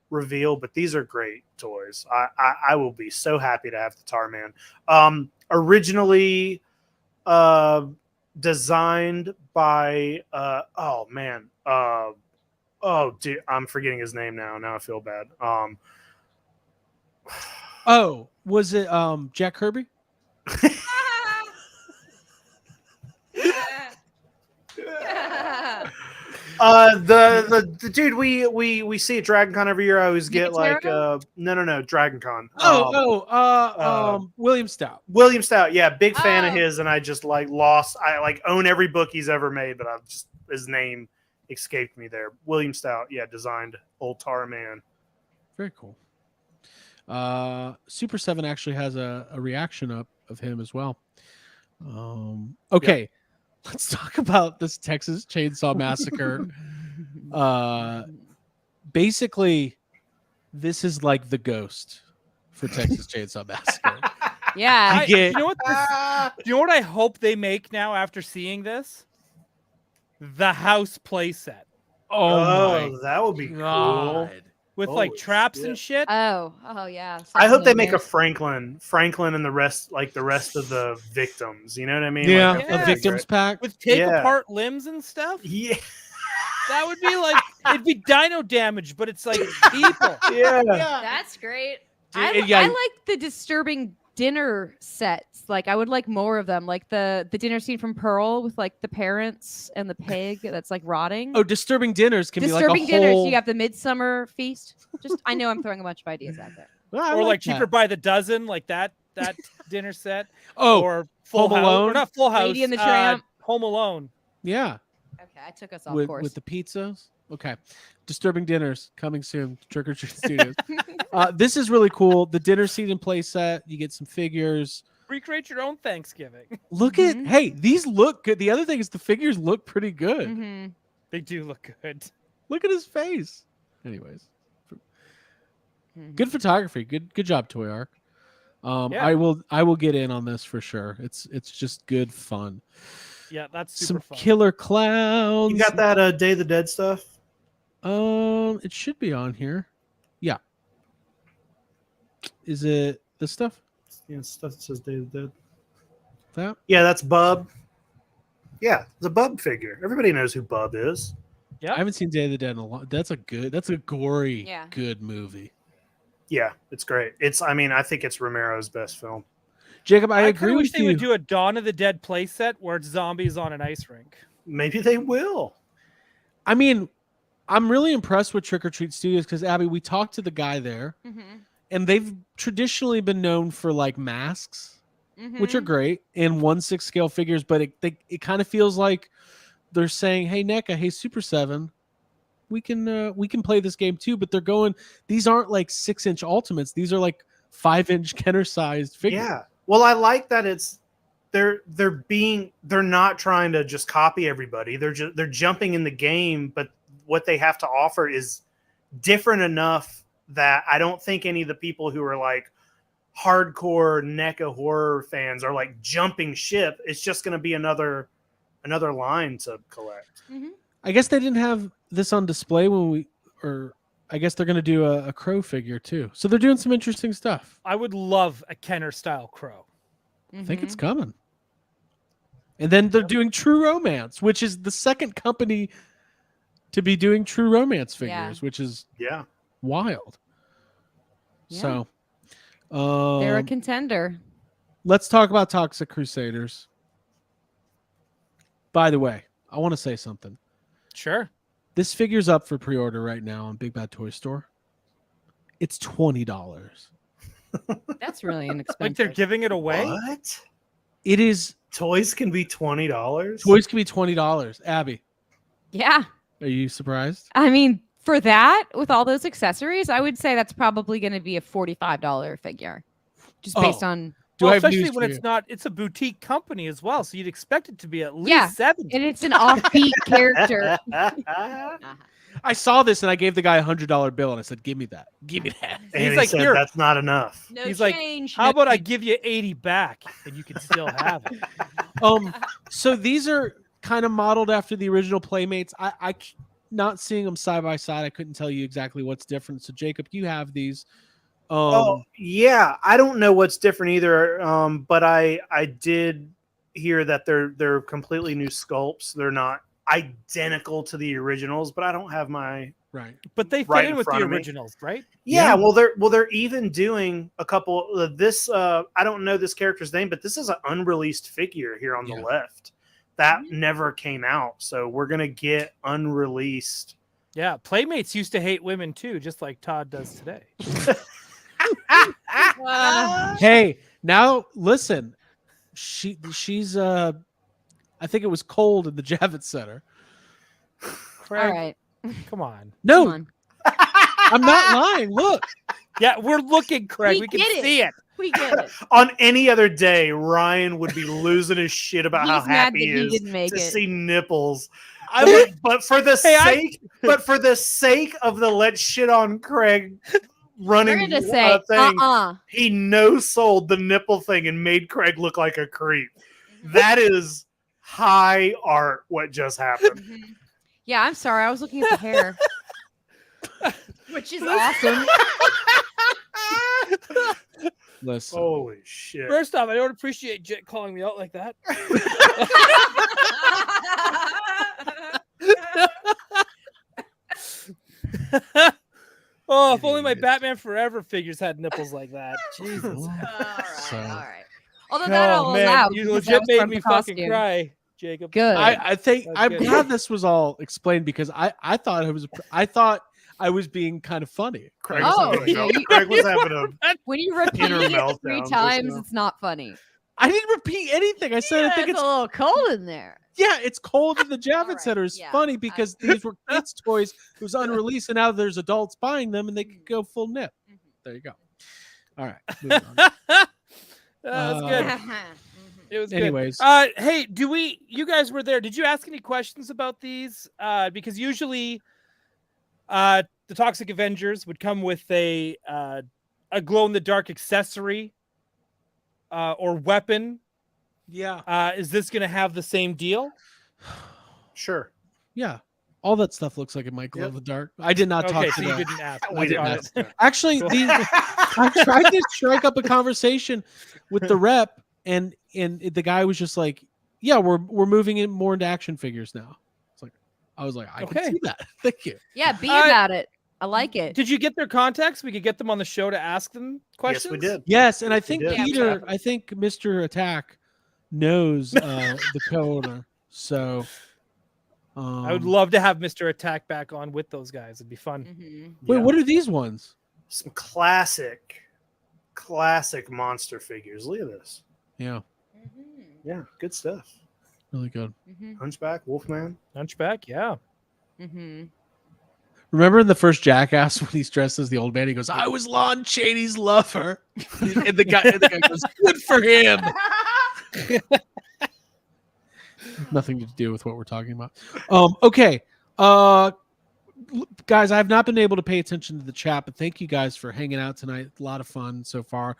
[SPEAKER 4] reveal, but these are great toys. I will be so happy to have the Tarman. Originally designed by dude, I'm forgetting his name now. Now I feel bad.
[SPEAKER 3] Oh, was it Jack Kirby?
[SPEAKER 4] The dude we see at Dragon Con every year. I always get like no Dragon Con.
[SPEAKER 3] William Stout.
[SPEAKER 4] William Stout, yeah, big fan of his, and I just like lost. I like own every book he's ever made, but I've just his name escaped me there. William Stout, yeah, designed Old Tarman.
[SPEAKER 3] Very cool. Super7 actually has a reaction up of him as well. Okay, let's talk about this Texas Chainsaw Massacre. Basically, this is like the ghost for Texas Chainsaw Massacre.
[SPEAKER 5] Yeah.
[SPEAKER 6] You know what? You know what I hope they make now after seeing this? The house playset.
[SPEAKER 3] Oh my
[SPEAKER 4] that would be
[SPEAKER 3] God.
[SPEAKER 4] cool.
[SPEAKER 6] with like
[SPEAKER 4] Holy
[SPEAKER 6] traps
[SPEAKER 4] shit.
[SPEAKER 6] and shit.
[SPEAKER 5] Oh yeah.
[SPEAKER 4] I hope they make a
[SPEAKER 5] Nightmares.
[SPEAKER 4] Franklin and the rest of the victims. You know what I mean?
[SPEAKER 3] Yeah,
[SPEAKER 4] Like,
[SPEAKER 6] Yeah.
[SPEAKER 3] a victims pack.
[SPEAKER 6] With take
[SPEAKER 4] Yeah.
[SPEAKER 6] apart limbs and stuff.
[SPEAKER 4] Yeah.
[SPEAKER 6] That would be like it'd be dino damage, but it's like people.
[SPEAKER 4] Yeah.
[SPEAKER 5] That's great.
[SPEAKER 3] Dude, yeah.
[SPEAKER 5] I like the disturbing dinner sets. Like I would like more of them. Like the dinner scene from Pearl with like the parents and the pig that's like rotting.
[SPEAKER 3] Oh, disturbing dinners can
[SPEAKER 5] Disturbing
[SPEAKER 3] be like a
[SPEAKER 5] dinners.
[SPEAKER 3] whole.
[SPEAKER 5] You have the Midsummer Feast. Just I know I'm throwing a bunch of ideas out there.
[SPEAKER 3] Well, I
[SPEAKER 6] Or like
[SPEAKER 3] that.
[SPEAKER 6] cheaper by the dozen, like that dinner set.
[SPEAKER 3] Oh,
[SPEAKER 6] Or Full
[SPEAKER 3] Home
[SPEAKER 6] House,
[SPEAKER 3] Alone?
[SPEAKER 6] or not Full House.
[SPEAKER 5] Lady and the Tramp.
[SPEAKER 6] Home Alone.
[SPEAKER 3] yeah,
[SPEAKER 5] Okay, I took us off
[SPEAKER 3] with
[SPEAKER 5] course.
[SPEAKER 3] the pizzas. Okay, disturbing dinners coming soon. to Trick or Treat Studios. This is really cool. The dinner scene and play set. You get some figures.
[SPEAKER 6] Recreate your own Thanksgiving.
[SPEAKER 3] Look at these look good. The other thing is the figures look pretty good.
[SPEAKER 5] Mhm.
[SPEAKER 6] They do look good.
[SPEAKER 3] Look at his face. Anyways,
[SPEAKER 5] Mhm.
[SPEAKER 3] good photography. Good job, Toy Arc.
[SPEAKER 6] Yeah.
[SPEAKER 3] I will get in on this for sure. It's just good fun.
[SPEAKER 6] Yeah, that's super
[SPEAKER 3] Some
[SPEAKER 6] fun.
[SPEAKER 3] killer clowns.
[SPEAKER 4] You got that Day of the Dead stuff?
[SPEAKER 3] It should be on here. Yeah. Is it this stuff?
[SPEAKER 4] Yeah, stuff that says Day of the Dead.
[SPEAKER 3] That?
[SPEAKER 4] Yeah, that's Bub. Yeah, the Bub figure. Everybody knows who Bub is.
[SPEAKER 6] Yeah.
[SPEAKER 3] I haven't seen Day of the Dead in a long. That's a gory,
[SPEAKER 5] Yeah.
[SPEAKER 3] good movie.
[SPEAKER 4] Yeah, it's great. I think it's Romero's best film.
[SPEAKER 3] Jacob, I
[SPEAKER 6] kinda
[SPEAKER 3] agree
[SPEAKER 6] wish
[SPEAKER 3] with
[SPEAKER 6] they
[SPEAKER 3] you.
[SPEAKER 6] would do a Dawn of the Dead playset where it's zombies on an ice rink.
[SPEAKER 4] Maybe they will.
[SPEAKER 3] I mean, I'm really impressed with Trick or Treat Studios because Abby, we talked to the guy there,
[SPEAKER 5] Mhm.
[SPEAKER 3] and they've traditionally been known for like masks, which are
[SPEAKER 5] Mhm.
[SPEAKER 3] great, and 1/6 scale figures. But it kind of feels like they're saying, "Hey NECA, hey Super7, we can play this game too." But they're going. These aren't like 6-inch ultimates. These are like 5-inch Kenner sized figures.
[SPEAKER 4] Yeah. Well, I like that they're not trying to just copy everybody. They're jumping in the game, but what they have to offer is different enough that I don't think any of the people who are like hardcore NECA horror fans are like jumping ship. It's just going to be another line to collect.
[SPEAKER 5] Mhm.
[SPEAKER 3] I guess they didn't have this on display I guess they're going to do a crow figure too. So they're doing some interesting stuff.
[SPEAKER 6] I would love a Kenner style crow.
[SPEAKER 3] I think it's
[SPEAKER 5] Mhm.
[SPEAKER 3] coming. And then they're doing True Romance, which is the second company to be doing True Romance figures,
[SPEAKER 5] Yeah.
[SPEAKER 3] which is
[SPEAKER 4] Yeah.
[SPEAKER 3] wild.
[SPEAKER 5] Yeah.
[SPEAKER 3] So
[SPEAKER 5] They're a contender.
[SPEAKER 3] let's talk about Toxic Crusaders. By the way, I want to say something.
[SPEAKER 6] Sure.
[SPEAKER 3] This figure's up for pre-order right now on Big Bad Toy Store. It's $20.
[SPEAKER 5] That's really inexpensive.
[SPEAKER 6] Like they're giving it away.
[SPEAKER 4] What?
[SPEAKER 3] It is.
[SPEAKER 4] Toys can be $20?
[SPEAKER 3] Toys can be $20. Abby,
[SPEAKER 5] Yeah.
[SPEAKER 3] are you surprised?
[SPEAKER 5] I mean, for that, with all those accessories, I would say that's probably going to be a $45 figure, just based
[SPEAKER 3] Oh.
[SPEAKER 5] on.
[SPEAKER 3] Do
[SPEAKER 6] Well,
[SPEAKER 3] I have
[SPEAKER 6] especially
[SPEAKER 3] news
[SPEAKER 6] when
[SPEAKER 3] for
[SPEAKER 6] it's
[SPEAKER 3] you?
[SPEAKER 6] not. It's a boutique company as well, so you'd expect it to be at least
[SPEAKER 5] Yeah,
[SPEAKER 6] 70.
[SPEAKER 5] And it's an offbeat character.
[SPEAKER 3] I saw this and I gave the guy $100 bill and I said, "Give me that. Give me that."
[SPEAKER 4] And
[SPEAKER 6] He's
[SPEAKER 4] he
[SPEAKER 6] like,
[SPEAKER 4] said
[SPEAKER 6] "Here."
[SPEAKER 4] that's not enough.
[SPEAKER 5] No
[SPEAKER 6] He's like,
[SPEAKER 5] change.
[SPEAKER 6] How
[SPEAKER 5] no
[SPEAKER 6] about I
[SPEAKER 5] change.
[SPEAKER 6] give you 80 back and you can still have it?
[SPEAKER 3] So these are kind of modeled after the original Playmates. Not seeing them side by side, I couldn't tell you exactly what's different. So Jacob, you have these.
[SPEAKER 4] Oh yeah, I don't know what's different either. But I did hear that they're completely new sculpts. They're not identical to the originals, but I don't have my
[SPEAKER 3] right.
[SPEAKER 6] But they fit
[SPEAKER 4] Right
[SPEAKER 6] in
[SPEAKER 4] in
[SPEAKER 6] with the
[SPEAKER 4] front of me.
[SPEAKER 6] originals, right?
[SPEAKER 4] yeah. Well, they're even doing a couple. This I don't know this character's name, but this is an unreleased figure here on
[SPEAKER 3] Yeah.
[SPEAKER 4] the left that never came out. So we're gonna get unreleased.
[SPEAKER 6] Yeah. Playmates used to hate women too, just like Todd does today.
[SPEAKER 3] Hey, now listen. She's I think it was cold in the Javits Center.
[SPEAKER 6] Craig,
[SPEAKER 5] All right.
[SPEAKER 6] come on.
[SPEAKER 3] No,
[SPEAKER 5] Come on.
[SPEAKER 3] I'm not lying. Look.
[SPEAKER 6] Yeah, we're looking, Craig.
[SPEAKER 5] We
[SPEAKER 6] We can
[SPEAKER 5] get it.
[SPEAKER 6] see it.
[SPEAKER 5] We get it.
[SPEAKER 4] On any other day, Ryan would be losing his shit about how
[SPEAKER 5] He's mad
[SPEAKER 4] happy
[SPEAKER 5] that
[SPEAKER 4] he
[SPEAKER 5] he
[SPEAKER 4] is
[SPEAKER 5] didn't make
[SPEAKER 4] to
[SPEAKER 5] it.
[SPEAKER 4] see nipples.
[SPEAKER 6] I would,
[SPEAKER 4] But for the but for the sake of the let's shit on Craig
[SPEAKER 5] We're
[SPEAKER 4] running
[SPEAKER 5] going to say,
[SPEAKER 4] thing,
[SPEAKER 5] uh-uh.
[SPEAKER 4] he no sold the nipple thing and made Craig look like a creep. That is high art. What just happened?
[SPEAKER 5] Mhm. Yeah, I'm sorry. I was looking at the hair. which is awesome.
[SPEAKER 3] Listen.
[SPEAKER 4] Holy shit!
[SPEAKER 6] First off, I don't appreciate Jit calling me out like that. Oh, if only my
[SPEAKER 3] Idiot.
[SPEAKER 6] Batman Forever figures had nipples like that. Jesus.
[SPEAKER 5] all right,
[SPEAKER 3] So-
[SPEAKER 5] all right. Although that I'll
[SPEAKER 6] Oh man,
[SPEAKER 5] allow.
[SPEAKER 6] you
[SPEAKER 5] because that
[SPEAKER 6] legit
[SPEAKER 5] was
[SPEAKER 6] made
[SPEAKER 5] from
[SPEAKER 6] me
[SPEAKER 5] the
[SPEAKER 6] fucking
[SPEAKER 5] costume.
[SPEAKER 6] cry, Jacob.
[SPEAKER 5] Good.
[SPEAKER 3] I think
[SPEAKER 6] That's
[SPEAKER 3] I'm
[SPEAKER 6] good.
[SPEAKER 3] glad this was all explained because I thought I was being kind of funny.
[SPEAKER 4] Craig
[SPEAKER 5] Oh,
[SPEAKER 4] was having a
[SPEAKER 5] yeah,
[SPEAKER 4] melt-
[SPEAKER 5] you-
[SPEAKER 4] Craig was having a
[SPEAKER 5] when you repeat
[SPEAKER 4] Inner
[SPEAKER 5] it
[SPEAKER 4] meltdown
[SPEAKER 5] 3
[SPEAKER 4] just
[SPEAKER 5] times,
[SPEAKER 4] now.
[SPEAKER 5] it's not funny.
[SPEAKER 3] I didn't repeat anything. I said I think
[SPEAKER 5] it's
[SPEAKER 3] it's
[SPEAKER 5] a little cold in there.
[SPEAKER 3] yeah, it's cold in the Javits
[SPEAKER 5] right,
[SPEAKER 3] Center. It's
[SPEAKER 5] yeah,
[SPEAKER 3] funny because these were kids' toys. It was unreleased, and now there's adults buying them, and they could go full nip. There you go. All right. moving on.
[SPEAKER 6] That's
[SPEAKER 3] Uh,
[SPEAKER 6] good. It was
[SPEAKER 3] anyways.
[SPEAKER 6] good. Hey, you guys were there. Did you ask any questions about these? Because usually the Toxic Avengers would come with a glow in the dark accessory or weapon.
[SPEAKER 3] Yeah.
[SPEAKER 6] Is this going to have the same deal?
[SPEAKER 4] sure.
[SPEAKER 3] Yeah. All that stuff looks like it might glow
[SPEAKER 4] Yep.
[SPEAKER 3] in the dark. I did not
[SPEAKER 6] Okay,
[SPEAKER 3] talk
[SPEAKER 6] so
[SPEAKER 3] to
[SPEAKER 6] you
[SPEAKER 3] them.
[SPEAKER 6] didn't ask.
[SPEAKER 4] We didn't
[SPEAKER 6] Got
[SPEAKER 4] ask
[SPEAKER 6] it.
[SPEAKER 4] that.
[SPEAKER 3] Actually,
[SPEAKER 6] Cool.
[SPEAKER 3] I tried to strike up a conversation with the rep, and the guy was just like, "Yeah, we're moving it more into action figures now." It's like, I was like, I
[SPEAKER 6] Okay.
[SPEAKER 3] can see that. Thank you.
[SPEAKER 5] Yeah, be
[SPEAKER 6] Uh,
[SPEAKER 5] about it. I like it.
[SPEAKER 6] Did you get their contacts? We could get them on the show to ask them questions.
[SPEAKER 4] Yes, we did.
[SPEAKER 3] Yes, and I
[SPEAKER 4] Yes, we
[SPEAKER 3] think
[SPEAKER 4] did.
[SPEAKER 5] Yeah,
[SPEAKER 3] Peter,
[SPEAKER 6] exactly.
[SPEAKER 3] I think Mr. Attack knows the co-owner. So
[SPEAKER 6] I would love to have Mr. Attack back on with those guys. It'd be fun.
[SPEAKER 5] Mhm.
[SPEAKER 3] Wait,
[SPEAKER 4] Yeah.
[SPEAKER 3] what are these ones?
[SPEAKER 4] Some classic monster figures. Look at this.
[SPEAKER 3] Yeah,
[SPEAKER 4] Yeah, good stuff.
[SPEAKER 3] really good.
[SPEAKER 5] Mhm.
[SPEAKER 4] Hunchback, Wolfman.
[SPEAKER 6] Hunchback, yeah.
[SPEAKER 5] Mhm.
[SPEAKER 3] Remember in the first Jackass when he's dressed as the old man, he goes, "I was Lon Chaney's lover," and the guy goes, "Good for him." Nothing to do with what we're talking about. Okay. Guys, I have not been able to pay attention to the chat, but thank you guys for hanging out tonight. A lot of fun so far.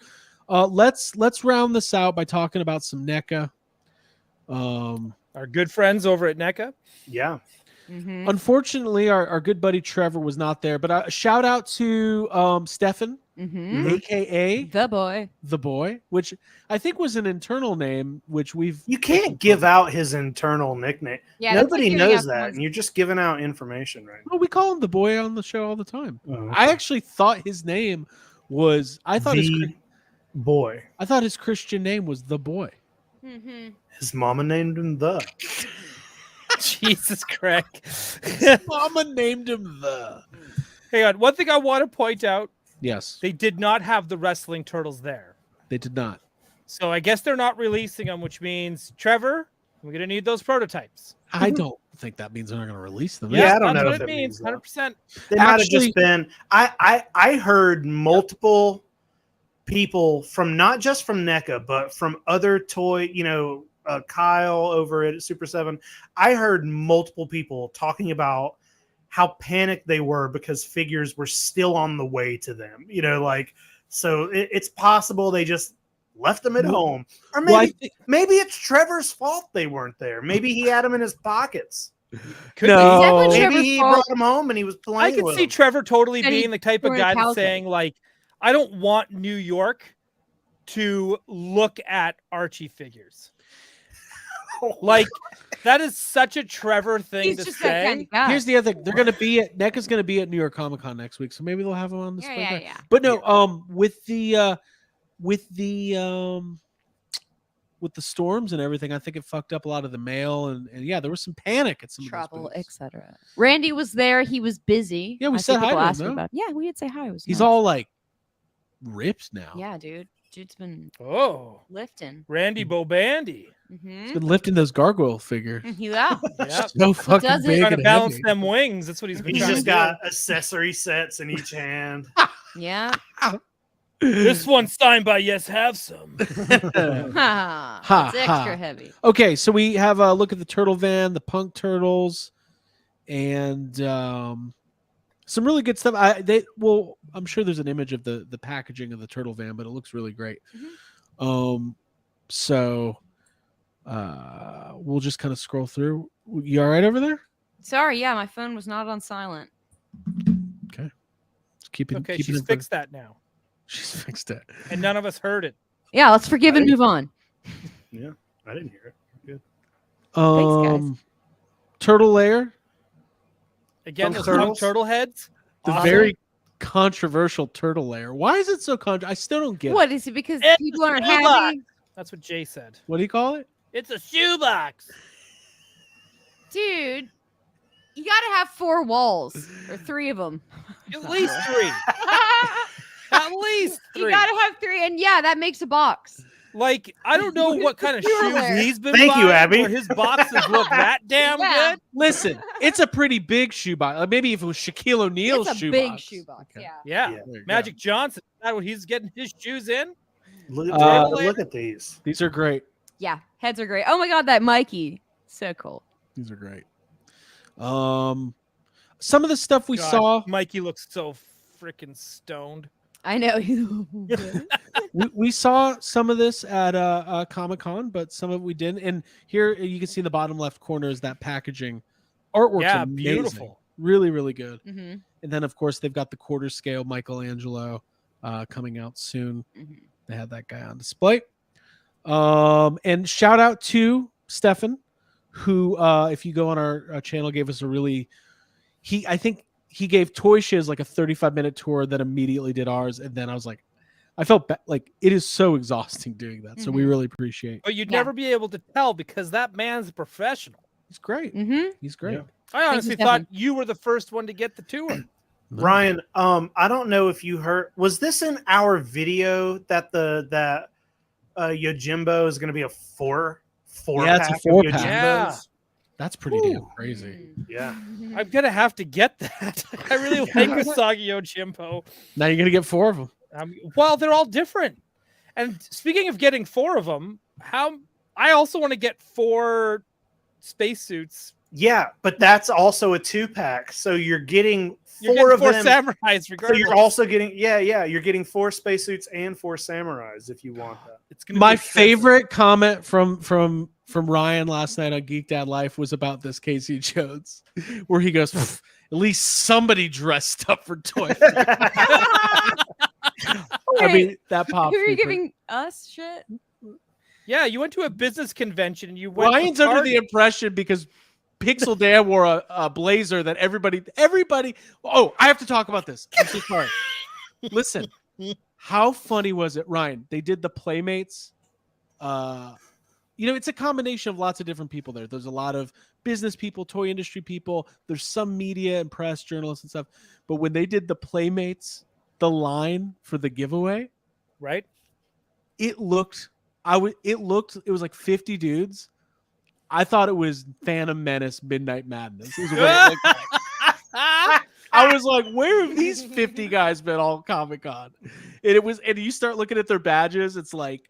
[SPEAKER 3] Let's round this out by talking about some NECA.
[SPEAKER 6] Our good friends over at NECA.
[SPEAKER 4] Yeah.
[SPEAKER 5] Mhm.
[SPEAKER 3] Unfortunately, our good buddy Trevor was not there, but a shout out to Stefan,
[SPEAKER 5] Mhm.
[SPEAKER 3] aka
[SPEAKER 5] The boy.
[SPEAKER 3] the boy, which I think was an internal name, which we've
[SPEAKER 4] You can't give out his internal nickname.
[SPEAKER 5] Yeah, that's like
[SPEAKER 4] Nobody
[SPEAKER 5] giving
[SPEAKER 4] knows
[SPEAKER 5] out
[SPEAKER 4] that,
[SPEAKER 5] someone's-
[SPEAKER 4] and you're just giving out information right
[SPEAKER 3] well, we call him the boy on the show all the time.
[SPEAKER 4] now.
[SPEAKER 3] I actually thought his name was I thought
[SPEAKER 4] the boy.
[SPEAKER 3] his Christian name was the boy.
[SPEAKER 5] Mhm.
[SPEAKER 4] His mama named him the.
[SPEAKER 6] Jesus Christ.
[SPEAKER 3] Mama named him the.
[SPEAKER 6] Hang on. One thing I want to point out,
[SPEAKER 3] Yes,
[SPEAKER 6] they did not have the wrestling turtles there.
[SPEAKER 3] they did not.
[SPEAKER 6] So I guess they're not releasing them, which means, Trevor, we're going to need those prototypes.
[SPEAKER 3] I don't think that means they're not going to release them.
[SPEAKER 4] Yeah, I don't
[SPEAKER 6] that's
[SPEAKER 4] know
[SPEAKER 6] what
[SPEAKER 4] if
[SPEAKER 6] it
[SPEAKER 4] that
[SPEAKER 6] means.
[SPEAKER 4] means that.
[SPEAKER 6] 100%.
[SPEAKER 4] They might have
[SPEAKER 3] Actually-
[SPEAKER 4] just been. I heard multiple people from not just from NECA, but from other toy. Kyle over at Super7. I heard multiple people talking about how panicked they were because figures were still on the way to them. So it's possible they just left them at home, or maybe
[SPEAKER 3] Well, I thi-
[SPEAKER 4] maybe it's Trevor's fault they weren't there. Maybe he had them in his pockets.
[SPEAKER 6] Could
[SPEAKER 3] No.
[SPEAKER 6] be.
[SPEAKER 5] Definitely
[SPEAKER 4] Maybe
[SPEAKER 5] Trevor's
[SPEAKER 4] he
[SPEAKER 5] fault.
[SPEAKER 4] brought them home and he was
[SPEAKER 6] I
[SPEAKER 4] playing
[SPEAKER 6] could
[SPEAKER 4] with
[SPEAKER 6] see
[SPEAKER 4] them.
[SPEAKER 6] Trevor totally
[SPEAKER 5] And he
[SPEAKER 6] being the type of
[SPEAKER 5] threw a
[SPEAKER 6] guy that's
[SPEAKER 5] calculator.
[SPEAKER 6] saying, like, I don't want New York to look at Archie figures. Like, that is such a Trevor thing
[SPEAKER 5] He's
[SPEAKER 6] to
[SPEAKER 5] just that kind
[SPEAKER 6] say.
[SPEAKER 5] of guy.
[SPEAKER 3] Here's the other thing. They're going to be at NECA's going to be at New York Comic Con next week, so maybe they'll have them on display.
[SPEAKER 5] Yeah,
[SPEAKER 3] there.
[SPEAKER 5] yeah.
[SPEAKER 3] But no, with the storms and everything, I think it fucked up a lot of the mail, and yeah, there was some panic at some
[SPEAKER 5] Trouble,
[SPEAKER 3] of those booths.
[SPEAKER 5] etc. Randy was there. He was busy.
[SPEAKER 3] Yeah, we
[SPEAKER 5] I
[SPEAKER 3] said
[SPEAKER 5] see
[SPEAKER 3] hi
[SPEAKER 5] people
[SPEAKER 3] to him,
[SPEAKER 5] asking
[SPEAKER 3] though.
[SPEAKER 5] about. Yeah, we did say hi. It was
[SPEAKER 3] He's
[SPEAKER 5] nice.
[SPEAKER 3] all like ripped now.
[SPEAKER 5] Yeah, dude. Dude's been
[SPEAKER 6] Oh,
[SPEAKER 5] lifting.
[SPEAKER 6] Randy Bobandy.
[SPEAKER 3] He's been lifting those gargoyle figures.
[SPEAKER 5] Yeah.
[SPEAKER 6] Yeah.
[SPEAKER 3] So fucking
[SPEAKER 5] does it.
[SPEAKER 3] big
[SPEAKER 6] Trying to
[SPEAKER 3] and
[SPEAKER 6] balance
[SPEAKER 3] heavy.
[SPEAKER 6] them wings. That's what he's been
[SPEAKER 4] He's
[SPEAKER 6] trying
[SPEAKER 4] just
[SPEAKER 6] to do.
[SPEAKER 4] got accessory sets in each hand.
[SPEAKER 5] Yeah.
[SPEAKER 6] This one's signed by Yes Have Some.
[SPEAKER 5] Ha.
[SPEAKER 3] Ha,
[SPEAKER 5] It's extra
[SPEAKER 3] ha.
[SPEAKER 5] heavy.
[SPEAKER 3] Okay, so we have a look at the turtle van, the punk turtles, and some really good stuff. I'm sure there's an image of the packaging of the turtle van, but it looks really great. So we'll just kind of scroll through. You all right over there?
[SPEAKER 5] Sorry, yeah, my phone was not on silent.
[SPEAKER 3] Keeping
[SPEAKER 6] Okay,
[SPEAKER 3] keeping
[SPEAKER 6] she's
[SPEAKER 3] him
[SPEAKER 6] fixed that now,
[SPEAKER 3] She's fixed it.
[SPEAKER 6] and none of us heard it.
[SPEAKER 5] Yeah, let's forgive and move on.
[SPEAKER 4] Yeah, I didn't hear it. Good.
[SPEAKER 5] guys.
[SPEAKER 3] Turtle layer.
[SPEAKER 6] Again,
[SPEAKER 4] Some
[SPEAKER 6] those long
[SPEAKER 4] turtles?
[SPEAKER 6] turtle heads.
[SPEAKER 3] The
[SPEAKER 6] Awesome.
[SPEAKER 3] very controversial turtle layer. Why is it so I still don't get
[SPEAKER 5] What
[SPEAKER 3] it.
[SPEAKER 5] is it? Because
[SPEAKER 6] It's
[SPEAKER 5] people aren't
[SPEAKER 6] a shoebox.
[SPEAKER 5] happy,
[SPEAKER 6] That's what Jay said.
[SPEAKER 3] What do you call it?
[SPEAKER 6] It's a shoebox.
[SPEAKER 5] dude. You got to have 4 walls or 3 of them.
[SPEAKER 6] At least 3. At least 3.
[SPEAKER 5] You got to have 3, and yeah, that makes a box.
[SPEAKER 6] Like, I don't know what kind of
[SPEAKER 5] You were
[SPEAKER 6] shoes
[SPEAKER 5] there.
[SPEAKER 6] he's been
[SPEAKER 4] Thank you,
[SPEAKER 6] buying
[SPEAKER 4] Abby.
[SPEAKER 6] where his boxes look that damn
[SPEAKER 5] Yeah.
[SPEAKER 6] good.
[SPEAKER 3] Listen, it's a pretty big shoebox. Like maybe if it was Shaquille O'Neal's
[SPEAKER 5] It's a
[SPEAKER 3] shoebox.
[SPEAKER 5] big shoebox.
[SPEAKER 3] Okay.
[SPEAKER 5] Yeah.
[SPEAKER 6] Yeah.
[SPEAKER 4] Yeah.
[SPEAKER 3] There you go.
[SPEAKER 6] Magic Johnson, is that what he's getting his shoes in?
[SPEAKER 4] Look,
[SPEAKER 3] Uh,
[SPEAKER 4] at these.
[SPEAKER 3] These are great.
[SPEAKER 5] Yeah. Heads are great. Oh my God, that Mikey. So cool.
[SPEAKER 3] These are great. Some of the stuff we
[SPEAKER 6] God,
[SPEAKER 3] saw,
[SPEAKER 6] Mikey looks so freaking stoned.
[SPEAKER 5] I know.
[SPEAKER 3] we saw some of this at Comic-Con, but some of it we didn't. And here you can see in the bottom left corner is that packaging. Artwork's
[SPEAKER 6] Yeah,
[SPEAKER 3] amazing.
[SPEAKER 6] beautiful.
[SPEAKER 3] Really, really good.
[SPEAKER 5] Mhm.
[SPEAKER 3] And then, of course, they've got the quarter scale Michelangelo coming out soon.
[SPEAKER 5] Mhm.
[SPEAKER 3] They had that guy on display. And shout out to Stefan, who, if you go on our channel, gave us a really, I think he gave Toy Shiz like a 35-minute tour that immediately did ours. And then I was like, I felt like it is so exhausting doing that. So we
[SPEAKER 5] Mhm.
[SPEAKER 3] really appreciate.
[SPEAKER 6] But you'd
[SPEAKER 5] Yeah.
[SPEAKER 6] never be able to tell because that man's a professional.
[SPEAKER 3] He's great.
[SPEAKER 5] Mhm.
[SPEAKER 3] He's great.
[SPEAKER 4] Yeah.
[SPEAKER 6] I honestly
[SPEAKER 5] Stefan.
[SPEAKER 6] thought you were the first one to get the tour.
[SPEAKER 4] Ryan, I don't know if you heard. Was this in our video that Yojimbo is going to be a four
[SPEAKER 3] Yeah, it's a
[SPEAKER 4] pack of
[SPEAKER 3] 4-pack.
[SPEAKER 4] Yojimbos?
[SPEAKER 6] Yeah.
[SPEAKER 3] That's pretty damn crazy.
[SPEAKER 4] Yeah.
[SPEAKER 6] I'm gonna have to get that. I really like Usagi Yojimbo.
[SPEAKER 3] Now you're gonna get 4 of them.
[SPEAKER 6] Well, they're all different. And speaking of getting 4 of them, I also want to get 4 spacesuits.
[SPEAKER 4] Yeah, but that's also a 2-pack. So you're getting
[SPEAKER 6] You're
[SPEAKER 4] four
[SPEAKER 6] getting
[SPEAKER 4] of
[SPEAKER 6] 4
[SPEAKER 4] them.
[SPEAKER 6] samurais
[SPEAKER 4] So
[SPEAKER 6] regardless.
[SPEAKER 4] you're also getting you're getting 4 spacesuits and 4 samurais if you want that.
[SPEAKER 6] It's gonna
[SPEAKER 3] My
[SPEAKER 6] be expensive.
[SPEAKER 3] favorite comment from Ryan last night on Geek Dad Life was about this Casey Jones, where he goes, "Pff, at least somebody dressed up for Toy Fair." I mean, that popped.
[SPEAKER 5] Who are you
[SPEAKER 3] me pretty-
[SPEAKER 5] giving us shit?
[SPEAKER 6] Yeah, you went to a business convention and you went. to
[SPEAKER 3] Ryan's under the
[SPEAKER 6] Target.
[SPEAKER 3] impression because Pixel Dan wore a blazer that everybody. Oh, I have to talk about this. I'm so sorry. Listen, how funny was it, Ryan? They did the Playmates. It's a combination of lots of different people there. There's a lot of business people, toy industry people. There's some media and press journalists and stuff. But when they did the Playmates, the line for the giveaway,
[SPEAKER 6] right?
[SPEAKER 3] it was like 50 dudes. I thought it was Phantom Menace Midnight Madness. Is what it looked like. I was like, where have these 50 guys been all Comic-Con? And you start looking at their badges, it's like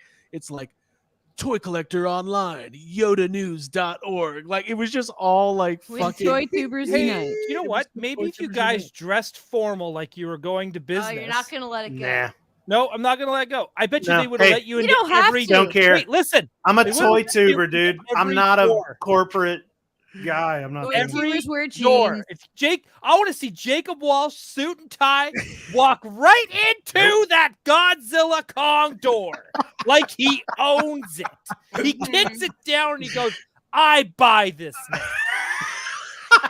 [SPEAKER 3] Toy Collector Online, YodaNews.org. Like it was just all like
[SPEAKER 5] With
[SPEAKER 3] fucking
[SPEAKER 5] Toy Tubers
[SPEAKER 6] Hey,
[SPEAKER 5] Unite.
[SPEAKER 6] you know what? Maybe if you guys dressed formal like you were going to business.
[SPEAKER 5] Oh, you're not gonna let it go.
[SPEAKER 4] Nah,
[SPEAKER 6] No, I'm not going to let go. I bet you
[SPEAKER 4] No.
[SPEAKER 6] they would have
[SPEAKER 4] Hey,
[SPEAKER 6] let you
[SPEAKER 5] you
[SPEAKER 6] into
[SPEAKER 5] don't have
[SPEAKER 6] every.
[SPEAKER 5] to.
[SPEAKER 4] Don't care.
[SPEAKER 6] Wait, listen.
[SPEAKER 4] I'm a
[SPEAKER 6] They
[SPEAKER 4] toy
[SPEAKER 6] wouldn't let you
[SPEAKER 4] tuber, dude. I'm
[SPEAKER 6] every
[SPEAKER 4] not a
[SPEAKER 6] door.
[SPEAKER 4] corporate guy. I'm not.
[SPEAKER 5] Toy
[SPEAKER 4] doing
[SPEAKER 6] Every
[SPEAKER 5] Tubers wear
[SPEAKER 6] Door.
[SPEAKER 5] jeans.
[SPEAKER 6] It's Jake. I want to see Jacob Walsh suit and tie walk right into that Godzilla Kong door like he owns it. He kicks it down and he goes, "I buy this now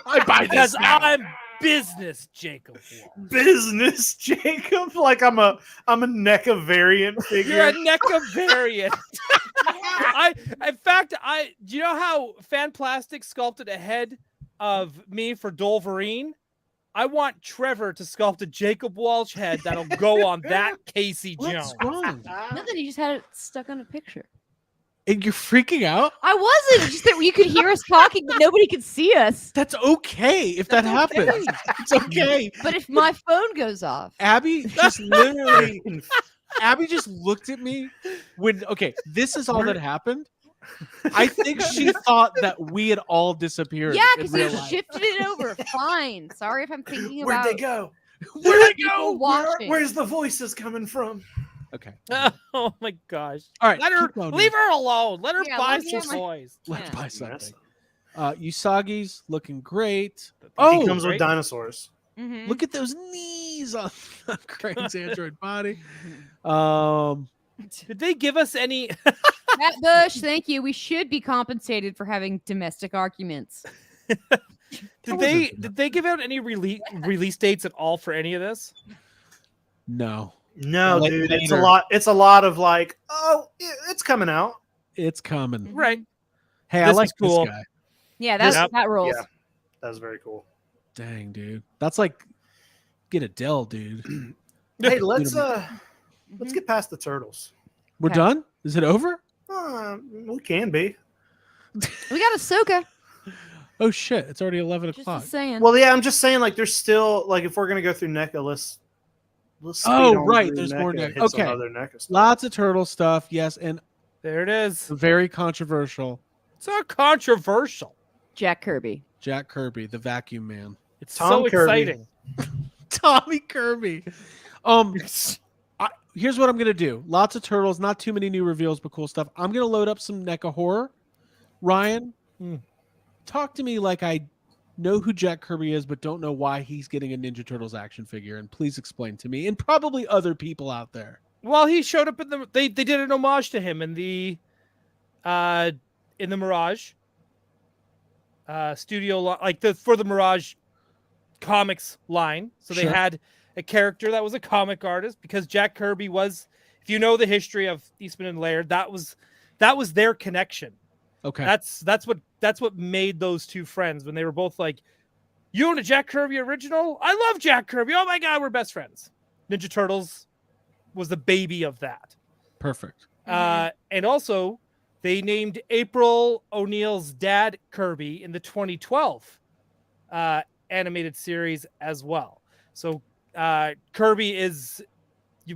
[SPEAKER 3] I buy
[SPEAKER 6] because
[SPEAKER 3] this now.
[SPEAKER 6] I'm business, Jacob Walsh."
[SPEAKER 4] business, Jacob. Like I'm a NECA variant figure.
[SPEAKER 6] You're a NECA variant. In fact, do you know how Fan Plastic sculpted a head of me for Dolverine? I want Trevor to sculpt a Jacob Walsh head that'll go on that Casey Jones.
[SPEAKER 3] What's wrong?
[SPEAKER 5] Nothing. You just had it stuck on a picture.
[SPEAKER 3] And you're freaking out?
[SPEAKER 5] I wasn't. Just that you could hear us talking, but nobody could see us.
[SPEAKER 3] That's okay if that happens. It's okay.
[SPEAKER 5] But if my phone goes off,
[SPEAKER 3] Abby just literally Abby just looked at me this is all that happened. I think she thought that we had all disappeared.
[SPEAKER 5] yeah,
[SPEAKER 3] in
[SPEAKER 5] because
[SPEAKER 3] real
[SPEAKER 5] you
[SPEAKER 3] life.
[SPEAKER 5] shifted it over. Fine. Sorry if I'm thinking
[SPEAKER 4] Where'd
[SPEAKER 5] about
[SPEAKER 4] they go?
[SPEAKER 3] Where'd they
[SPEAKER 5] people
[SPEAKER 3] go?
[SPEAKER 5] watching.
[SPEAKER 4] Where's the voices coming from?
[SPEAKER 3] Okay.
[SPEAKER 6] Oh my gosh.
[SPEAKER 3] All right.
[SPEAKER 6] Let her
[SPEAKER 3] keep going,
[SPEAKER 6] leave
[SPEAKER 3] man.
[SPEAKER 6] her alone. Let her
[SPEAKER 5] Yeah,
[SPEAKER 6] buy
[SPEAKER 5] let her
[SPEAKER 6] some
[SPEAKER 5] have my-
[SPEAKER 6] toys.
[SPEAKER 3] Let's
[SPEAKER 5] Yeah.
[SPEAKER 3] buy something. Usagi's looking great.
[SPEAKER 4] He
[SPEAKER 3] Oh,
[SPEAKER 4] comes with
[SPEAKER 6] great.
[SPEAKER 4] dinosaurs.
[SPEAKER 5] Mhm.
[SPEAKER 3] Look at those knees on Crane's android body. Um,
[SPEAKER 6] Did they give us any?
[SPEAKER 5] Matt Bush, thank you. We should be compensated for having domestic arguments.
[SPEAKER 6] Did they give out any release dates at all for any of this?
[SPEAKER 3] no,
[SPEAKER 4] No,
[SPEAKER 3] La-
[SPEAKER 4] dude, it's a
[SPEAKER 3] later.
[SPEAKER 4] lot. It's a lot of like, oh, it's coming out.
[SPEAKER 3] it's coming.
[SPEAKER 5] Mhm.
[SPEAKER 6] Right.
[SPEAKER 3] Hey, I
[SPEAKER 6] This
[SPEAKER 3] like
[SPEAKER 6] is cool.
[SPEAKER 3] this guy.
[SPEAKER 5] Yeah,
[SPEAKER 4] This-
[SPEAKER 5] that rules.
[SPEAKER 4] Yeah, that was very cool.
[SPEAKER 3] Dang, dude, that's like get Adele, dude.
[SPEAKER 4] Hey, let's
[SPEAKER 5] Mhm.
[SPEAKER 4] get past the turtles.
[SPEAKER 3] We're
[SPEAKER 5] Okay.
[SPEAKER 3] done. Is it over?
[SPEAKER 4] We can be.
[SPEAKER 5] We got Ahsoka.
[SPEAKER 3] Oh shit! It's already 11
[SPEAKER 5] Just
[SPEAKER 3] o'clock.
[SPEAKER 5] saying.
[SPEAKER 4] Well, yeah, I'm just saying, like, there's still like, if we're gonna go through NECA, let's speed
[SPEAKER 3] Oh,
[SPEAKER 4] on
[SPEAKER 3] right,
[SPEAKER 4] through
[SPEAKER 3] there's
[SPEAKER 4] NECA
[SPEAKER 3] more
[SPEAKER 4] and
[SPEAKER 3] NECA.
[SPEAKER 4] hit some
[SPEAKER 3] Okay.
[SPEAKER 4] other NECA stuff.
[SPEAKER 3] Lots of turtle stuff. Yes, and
[SPEAKER 6] There it is.
[SPEAKER 3] very controversial.
[SPEAKER 6] It's not controversial.
[SPEAKER 5] Jack Kirby.
[SPEAKER 3] Jack Kirby, the vacuum man.
[SPEAKER 6] It's
[SPEAKER 4] Tom
[SPEAKER 6] so
[SPEAKER 4] Kirby.
[SPEAKER 6] exciting.
[SPEAKER 3] Tommy Kirby. Here's what I'm gonna do. Lots of turtles, not too many new reveals, but cool stuff. I'm gonna load up some NECA horror. Ryan, talk to me like I know who Jack Kirby is, but don't know why he's getting a Ninja Turtles action figure. And please explain to me, and probably other people out there.
[SPEAKER 6] Well, he showed up in the. They did an homage to him in the Mirage studio, like for the Mirage comics line. So they
[SPEAKER 3] Sure.
[SPEAKER 6] had a character that was a comic artist because Jack Kirby was, if you know the history of Eastman and Laird, that was their connection.
[SPEAKER 3] Okay.
[SPEAKER 6] That's what made those two friends when they were both like, you own a Jack Kirby original? I love Jack Kirby. Oh my god, we're best friends. Ninja Turtles was the baby of that.
[SPEAKER 3] Perfect.
[SPEAKER 6] And also, they named April O'Neil's dad Kirby in the 2012 animated series as well. So Kirby is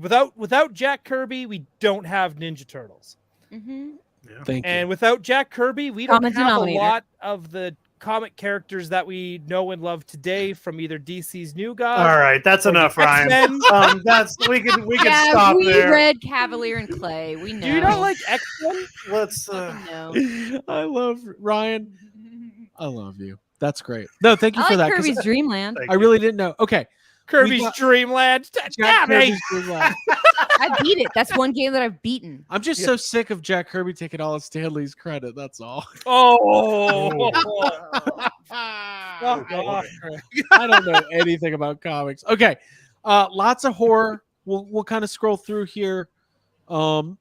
[SPEAKER 6] without Jack Kirby, we don't have Ninja Turtles.
[SPEAKER 5] Mm-hmm.
[SPEAKER 4] Yeah.
[SPEAKER 3] Thank you.
[SPEAKER 6] And without Jack Kirby, we don't
[SPEAKER 5] Common
[SPEAKER 6] have a
[SPEAKER 5] denominator.
[SPEAKER 6] lot of the comic characters that we know and love today from either DC's New
[SPEAKER 4] All
[SPEAKER 6] Gods.
[SPEAKER 4] right, that's
[SPEAKER 6] or the
[SPEAKER 4] enough, Ryan.
[SPEAKER 6] X-Men.
[SPEAKER 4] We can
[SPEAKER 5] Yeah,
[SPEAKER 4] stop
[SPEAKER 5] we
[SPEAKER 4] there.
[SPEAKER 5] read Cavalier and Clay. We know.
[SPEAKER 6] Do you not like X-Men?
[SPEAKER 4] Let's.
[SPEAKER 5] No.
[SPEAKER 3] I love Ryan. I love you. That's great. No, thank you
[SPEAKER 5] I
[SPEAKER 3] for
[SPEAKER 5] like
[SPEAKER 3] that. 'cause
[SPEAKER 5] Kirby's Dreamland.
[SPEAKER 3] I really didn't know. Okay.
[SPEAKER 6] Kirby's
[SPEAKER 3] got-
[SPEAKER 6] Dreamland.
[SPEAKER 3] Jack
[SPEAKER 6] Damn it.
[SPEAKER 3] Kirby's Dreamland.
[SPEAKER 5] I beat it. That's one game that I've beaten.
[SPEAKER 3] I'm just so sick of Jack Kirby taking all of Stanley's credit. That's all.
[SPEAKER 6] Oh.
[SPEAKER 3] Oh, gosh. I don't know anything about comics. Okay. Lots of horror. We'll kind of scroll through here. A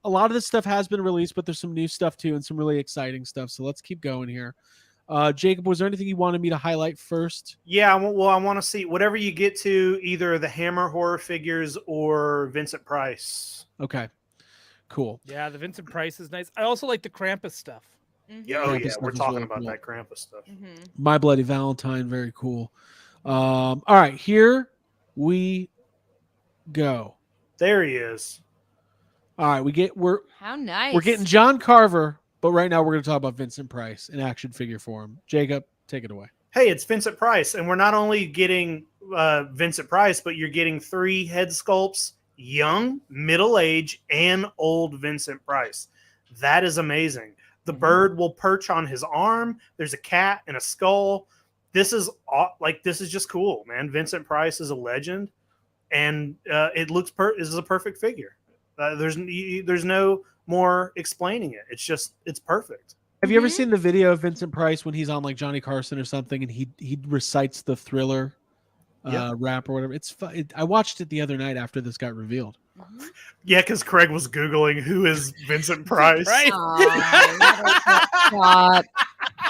[SPEAKER 3] lot of this stuff has been released, but there's some new stuff too and some really exciting stuff. So let's keep going here. Jacob, was there anything you wanted me to highlight first?
[SPEAKER 4] Yeah, well, I want to see whatever you get to, either the Hammer horror figures or Vincent Price.
[SPEAKER 3] Okay. Cool.
[SPEAKER 6] Yeah, the Vincent Price is nice. I also like the Krampus stuff.
[SPEAKER 4] Yeah, oh
[SPEAKER 3] Krampus
[SPEAKER 4] yeah,
[SPEAKER 3] stuff
[SPEAKER 4] we're
[SPEAKER 3] is
[SPEAKER 4] talking
[SPEAKER 3] really
[SPEAKER 4] about
[SPEAKER 3] cool.
[SPEAKER 4] that Krampus stuff.
[SPEAKER 5] Mm-hmm.
[SPEAKER 3] My Bloody Valentine, very cool. All right, here we go.
[SPEAKER 4] There he is.
[SPEAKER 3] All right, we're
[SPEAKER 5] How nice.
[SPEAKER 3] we're getting John Carver, but right now we're going to talk about Vincent Price in action figure form. Jacob, take it away.
[SPEAKER 4] Hey, it's Vincent Price, and we're not only getting Vincent Price, but you're getting 3 head sculpts: young, middle age, and old Vincent Price. That is amazing. The bird will perch on his arm. There's a cat and a skull. This is just cool, man. Vincent Price is a legend, and it looks this is a perfect figure. There's no more explaining it. It's perfect.
[SPEAKER 3] Have you ever
[SPEAKER 5] Mhm.
[SPEAKER 3] seen the video of Vincent Price when he's on like Johnny Carson or something, and he recites the Thriller
[SPEAKER 4] Yeah.
[SPEAKER 3] rap or whatever? It's fun. I watched it the other night after this got revealed.
[SPEAKER 5] Mhm.
[SPEAKER 4] Yeah, because Craig was Googling who is Vincent Price.
[SPEAKER 6] Right?
[SPEAKER 5] Stop.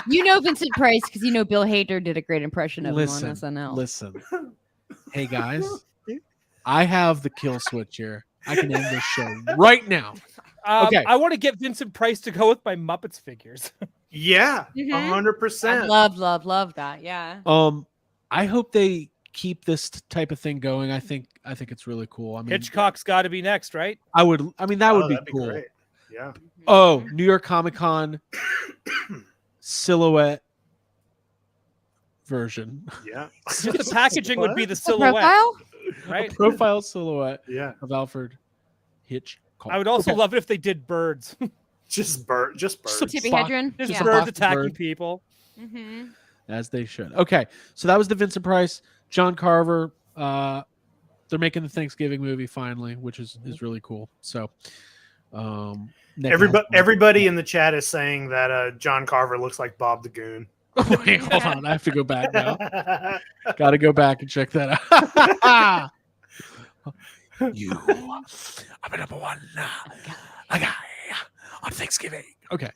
[SPEAKER 5] You know Vincent Price because you know Bill Hader did a great impression of him on SNL.
[SPEAKER 3] Listen. Hey guys, I have the kill switch here. I can end this show right now. Okay.
[SPEAKER 6] I want to get Vincent Price to go with my Muppets figures.
[SPEAKER 4] Yeah,
[SPEAKER 5] Mhm.
[SPEAKER 4] 100%.
[SPEAKER 5] I love that. Yeah.
[SPEAKER 3] I hope they keep this type of thing going. I think it's really cool. I mean,
[SPEAKER 6] Hitchcock's got to be next, right?
[SPEAKER 3] that would be
[SPEAKER 4] that'd
[SPEAKER 3] cool.
[SPEAKER 4] great. Yeah.
[SPEAKER 3] Oh, New York Comic Con silhouette version.
[SPEAKER 4] Yeah.
[SPEAKER 6] Just the packaging would be the
[SPEAKER 5] A
[SPEAKER 6] silhouette,
[SPEAKER 5] profile?
[SPEAKER 6] right?
[SPEAKER 3] A profile silhouette
[SPEAKER 4] Yeah.
[SPEAKER 3] of Alfred Hitchcock.
[SPEAKER 6] I would also
[SPEAKER 3] Okay.
[SPEAKER 6] love it if they did birds.
[SPEAKER 4] Just birds.
[SPEAKER 5] Tippy
[SPEAKER 3] Box-
[SPEAKER 5] Hedron?
[SPEAKER 6] Just
[SPEAKER 5] Yeah.
[SPEAKER 6] birds
[SPEAKER 3] box
[SPEAKER 6] attacking
[SPEAKER 3] bird.
[SPEAKER 6] people.
[SPEAKER 5] Mm-hmm.
[SPEAKER 3] As they should. Okay, so that was the Vincent Price. John Carver. They're making the Thanksgiving movie finally, which is really cool. So,
[SPEAKER 4] everybody in the chat is saying that John Carver looks like Bob the Goon.
[SPEAKER 3] Wait, hold on. I have to go back now. Got to go back and check that out. You are the number one a guy on Thanksgiving. Okay.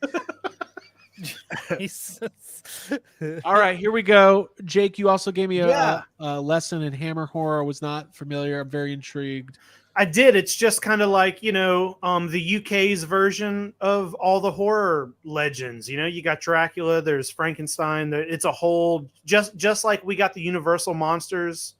[SPEAKER 3] All right, here we go. Jake, you also gave me a lesson in Hammer horror. I was not familiar. I'm very intrigued.
[SPEAKER 4] I did. It's just kind of like, the UK's version of all the horror legends. You got Dracula, there's Frankenstein. It's a whole, just like we got the Universal monsters.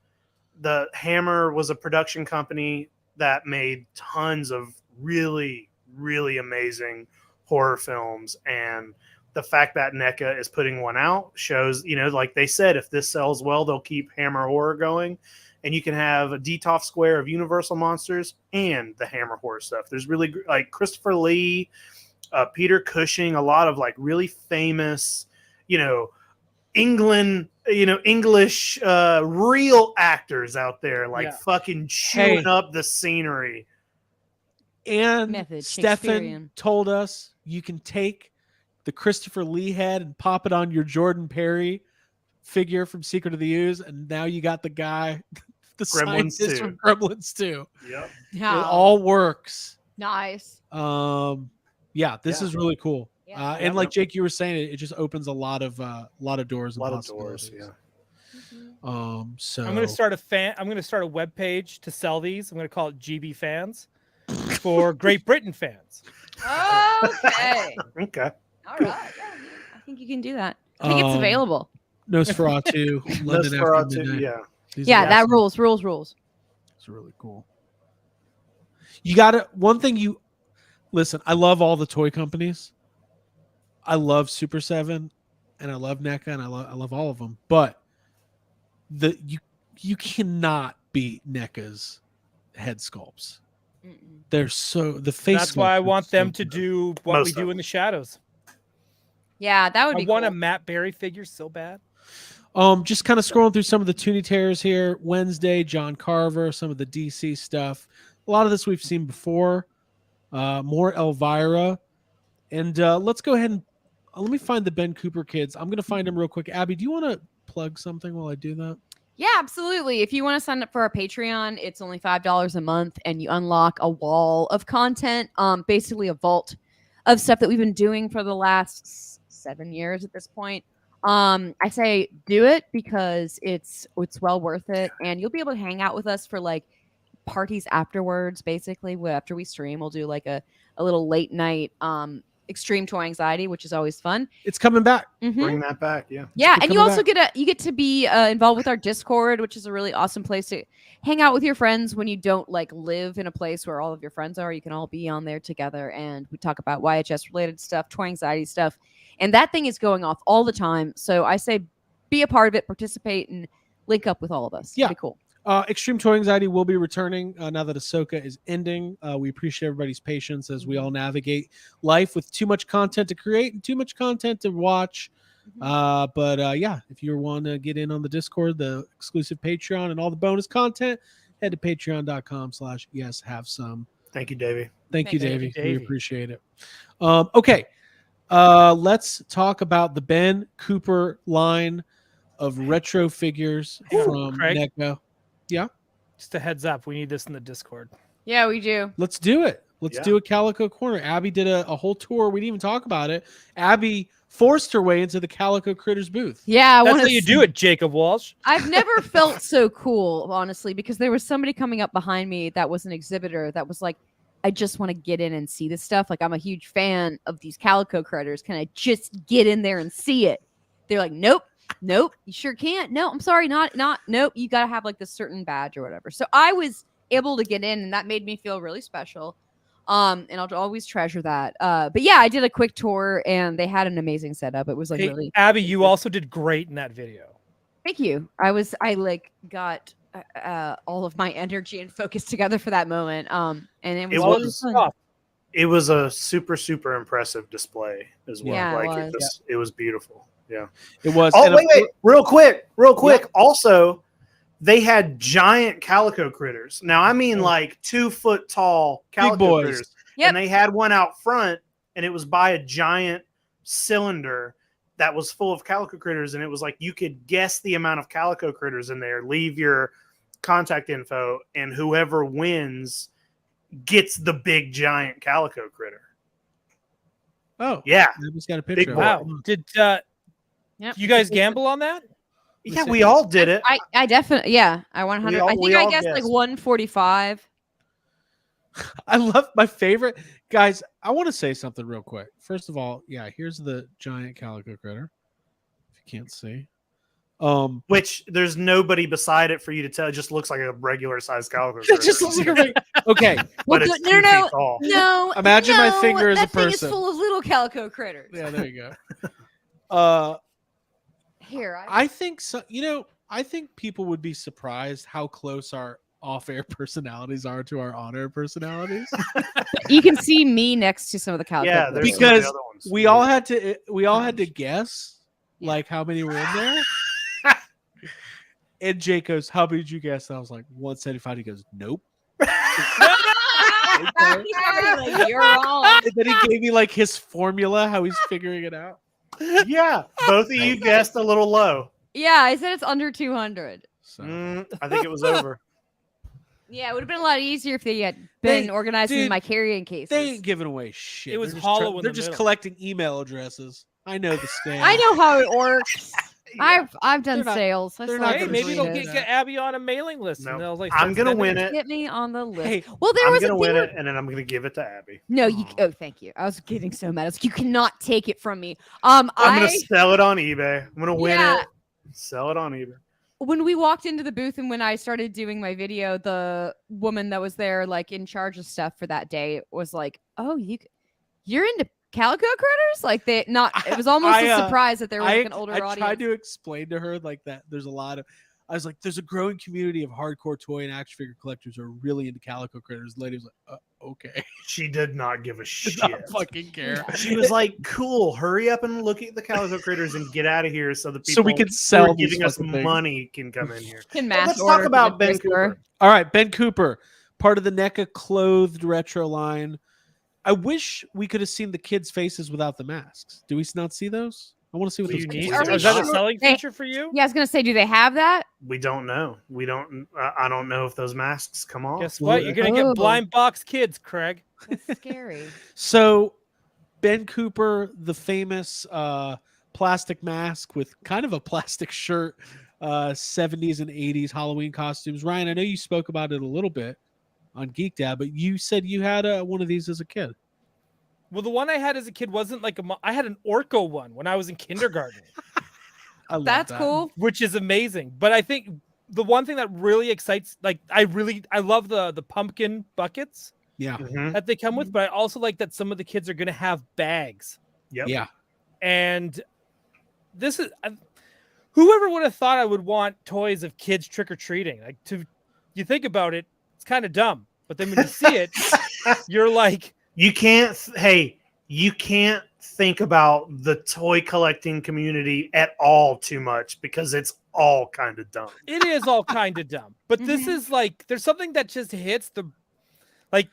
[SPEAKER 4] The Hammer was a production company that made tons of really, really amazing horror films. And the fact that NECA is putting one out shows, like they said, if this sells well, they'll keep Hammer horror going. And you can have a Detolf Square of Universal monsters and the Hammer horror stuff. There's really like Christopher Lee, Peter Cushing, a lot of like really famous, England, English real actors out there, like fucking chewing up the scenery.
[SPEAKER 3] And Stefan told us you can take the Christopher Lee head and pop it on your Jordan Perry figure from Secret of the Ooze, and now you got the guy, the
[SPEAKER 4] Gremlins
[SPEAKER 3] scientist
[SPEAKER 4] 2.
[SPEAKER 3] from Gremlins 2.
[SPEAKER 4] Yep.
[SPEAKER 3] It all works.
[SPEAKER 5] Nice.
[SPEAKER 3] This is really cool.
[SPEAKER 5] Yeah.
[SPEAKER 3] And like Jake, you were saying, it just opens a lot of doors.
[SPEAKER 4] A lot of doors. Yeah.
[SPEAKER 3] So
[SPEAKER 6] I'm going to start a web page to sell these. I'm going to call it GB Fans for Great Britain fans.
[SPEAKER 5] Okay.
[SPEAKER 4] Okay.
[SPEAKER 5] All right. Yeah, I think you can do that. I think it's available.
[SPEAKER 3] Nosferatu, London After Midnight.
[SPEAKER 4] Yeah.
[SPEAKER 5] Yeah, that rules.
[SPEAKER 3] It's really cool. You got to listen. I love all the toy companies. I love Super7, and I love NECA, and I love all of them. But you cannot beat NECA's head sculpts. They're the face.
[SPEAKER 6] That's why I want them
[SPEAKER 3] so
[SPEAKER 6] to do what we do in the shadows.
[SPEAKER 5] Yeah, that would be.
[SPEAKER 6] I want
[SPEAKER 5] cool.
[SPEAKER 6] a Matt Berry figure so bad.
[SPEAKER 3] Just kind of scrolling through some of the Toonie Terrors here. Wednesday, John Carver, some of the DC stuff. A lot of this we've seen before. More Elvira. And let's go ahead and let me find the Ben Cooper kids. I'm going to find them real quick. Abby, do you want to plug something while I do that?
[SPEAKER 5] Yeah, absolutely. If you want to sign up for our Patreon, it's only $5 a month, and you unlock a wall of content, basically a vault of stuff that we've been doing for the last 7 years at this point. I say do it because it's well worth it, and you'll be able to hang out with us for like parties afterwards. Basically, after we stream, we'll do like a little late night extreme toy anxiety, which is always fun.
[SPEAKER 3] It's coming back.
[SPEAKER 4] Bring that back. Yeah.
[SPEAKER 5] Yeah. And you also get to be involved with our Discord, which is a really awesome place to hang out with your friends when you don't like live in a place where all of your friends are. You can all be on there together, and we talk about YHS related stuff, toy anxiety stuff. And that thing is going off all the time. So I say be a part of it, participate, and link up with all of us.
[SPEAKER 3] Yeah.
[SPEAKER 5] It'd be cool.
[SPEAKER 3] Extreme Toy Anxiety will be returning now that Ahsoka is ending. We appreciate everybody's patience as we all navigate life with too much content to create and too much content to watch. But if you want to get in on the Discord, the exclusive Patreon, and all the bonus content, head to patreon.com/yeshavesome.
[SPEAKER 4] Thank you, Davey.
[SPEAKER 3] Thank you, Davey.
[SPEAKER 6] Davey.
[SPEAKER 3] We appreciate it. Okay. Let's talk about the Ben Cooper line of retro figures from
[SPEAKER 6] Craig?
[SPEAKER 3] NECA. Yeah.
[SPEAKER 6] Just a heads up, we need this in the Discord.
[SPEAKER 5] Yeah, we do.
[SPEAKER 3] Let's do it. Let's do a Calico Corner. Abby did a whole tour. We didn't even talk about it. Abby forced her way into the Calico Critters booth.
[SPEAKER 5] Yeah,
[SPEAKER 6] That's how you do it, Jacob Walsh.
[SPEAKER 5] I've never felt so cool, honestly, because there was somebody coming up behind me that was an exhibitor that was like, I just want to get in and see this stuff. Like, I'm a huge fan of these Calico Critters. Can I just get in there and see it? They're like, nope, you sure can't. No, I'm sorry, not, nope. You got to have like this certain badge or whatever. So I was able to get in, and that made me feel really special. And I'll always treasure that. But yeah, I did a quick tour, and they had an amazing setup. It was like really.
[SPEAKER 6] Abby, you also did great in that video.
[SPEAKER 5] Thank you. I got all of my energy and focus together for that moment. And
[SPEAKER 4] it was a super impressive display as well.
[SPEAKER 5] Yeah,
[SPEAKER 4] it was beautiful. Yeah,
[SPEAKER 3] it was.
[SPEAKER 4] Oh, wait, real quick. Also, they had giant calico critters. Now, I mean like 2 foot tall calico
[SPEAKER 3] boys.
[SPEAKER 4] critters.
[SPEAKER 5] Yep.
[SPEAKER 4] And they had one out front, and it was by a giant cylinder that was full of calico critters. And it was like you could guess the amount of calico critters in there, leave your contact info, and whoever wins gets the big giant calico critter.
[SPEAKER 3] Oh,
[SPEAKER 4] Yeah.
[SPEAKER 3] I just got a
[SPEAKER 4] Big
[SPEAKER 3] picture.
[SPEAKER 4] boy.
[SPEAKER 3] Of it.
[SPEAKER 6] Wow. Did
[SPEAKER 5] Yep.
[SPEAKER 6] you guys gamble on that?
[SPEAKER 4] Yeah, we all did it.
[SPEAKER 5] I definitely, yeah. I 100. I
[SPEAKER 4] we
[SPEAKER 5] think I
[SPEAKER 4] all
[SPEAKER 5] guessed like
[SPEAKER 4] guessed.
[SPEAKER 5] 145.
[SPEAKER 3] I love my favorite guys. I want to say something real quick. First of all, yeah, here's the giant calico critter. If you can't see,
[SPEAKER 4] Which there's nobody beside it for you to tell. It just looks like a regular sized calico
[SPEAKER 3] it
[SPEAKER 4] critter.
[SPEAKER 3] just looks like a okay.
[SPEAKER 5] Well,
[SPEAKER 4] but it's
[SPEAKER 5] no,
[SPEAKER 4] 2
[SPEAKER 5] no,
[SPEAKER 4] feet tall.
[SPEAKER 5] no.
[SPEAKER 3] Imagine my
[SPEAKER 5] no,
[SPEAKER 3] finger as a
[SPEAKER 5] that thing is
[SPEAKER 3] person.
[SPEAKER 5] full of little calico critters.
[SPEAKER 3] Yeah, there you go.
[SPEAKER 5] Here,
[SPEAKER 3] I think so. You know, I think people would be surprised how close our off-air personalities are to our on-air personalities.
[SPEAKER 5] you can see me next to some of the calico
[SPEAKER 4] Yeah,
[SPEAKER 5] critters.
[SPEAKER 4] there's some of the
[SPEAKER 3] Because
[SPEAKER 4] other ones.
[SPEAKER 3] we all had to guess
[SPEAKER 5] Yeah.
[SPEAKER 3] like how many were in there. And Jake goes, "How many did you guess?" And I was like, 175. He goes, "Nope." Okay.
[SPEAKER 5] Like, you're wrong.
[SPEAKER 3] And then he gave me like his formula, how he's figuring it out.
[SPEAKER 4] Yeah, both of you guessed a little low.
[SPEAKER 5] Yeah, I said it's under 200.
[SPEAKER 3] So
[SPEAKER 4] I think it was over.
[SPEAKER 5] Yeah, it would have been a lot easier if they had been
[SPEAKER 3] They-
[SPEAKER 5] organized in
[SPEAKER 3] dude,
[SPEAKER 5] my carrying cases.
[SPEAKER 3] they ain't giving away shit.
[SPEAKER 6] It was
[SPEAKER 3] They're just
[SPEAKER 6] hollow in
[SPEAKER 3] They're
[SPEAKER 6] the
[SPEAKER 3] just
[SPEAKER 6] middle.
[SPEAKER 3] collecting email addresses. I know the scam.
[SPEAKER 5] I know how it works.
[SPEAKER 4] Yeah.
[SPEAKER 5] I've done
[SPEAKER 3] They're not-
[SPEAKER 5] sales. I
[SPEAKER 3] they're
[SPEAKER 5] saw
[SPEAKER 3] not
[SPEAKER 6] Hey,
[SPEAKER 3] gonna
[SPEAKER 6] maybe they'll
[SPEAKER 3] believe
[SPEAKER 6] get
[SPEAKER 3] that.
[SPEAKER 6] Abby on a mailing list.
[SPEAKER 4] No.
[SPEAKER 6] And they'll, like,
[SPEAKER 4] I'm
[SPEAKER 6] start
[SPEAKER 4] gonna
[SPEAKER 6] sending
[SPEAKER 4] win it.
[SPEAKER 5] Get me on the list.
[SPEAKER 3] Hey,
[SPEAKER 5] well, there
[SPEAKER 4] I'm
[SPEAKER 5] was
[SPEAKER 4] gonna
[SPEAKER 5] a
[SPEAKER 4] win
[SPEAKER 5] thing
[SPEAKER 4] it, and then I'm gonna give it to Abby.
[SPEAKER 5] No, you. Oh, thank you. I was getting so mad. I was like, you cannot take it from me.
[SPEAKER 4] I'm gonna sell it on eBay. I'm gonna win
[SPEAKER 5] Yeah.
[SPEAKER 4] it. Sell it on eBay.
[SPEAKER 5] When we walked into the booth and when I started doing my video, the woman that was there, like in charge of stuff for that day, was like, "Oh, you're into calico critters?" Like they not. It was almost a surprise that there was like an older
[SPEAKER 3] I
[SPEAKER 5] audience.
[SPEAKER 3] tried to explain to her like that. There's a lot of. I was like, "There's a growing community of hardcore toy and action figure collectors who are really into calico critters." The lady was like, "Okay."
[SPEAKER 4] She did not give a
[SPEAKER 3] Did
[SPEAKER 4] shit.
[SPEAKER 3] not fucking care.
[SPEAKER 4] She was like, "Cool, hurry up and look at the calico critters and get out of here, so the people
[SPEAKER 3] So we can
[SPEAKER 4] who
[SPEAKER 3] sell
[SPEAKER 4] are
[SPEAKER 3] these
[SPEAKER 4] giving us
[SPEAKER 3] fucking things."
[SPEAKER 4] money can come in here."
[SPEAKER 5] Can
[SPEAKER 4] But
[SPEAKER 5] mass
[SPEAKER 4] let's
[SPEAKER 5] order
[SPEAKER 4] talk
[SPEAKER 5] to
[SPEAKER 4] about
[SPEAKER 5] the
[SPEAKER 4] Ben
[SPEAKER 5] store.
[SPEAKER 4] Cooper.
[SPEAKER 3] All right, Ben Cooper, part of the NECA clothed retro line. I wish we could have seen the kids' faces without the masks. Do we not see those? I want to see what
[SPEAKER 4] Do
[SPEAKER 3] those
[SPEAKER 4] you
[SPEAKER 3] kids'
[SPEAKER 4] need
[SPEAKER 5] Are
[SPEAKER 3] faces
[SPEAKER 5] we
[SPEAKER 6] Is that a
[SPEAKER 5] sure?
[SPEAKER 6] selling
[SPEAKER 5] Hey.
[SPEAKER 6] feature for you?
[SPEAKER 5] Yeah, I was gonna say, do they have that?
[SPEAKER 4] We don't know. We don't. I don't know if those masks come off.
[SPEAKER 6] Guess what? You're gonna
[SPEAKER 5] Oh.
[SPEAKER 6] get blind box kids, Craig.
[SPEAKER 5] That's scary.
[SPEAKER 3] So, Ben Cooper, the famous plastic mask with kind of a plastic shirt, 70s and 80s Halloween costumes. Ryan, I know you spoke about it a little bit on Geek Dad, but you said you had one of these as a kid.
[SPEAKER 6] Well, the one I had as a kid wasn't like I had an Orco one when I was in kindergarten,
[SPEAKER 3] I love
[SPEAKER 5] That's
[SPEAKER 3] that.
[SPEAKER 5] cool.
[SPEAKER 6] which is amazing. But I think the one thing that really excites, like I love the pumpkin buckets
[SPEAKER 3] Yeah.
[SPEAKER 4] Mhm.
[SPEAKER 6] that they come with, but I also like that some of the kids are gonna have bags.
[SPEAKER 4] Yep.
[SPEAKER 3] Yeah.
[SPEAKER 6] And this is whoever would have thought I would want toys of kids trick or treating. Like you think about it, it's kind of dumb, but then when you see it, you're like,
[SPEAKER 4] You can't. You can't think about the toy collecting community at all too much because it's all kind of dumb.
[SPEAKER 6] it is all kind of dumb. But this
[SPEAKER 5] Mhm.
[SPEAKER 6] is like there's something that just hits the like.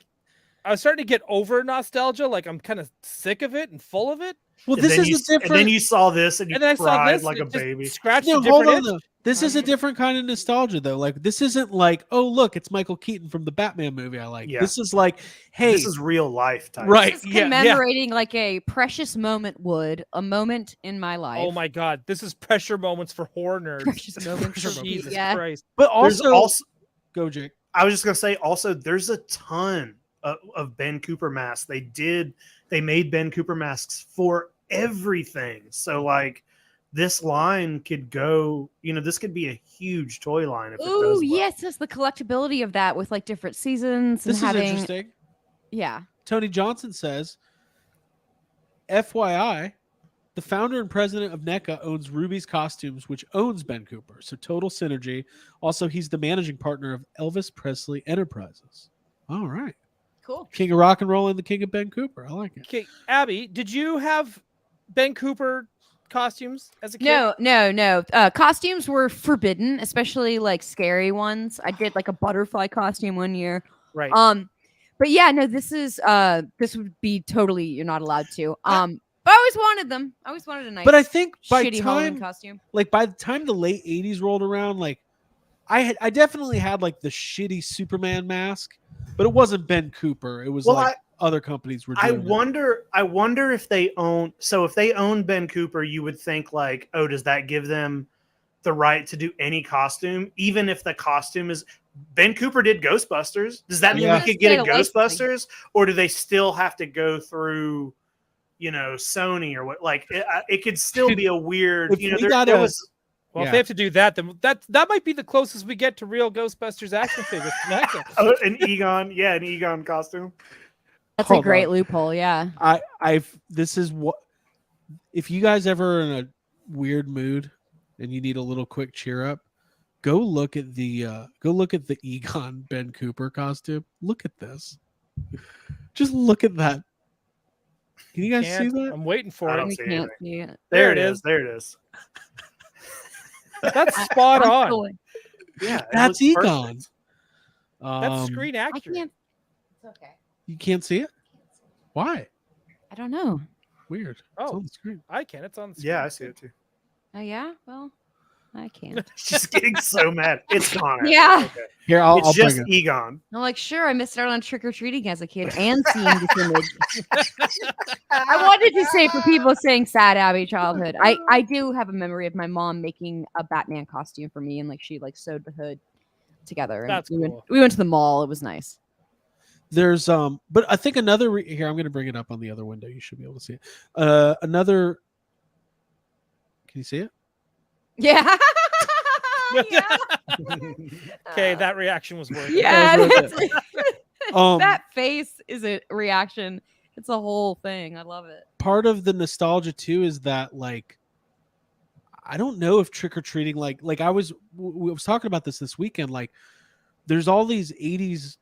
[SPEAKER 6] I was starting to get over nostalgia. Like I'm kind of sick of it and full of it.
[SPEAKER 3] Well,
[SPEAKER 4] And
[SPEAKER 3] this
[SPEAKER 4] then
[SPEAKER 3] is
[SPEAKER 4] you,
[SPEAKER 3] a different.
[SPEAKER 4] And then you saw this and you
[SPEAKER 6] And then I saw
[SPEAKER 4] cried
[SPEAKER 6] this
[SPEAKER 4] like
[SPEAKER 6] and
[SPEAKER 4] a
[SPEAKER 6] it just
[SPEAKER 4] baby.
[SPEAKER 6] scratched
[SPEAKER 3] No,
[SPEAKER 6] a
[SPEAKER 3] hold
[SPEAKER 6] different
[SPEAKER 3] on
[SPEAKER 6] itch.
[SPEAKER 3] though. This is a different kind of nostalgia though. Like this isn't like, oh look, it's Michael Keaton from the Batman movie I like.
[SPEAKER 4] Yeah.
[SPEAKER 3] This is like, hey,
[SPEAKER 4] This is real life type.
[SPEAKER 3] right.
[SPEAKER 5] It's
[SPEAKER 3] Yeah.
[SPEAKER 5] commemorating like a precious moment would, a moment in my life.
[SPEAKER 6] Oh my god, this is pressure moments for horror nerds.
[SPEAKER 5] Precious moments for me,
[SPEAKER 6] Jesus
[SPEAKER 5] yeah.
[SPEAKER 6] Christ.
[SPEAKER 3] But
[SPEAKER 4] There's
[SPEAKER 3] also,
[SPEAKER 4] also.
[SPEAKER 3] go Jake.
[SPEAKER 4] I was just gonna say. Also, there's a ton of Ben Cooper masks. They made Ben Cooper masks for everything. So like, this line could go. This could be a huge toy line if it does
[SPEAKER 5] Ooh,
[SPEAKER 4] well.
[SPEAKER 5] yes, it's the collectability of that with like different seasons and
[SPEAKER 3] This is
[SPEAKER 5] having.
[SPEAKER 3] interesting.
[SPEAKER 5] Yeah.
[SPEAKER 3] Tony Johnson says, FYI, the founder and president of NECA owns Ruby's Costumes, which owns Ben Cooper. So total synergy. Also, he's the managing partner of Elvis Presley Enterprises. All right.
[SPEAKER 5] Cool.
[SPEAKER 3] King of rock and roll and the king of Ben Cooper. I like it.
[SPEAKER 6] Okay, Abby, did you have Ben Cooper costumes as a kid?
[SPEAKER 5] No. Costumes were forbidden, especially like scary ones. I did like a butterfly costume one year.
[SPEAKER 6] Right.
[SPEAKER 5] But yeah, no, this would be totally you're not allowed to. But I always wanted them. I always wanted a nice
[SPEAKER 3] But I think by
[SPEAKER 5] shitty Halloween
[SPEAKER 3] time,
[SPEAKER 5] costume.
[SPEAKER 3] like by the time the late '80s rolled around, like I definitely had like the shitty Superman mask, but it wasn't Ben Cooper. It was other companies were doing
[SPEAKER 4] I wonder if they own. So if they own Ben Cooper, you would think like, oh, does that give them the right to do any costume, even if the costume is Ben Cooper did Ghostbusters? Does that mean we could get a Ghostbusters, or do they still have to go through, Sony or what? Like it could still be a weird. There was.
[SPEAKER 6] Well, if they have to do that, then that might be the closest we get to real Ghostbusters action figures.
[SPEAKER 4] An Egon costume.
[SPEAKER 5] That's a great loophole. Yeah.
[SPEAKER 3] This is what if you guys ever are in a weird mood and you need a little quick cheer up, go look at the Egon Ben Cooper costume. Look at this. Just look at that. Can you guys see that?
[SPEAKER 6] I'm waiting for it.
[SPEAKER 5] Can't see it.
[SPEAKER 4] There it is. There it is.
[SPEAKER 6] That's spot on.
[SPEAKER 4] Yeah,
[SPEAKER 3] that's Egon.
[SPEAKER 6] That's screen actor.
[SPEAKER 5] I can't. It's okay.
[SPEAKER 3] You can't see it? Why?
[SPEAKER 5] I don't know.
[SPEAKER 3] Weird.
[SPEAKER 6] Oh,
[SPEAKER 3] it's on the screen.
[SPEAKER 6] I can. It's on the screen.
[SPEAKER 4] Yeah, I see it too.
[SPEAKER 5] Oh yeah. Well, I can't.
[SPEAKER 4] She's getting so mad. It's gone.
[SPEAKER 5] Yeah.
[SPEAKER 4] Okay.
[SPEAKER 3] Here, I'll
[SPEAKER 4] just
[SPEAKER 3] bring it.
[SPEAKER 4] Egon.
[SPEAKER 5] I'm like, sure, I missed out on trick or treating as a kid and seeing this image. I wanted to say for people saying sad Abby childhood, I do have a memory of my mom making a Batman costume for me, and like she like sewed the hood together. And
[SPEAKER 6] That's cool.
[SPEAKER 5] We went to the mall. It was nice.
[SPEAKER 3] There's but I think another here I'm going to bring it up on the other window. You should be able to see it. Another. Can you see it?
[SPEAKER 5] Yeah.
[SPEAKER 6] Yeah. Okay, that reaction was worth it.
[SPEAKER 5] Yeah.
[SPEAKER 3] That
[SPEAKER 5] that face is a reaction. It's a whole thing. I love it.
[SPEAKER 3] Part of the nostalgia too is that like I don't know if trick or treating like I was talking about this weekend. Like there's all these 80s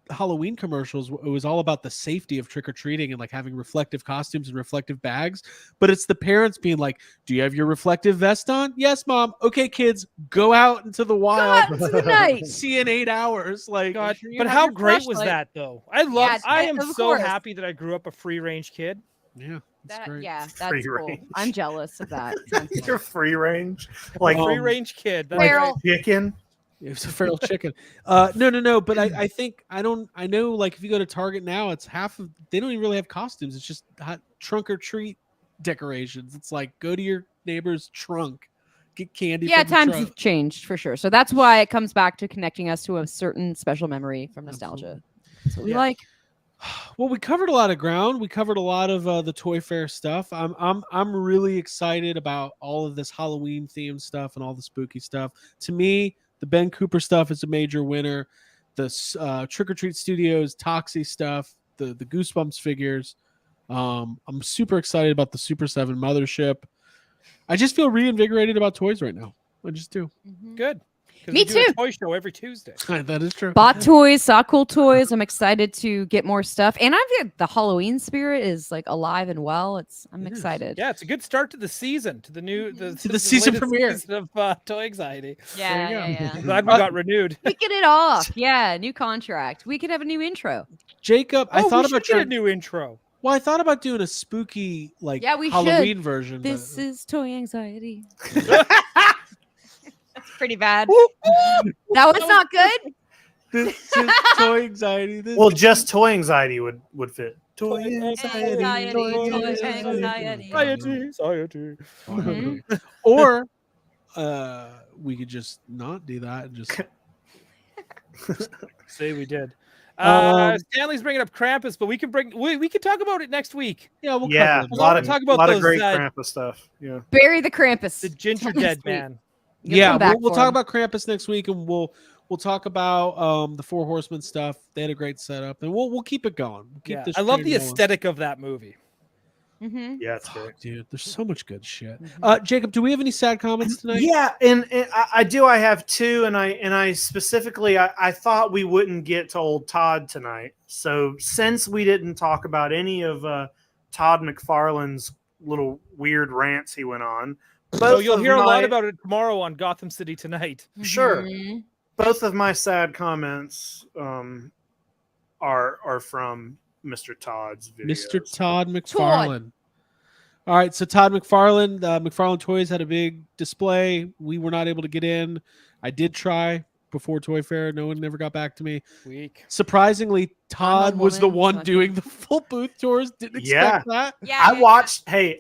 [SPEAKER 3] Halloween commercials. It was all about the safety of trick or treating and like having reflective costumes and reflective bags. But it's the parents being like, "Do you have your reflective vest on?" "Yes, mom." "Okay, kids, go out into the wild.
[SPEAKER 5] Into the night.
[SPEAKER 3] See in 8 hours." Like,
[SPEAKER 6] God,
[SPEAKER 5] sure you
[SPEAKER 6] but
[SPEAKER 5] have
[SPEAKER 6] how
[SPEAKER 5] your
[SPEAKER 6] great was
[SPEAKER 5] flashlight.
[SPEAKER 6] that though? I am
[SPEAKER 5] of
[SPEAKER 6] so
[SPEAKER 5] course.
[SPEAKER 6] happy that I grew up a free range kid.
[SPEAKER 3] yeah, that's great.
[SPEAKER 5] Yeah,
[SPEAKER 4] Free
[SPEAKER 5] that's cool.
[SPEAKER 4] range.
[SPEAKER 5] I'm jealous of that. Sounds fun.
[SPEAKER 4] You're free range,
[SPEAKER 6] Like
[SPEAKER 4] like
[SPEAKER 6] free range kid. That's
[SPEAKER 5] Feral.
[SPEAKER 6] right.
[SPEAKER 4] chicken.
[SPEAKER 3] It was a feral chicken. No. But I think I know. Like if you go to Target now, it's half of. They don't even really have costumes. It's just hot trunk or treat decorations. It's like go to your neighbor's trunk, get candy.
[SPEAKER 5] Yeah,
[SPEAKER 3] from the
[SPEAKER 5] times
[SPEAKER 3] trunk.
[SPEAKER 5] have changed for sure. So that's why it comes back to connecting us to a certain special memory from nostalgia. That's what we like.
[SPEAKER 3] Well, we covered a lot of ground. We covered a lot of the Toy Fair stuff. I'm really excited about all of this Halloween themed stuff and all the spooky stuff. To me, the Ben Cooper stuff is a major winner. The Trick or Treat Studios Toxie stuff, the Goosebumps figures. I'm super excited about the Super7 mothership. I just feel reinvigorated about toys right now. I just do.
[SPEAKER 6] Good. 'Cause
[SPEAKER 5] Me
[SPEAKER 6] we do a
[SPEAKER 5] too.
[SPEAKER 6] toy show every Tuesday.
[SPEAKER 3] That is true.
[SPEAKER 5] Bought toys, saw cool toys. I'm excited to get more stuff, and I feel the Halloween spirit is like alive and well. I'm
[SPEAKER 3] It is.
[SPEAKER 5] excited.
[SPEAKER 6] Yeah, it's a good start to the season, to the new
[SPEAKER 3] To the season
[SPEAKER 6] latest
[SPEAKER 3] premiere.
[SPEAKER 6] season of Toy Anxiety.
[SPEAKER 5] Yeah.
[SPEAKER 6] I'm glad we got renewed.
[SPEAKER 5] Kicking it off. Yeah, new contract. We could have a new intro.
[SPEAKER 3] Jacob, I thought about
[SPEAKER 6] a new intro.
[SPEAKER 3] Well, I thought about doing a spooky like
[SPEAKER 5] Yeah, we
[SPEAKER 3] Halloween version.
[SPEAKER 5] This
[SPEAKER 3] but-
[SPEAKER 5] is Toy Anxiety. That's pretty bad. That was not good.
[SPEAKER 3] This is Toy Anxiety. This
[SPEAKER 4] Well, just toy anxiety would fit.
[SPEAKER 3] Toy
[SPEAKER 5] Anxiety, toy anxiety.
[SPEAKER 6] Anxiety.
[SPEAKER 5] Mhm.
[SPEAKER 3] Or we could just not do that and just
[SPEAKER 6] Say we did.
[SPEAKER 3] Um,
[SPEAKER 6] Stanley's bringing up Krampus, but we can talk about it next week.
[SPEAKER 3] yeah, we'll
[SPEAKER 4] Yeah,
[SPEAKER 3] cover
[SPEAKER 4] a
[SPEAKER 3] it.
[SPEAKER 4] lot of
[SPEAKER 6] talk about
[SPEAKER 4] lot of
[SPEAKER 6] those,
[SPEAKER 4] great
[SPEAKER 6] uh,
[SPEAKER 4] Krampus stuff. Yeah.
[SPEAKER 5] Bury the Krampus.
[SPEAKER 6] The Ginger
[SPEAKER 5] Next
[SPEAKER 6] Dead
[SPEAKER 5] week.
[SPEAKER 6] Man.
[SPEAKER 5] You'll
[SPEAKER 3] Yeah,
[SPEAKER 5] come back
[SPEAKER 3] we'll
[SPEAKER 5] for
[SPEAKER 3] talk
[SPEAKER 5] him.
[SPEAKER 3] about Krampus next week, and we'll talk about the Four Horsemen stuff. They had a great setup, and we'll keep it going. We'll keep
[SPEAKER 6] Yeah.
[SPEAKER 3] this
[SPEAKER 6] I love
[SPEAKER 3] train
[SPEAKER 6] the
[SPEAKER 3] rolling.
[SPEAKER 6] aesthetic of that movie.
[SPEAKER 5] Mhm.
[SPEAKER 4] Yeah, it's
[SPEAKER 3] Oh,
[SPEAKER 4] great.
[SPEAKER 3] dude, there's so much good shit.
[SPEAKER 5] Mhm.
[SPEAKER 3] Jacob, do we have any sad comments tonight?
[SPEAKER 4] Yeah, and I do. I have two, and I specifically I thought we wouldn't get to old Todd tonight. So since we didn't talk about any of Todd McFarlane's little weird rants he went on.
[SPEAKER 6] So
[SPEAKER 4] Both
[SPEAKER 6] you'll
[SPEAKER 4] of
[SPEAKER 6] hear a lot
[SPEAKER 4] my-
[SPEAKER 6] about it tomorrow on Gotham City Tonight.
[SPEAKER 4] Sure.
[SPEAKER 5] Mhm.
[SPEAKER 4] Both of my sad comments are from Mr. Todd's videos.
[SPEAKER 3] Mr. Todd McFarlane. All right, so Todd McFarlane, McFarlane Toys had a big display. We were not able to get in. I did try before Toy Fair. No one ever got back to me.
[SPEAKER 6] Week.
[SPEAKER 3] Surprisingly, Todd was the
[SPEAKER 5] woman,
[SPEAKER 3] one
[SPEAKER 5] fucking-
[SPEAKER 3] doing the full booth tours. Didn't
[SPEAKER 4] Yeah.
[SPEAKER 3] expect that.
[SPEAKER 5] Yeah,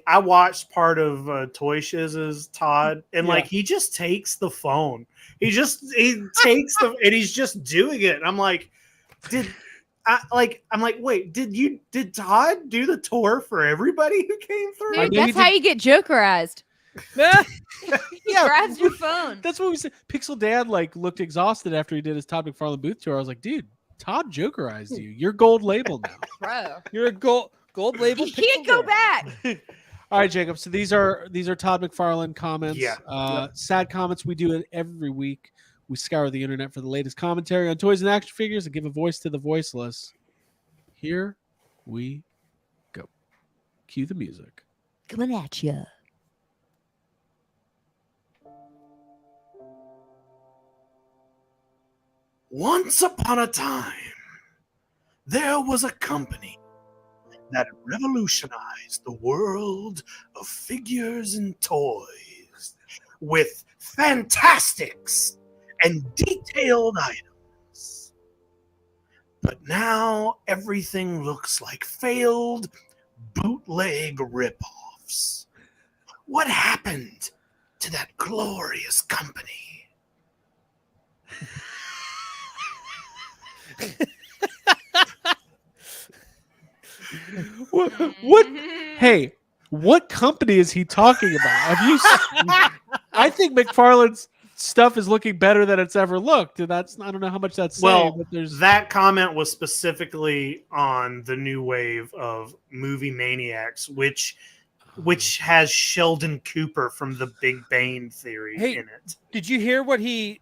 [SPEAKER 4] I watched part of Toy Shiz's Todd, and
[SPEAKER 3] Yeah.
[SPEAKER 4] like he just takes the phone. He takes the and he's just doing it. And I'm like, wait, did Todd do the tour for everybody who came through?
[SPEAKER 5] Dude,
[SPEAKER 3] knew he
[SPEAKER 5] that's how you get jokerized.
[SPEAKER 3] Yeah,
[SPEAKER 5] Grabs your phone.
[SPEAKER 3] that's what we said. Pixel Dad like looked exhausted after he did his Todd McFarlane booth tour. I was like, dude, Todd jokerized you. You're gold label now.
[SPEAKER 5] Bro.
[SPEAKER 6] You're a gold label.
[SPEAKER 5] You can't go back.
[SPEAKER 3] All right, Jacob. So these are Todd McFarlane comments.
[SPEAKER 4] Yeah.
[SPEAKER 3] Sad comments. We do it every week. We scour the internet for the latest commentary on toys and action figures and give a voice to the voiceless. Here we go. Cue the music.
[SPEAKER 5] Coming at you.
[SPEAKER 4] Once upon a time, there was a company that revolutionized the world of figures and toys with fantastics and detailed items. But now everything looks like failed bootleg ripoffs. What happened to that glorious company?
[SPEAKER 3] What? Hey, what company is he talking about? Have you? I think McFarlane's stuff is looking better than it's ever looked. And that's I don't know how much that's saying,
[SPEAKER 4] Well,
[SPEAKER 3] but there's
[SPEAKER 4] that comment was specifically on the new wave of movie maniacs, which has Sheldon Cooper from The Big Bang Theory
[SPEAKER 6] Hey.
[SPEAKER 4] in it.
[SPEAKER 6] Did you hear what he?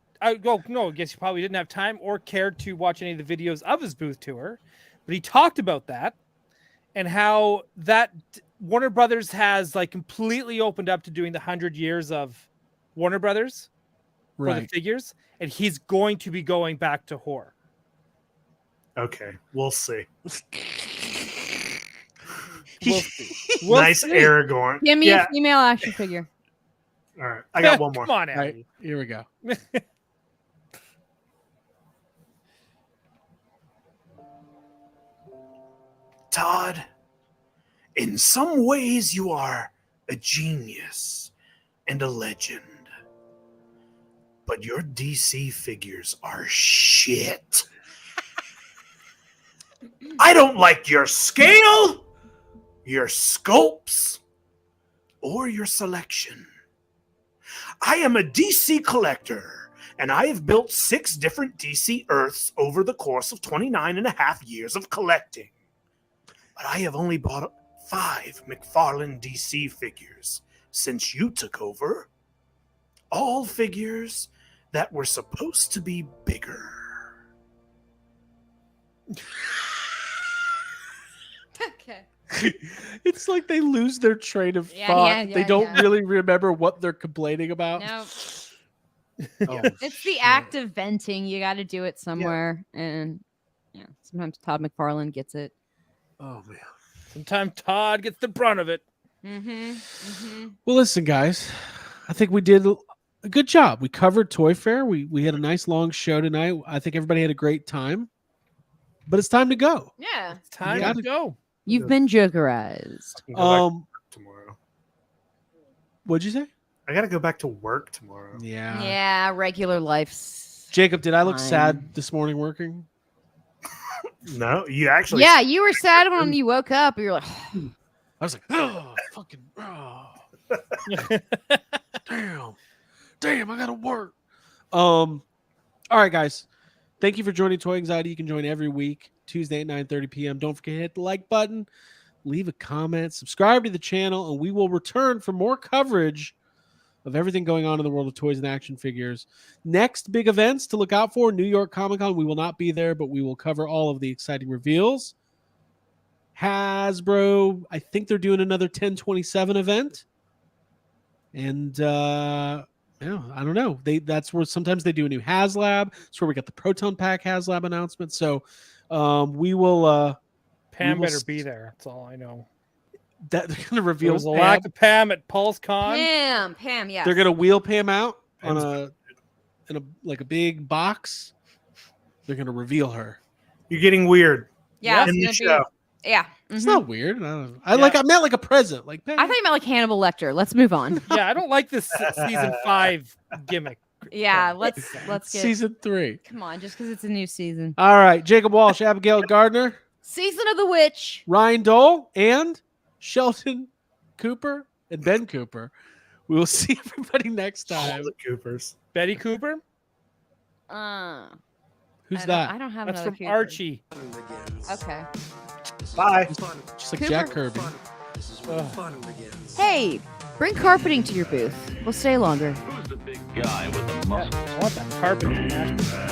[SPEAKER 6] No, I guess he probably didn't have time or cared to watch any of the videos of his booth tour, but he talked about that and how that Warner Brothers has like completely opened up to doing the 100 years of Warner Brothers for the
[SPEAKER 3] right.
[SPEAKER 6] figures, and he's going to be going back to horror.
[SPEAKER 4] Okay, we'll see.
[SPEAKER 6] We'll see. We'll
[SPEAKER 4] Nice
[SPEAKER 6] see.
[SPEAKER 4] Aragorn.
[SPEAKER 5] Give me
[SPEAKER 4] Yeah.
[SPEAKER 5] a female action figure.
[SPEAKER 4] All right, I got one more.
[SPEAKER 6] Come on,
[SPEAKER 3] All right,
[SPEAKER 6] Abby.
[SPEAKER 3] here we go.
[SPEAKER 4] Todd, in some ways you are a genius and a legend. But your DC figures are shit. I don't like your scale, your sculpts, or your selection. I am a DC collector, and I have built 6 different DC Earths over the course of 29 and a half years of collecting. But I have only bought 5 McFarlane DC figures since you took over. All figures that were supposed to be bigger.
[SPEAKER 5] Okay.
[SPEAKER 3] It's like they lose their train of
[SPEAKER 5] Yeah,
[SPEAKER 3] thought.
[SPEAKER 5] yeah,
[SPEAKER 3] They
[SPEAKER 5] yeah,
[SPEAKER 3] don't
[SPEAKER 5] yeah.
[SPEAKER 3] really remember what they're complaining about.
[SPEAKER 5] No,
[SPEAKER 3] Oh,
[SPEAKER 5] it's the act of venting. You got to do it somewhere, and yeah, sometimes Todd McFarlane gets it.
[SPEAKER 3] oh man.
[SPEAKER 6] Sometimes Todd gets the brunt of it.
[SPEAKER 3] Well, listen, guys. I think we did a good job. We covered Toy Fair. We had a nice long show tonight. I think everybody had a great time. But it's time to go.
[SPEAKER 5] Yeah,
[SPEAKER 6] It's time
[SPEAKER 3] gotta-
[SPEAKER 6] to go.
[SPEAKER 5] you've been jokerized.
[SPEAKER 4] I gotta go back
[SPEAKER 3] Um,
[SPEAKER 4] to work tomorrow.
[SPEAKER 3] what'd you say?
[SPEAKER 4] I gotta go back to work tomorrow.
[SPEAKER 3] Yeah.
[SPEAKER 5] Yeah, regular life.
[SPEAKER 3] Jacob, did I look
[SPEAKER 5] Fine.
[SPEAKER 3] sad this morning working?
[SPEAKER 4] No, you actually.
[SPEAKER 5] Yeah, you were sad when you woke up. You're like,
[SPEAKER 3] I was like, oh, fucking, oh. damn, I gotta work. All right, guys. Thank you for joining Toy Anxiety. You can join every week, Tuesday at 9:30 p.m. Don't forget to hit the like button, leave a comment, subscribe to the channel, and we will return for more coverage of everything going on in the world of toys and action figures. Next big events to look out for: New York Comic Con. We will not be there, but we will cover all of the exciting reveals. Hasbro, I think they're doing another 1027 event. And I don't know. That's where sometimes they do a new HasLab. It's where we got the Proton Pack HasLab announcement. So we will
[SPEAKER 6] Pam
[SPEAKER 3] will
[SPEAKER 6] better
[SPEAKER 3] s-
[SPEAKER 6] be there. That's all I know.
[SPEAKER 3] that they're gonna
[SPEAKER 6] There
[SPEAKER 3] reveal
[SPEAKER 6] was a
[SPEAKER 3] Pam.
[SPEAKER 6] lack of Pam at Pulse Con.
[SPEAKER 5] Pam, yeah.
[SPEAKER 3] They're gonna wheel Pam out on
[SPEAKER 4] Pam's
[SPEAKER 3] in a big box. They're gonna reveal her.
[SPEAKER 4] You're getting weird.
[SPEAKER 5] Yeah,
[SPEAKER 4] in the
[SPEAKER 5] it's
[SPEAKER 4] show.
[SPEAKER 5] gonna be. Yeah.
[SPEAKER 3] It's
[SPEAKER 5] mhm.
[SPEAKER 3] not weird. I don't know. I
[SPEAKER 6] Yeah.
[SPEAKER 3] meant like a present. Like Pam.
[SPEAKER 5] I thought you meant like Hannibal Lecter. Let's move on.
[SPEAKER 6] Yeah, I don't like this season 5 gimmick.
[SPEAKER 5] Yeah, let's get.
[SPEAKER 3] Season 3.
[SPEAKER 5] Come on, just because it's a new season.
[SPEAKER 3] All right, Jacob Walsh, Abigail Gardner,
[SPEAKER 5] Season of the Witch.
[SPEAKER 3] Ryan Dole, and Shelton Cooper and Ben Cooper. We will see everybody next
[SPEAKER 4] All
[SPEAKER 3] time.
[SPEAKER 4] the Coopers.
[SPEAKER 6] Betty Cooper?
[SPEAKER 3] Who's
[SPEAKER 5] I
[SPEAKER 3] that?
[SPEAKER 5] don't have
[SPEAKER 6] That's
[SPEAKER 5] another
[SPEAKER 6] from
[SPEAKER 5] Cooper.
[SPEAKER 6] Archie.
[SPEAKER 1] Fun begins.
[SPEAKER 5] Okay.
[SPEAKER 1] This is
[SPEAKER 4] Bye.
[SPEAKER 1] where the fun.
[SPEAKER 3] Just like
[SPEAKER 5] Cooper?
[SPEAKER 3] Jack Kirby.
[SPEAKER 1] Fun. This is where the fun begins.
[SPEAKER 5] Hey, bring carpeting to your booth. We'll stay longer.
[SPEAKER 2] Who's the big guy with the muscle?
[SPEAKER 6] I want that carpet.